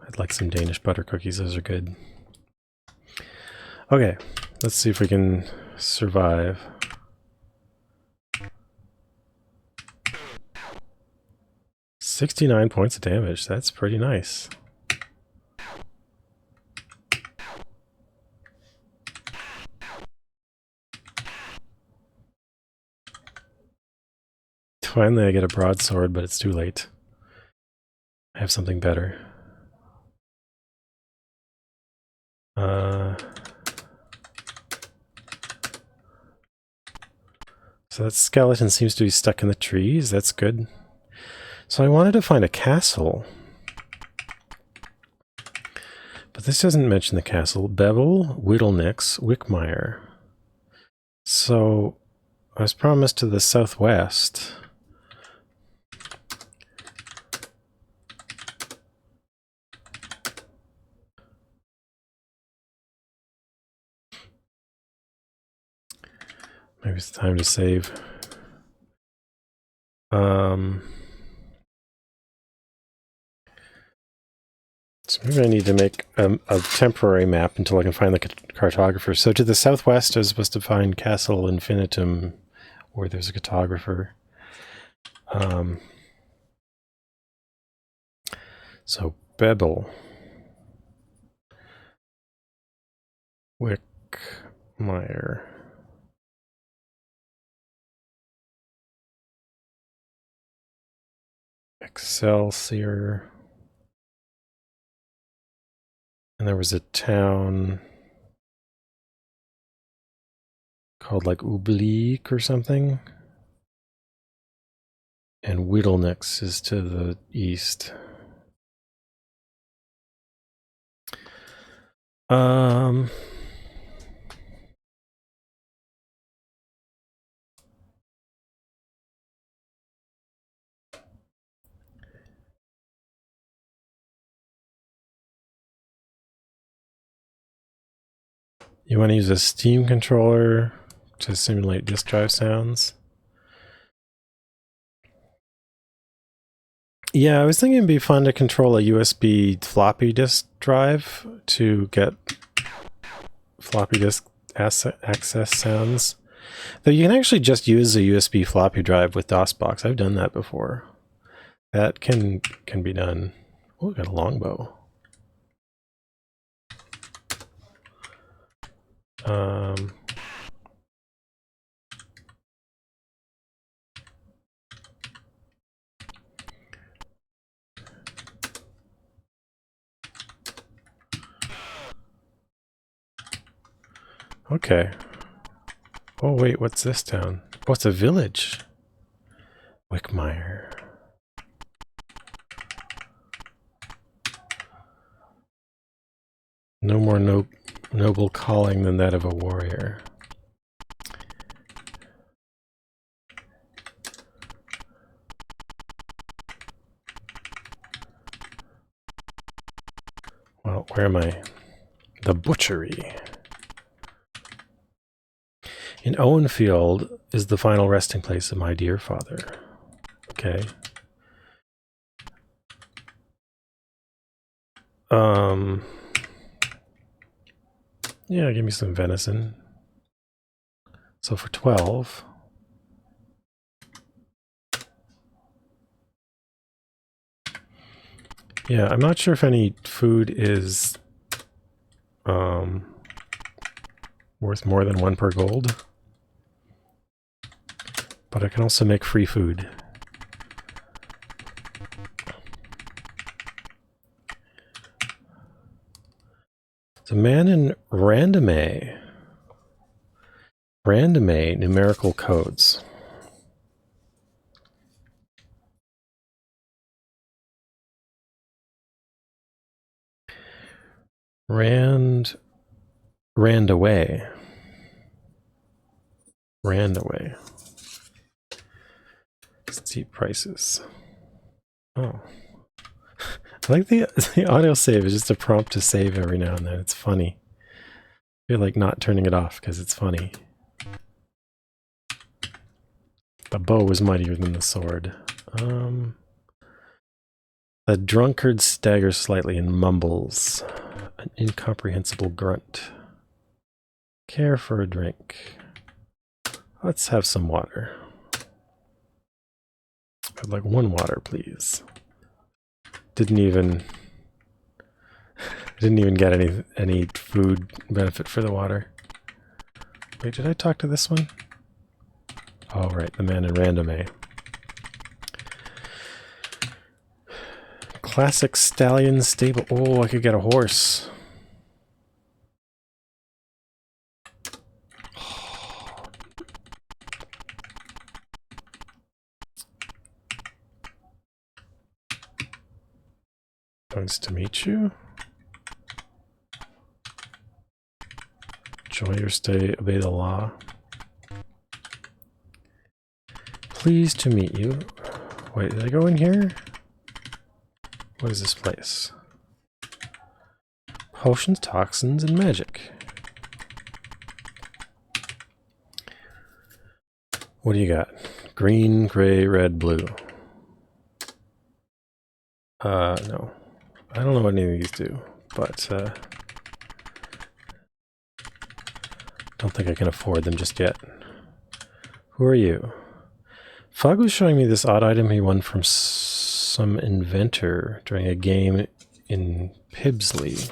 I'd like some Danish butter cookies, those are good. Okay, let's see if we can survive. $69 points of damage, that's pretty nice. Finally I get a broadsword, but it's too late. I have something better. So that skeleton seems to be stuck in the trees, that's good. So I wanted to find a castle. But this doesn't mention the castle. Bevel, Whittlenix, Wickmire. So I was promised to the southwest. Maybe it's time to save. So maybe I need to make a temporary map until I can find the cartographer. So to the southwest, I was supposed to find Castle Infinitum, where there's a cartographer. So Bebel, Wickmire. Excelsior. And there was a town called like Oblique or something. And Whittlenix is to the east. You want to use a Steam controller to simulate disk drive sounds? Yeah, I was thinking it'd be fun to control a USB floppy disk drive to get floppy disk access sounds. Though you can actually just use a USB floppy drive with DOSBox. I've done that before. That can be done. Oh, got a longbow. Okay. Oh wait, what's this town? Oh, it's a village. Wickmeyer. No more noble calling than that of a warrior. Well, where am I? The butchery. In Owenfield is the final resting place of my dear father. Okay. Yeah, give me some venison. So for 12. Yeah, I'm not sure if any food is worth more than 1 per gold. But I can also make free food. The man in Randome. Randome numerical codes. Randaway. Randaway. Steep prices. Oh. I like the autosave is just a prompt to save every now and then. It's funny. I feel like not turning it off because it's funny. The bow was mightier than the sword. The drunkard staggers slightly and mumbles. An incomprehensible grunt. Care for a drink. Let's have some water. I'd like 1 water, please. Didn't even get any food benefit for the water. Wait, did I talk to this one? Oh, right, the man in Randome. Classic stallion stable. Oh, I could get a horse. Nice to meet you. Enjoy your stay, obey the law. Pleased to meet you. Wait, did I go in here? What is this place? Potions, toxins, and magic. What do you got? Green, gray, red, blue. No. I don't know what any of these do, but don't think I can afford them just yet. Who are you? Fogg was showing me this odd item he won from some inventor during a game in Pibsley.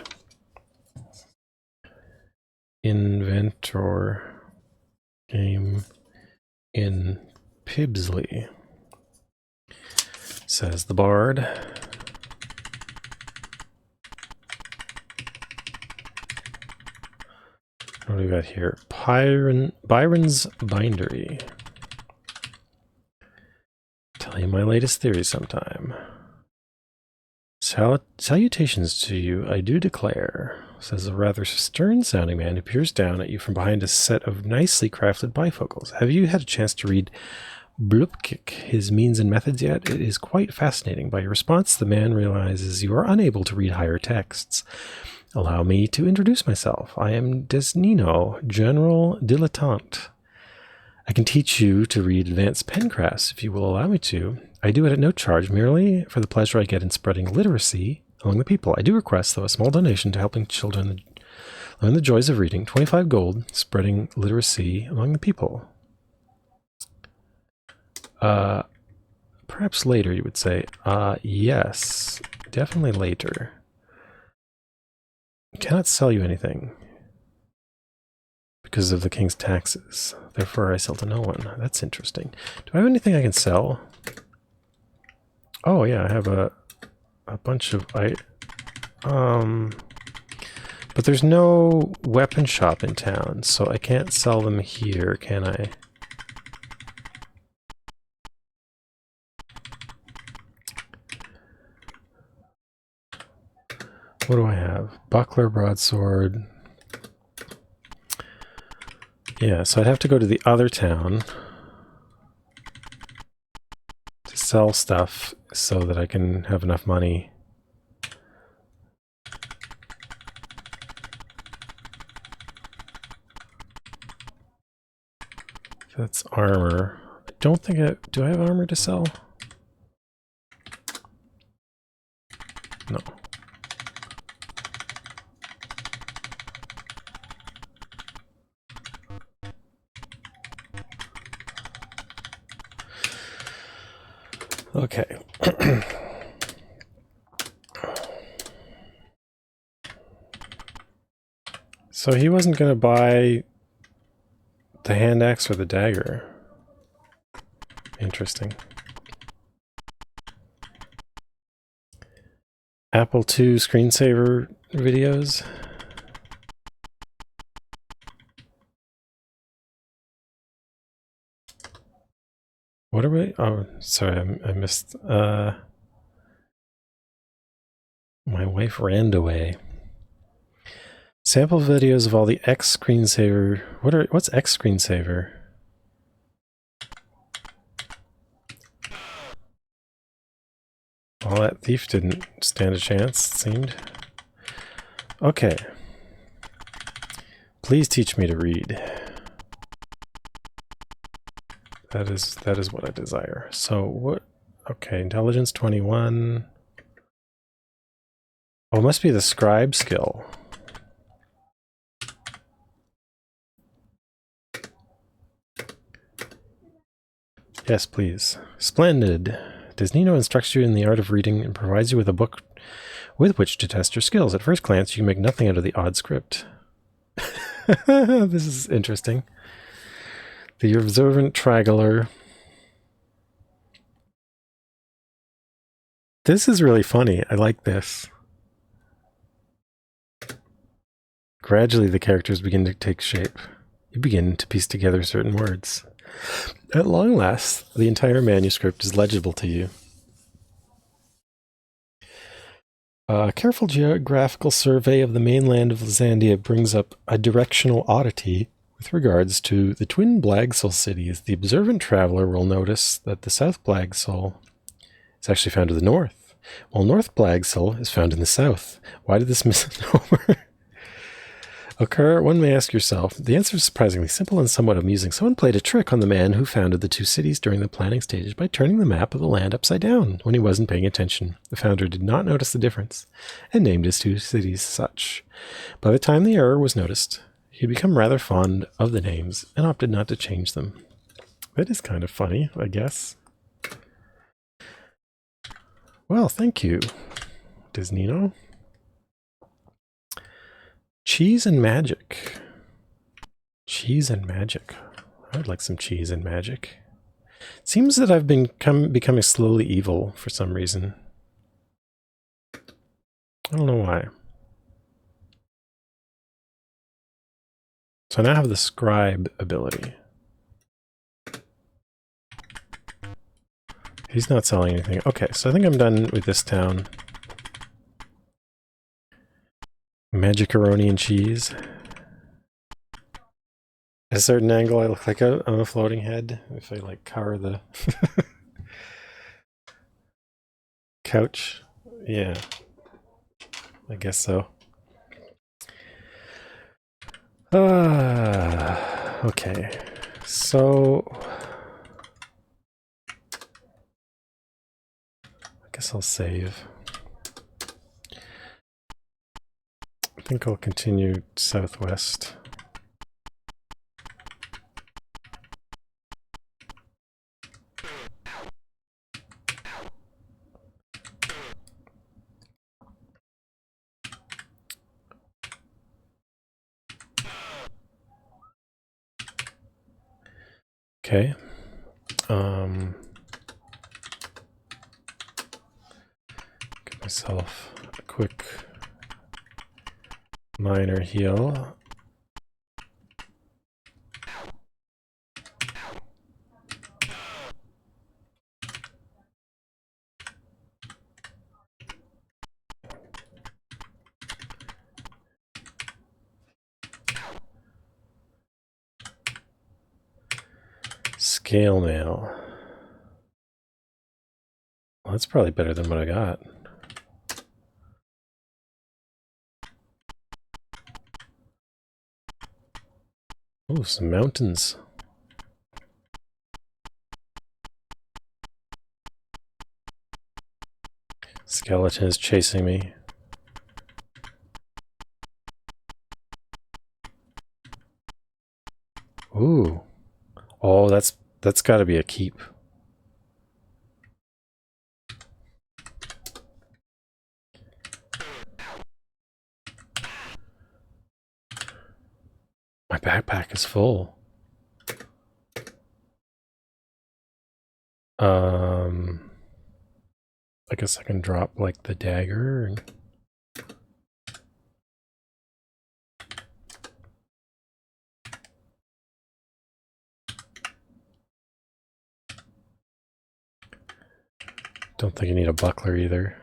Inventor game in Pibsley. says the bard. What do we got here? Byron's Bindery. Tell you my latest theory sometime. Salutations to you, I do declare, says a rather stern-sounding man who peers down at you from behind a set of nicely crafted bifocals. Have you had a chance to read Blupkick, His Means and Methods yet? It is quite fascinating. By your response, the man realizes you are unable to read higher texts. Allow me to introduce myself. I am Desnino, General Dilettante. I can teach you to read advanced pencrafts if you will allow me to. I do it at no charge, merely for the pleasure I get in spreading literacy among the people. I do request, though, a small donation to helping children learn the joys of reading. 25 gold, spreading literacy among the people. Perhaps later, you would say. Yes, definitely later. I cannot sell you anything because of the king's taxes. Therefore, I sell to no one. That's interesting. Do I have anything I can sell? Oh yeah, I have a bunch of but there's no weapon shop in town, so I can't sell them here, can I? What do I have? Buckler, broadsword. Yeah, so I'd have to go to the other town to sell stuff so that I can have enough money. That's armor. I don't think do I have armor to sell? No. Okay. So he wasn't going to buy the hand axe or the dagger. Interesting. Apple II screensaver videos. What are we? Oh, sorry, I missed. My wife ran away. Sample videos of all the X screensaver. What's X screensaver? Well, that thief didn't stand a chance, it seemed. Okay. Please teach me to read. That is what I desire. So what? Okay, intelligence 21. Oh, it must be the scribe skill. Yes, please. Splendid. Desnino instructs you in the art of reading and provides you with a book with which to test your skills. At first glance, you make nothing out of the odd script. This is interesting. The observant triangular. This is really funny. I like this. Gradually, the characters begin to take shape. You begin to piece together certain words. At long last, the entire manuscript is legible to you. A careful geographical survey of the mainland of Lysandia brings up a directional oddity with regards to the twin Blagsel cities. The observant traveler will notice that the South Blagsel is actually found to the north, while North Blagsel is found in the south. Why did this misnomer occur? One may ask yourself. The answer is surprisingly simple and somewhat amusing. Someone played a trick on the man who founded the two cities during the planning stages by turning the map of the land upside down when he wasn't paying attention. The founder did not notice the difference and named his two cities such. By the time the error was noticed, he had become rather fond of the names and opted not to change them. That is kind of funny, I guess. Well, thank you, Desnino. Cheese and magic. Cheese and magic. I would like some cheese and magic. Seems that I've been becoming slowly evil for some reason. I don't know why. So I now have the scribe ability. He's not selling anything. Okay, so I think I'm done with this town. Magicaroni and cheese. At a certain angle, I look like I'm a floating head. If I like cover the couch. Yeah. I guess so. Okay. So I guess I'll save. I think I'll continue southwest. Okay. Give myself a quick minor heal. Scale mail. Well, that's probably better than what I got. Oh, some mountains. Skeleton is chasing me. Ooh. Oh, that's got to be a keep. My backpack is full. I guess I can drop like the dagger and don't think I need a buckler either.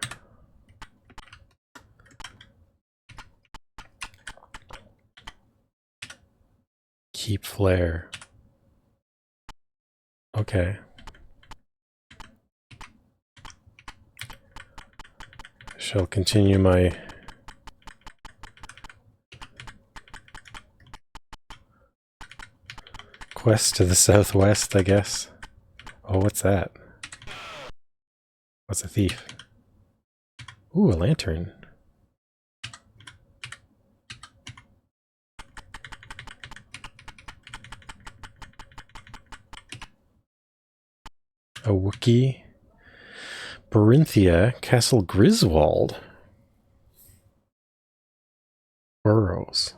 Keep flare. Okay. Shall continue my quest to the southwest, I guess. Oh, what's that? What's a thief? Ooh, a lantern. A Wookiee. Barinthia, Castle Griswold. Burrows.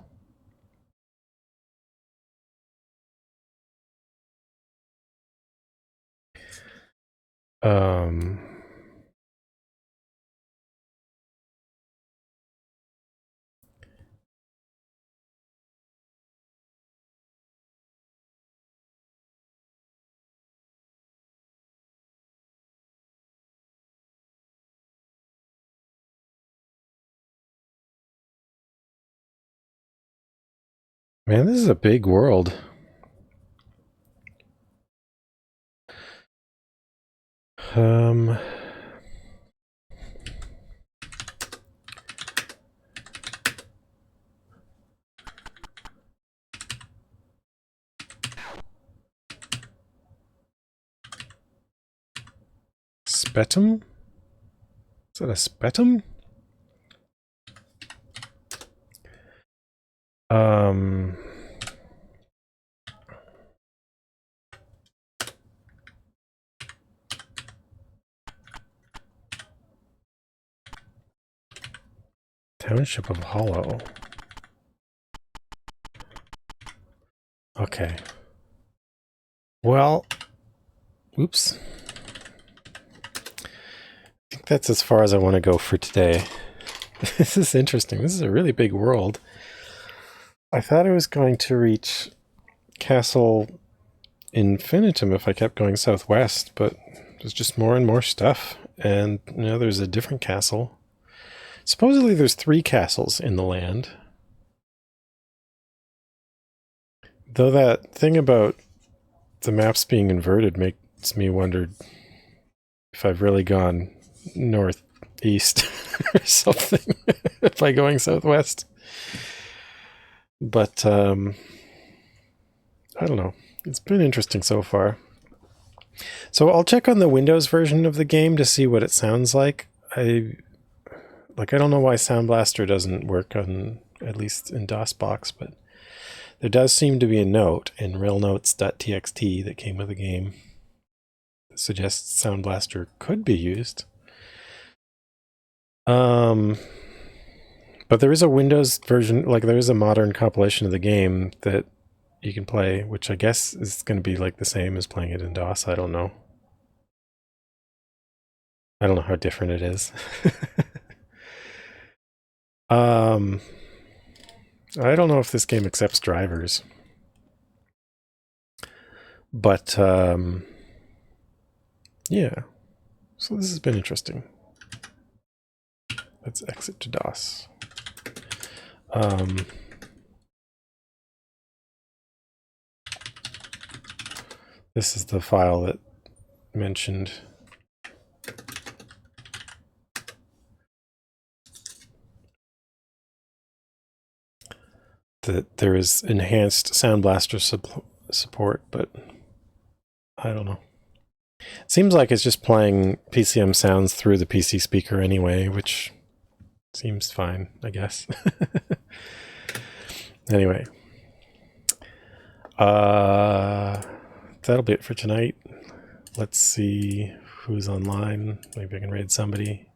Man, this is a big world. Spetum? Is that a spetum? Township of Hollow. Okay. Well, Oops. I think that's as far as I want to go for today. This is interesting. This is a really big world. I thought I was going to reach Castle Infinitum if I kept going southwest, but there's just more and more stuff. And now there's a different castle. Supposedly there's 3 castles in the land. Though that thing about the maps being inverted makes me wonder if I've really gone northeast or something by going southwest. But I don't know. It's been interesting so far. So I'll check on the Windows version of the game to see what it sounds like. I don't know why Sound Blaster doesn't work on, at least in DOSBox, but there does seem to be a note in realnotes.txt that came with the game that suggests Sound Blaster could be used. But there is a Windows version, like there is a modern compilation of the game that you can play, which I guess is going to be like the same as playing it in DOS. I don't know. I don't know how different it is. I don't know if this game accepts drivers. But yeah. So this has been interesting. Let's exit to DOS. This is the file that mentioned that there is enhanced Sound Blaster support, but I don't know. It seems like it's just playing PCM sounds through the PC speaker anyway, which seems fine, I guess. Anyway. That'll be it for tonight. Let's see who's online. Maybe I can raid somebody.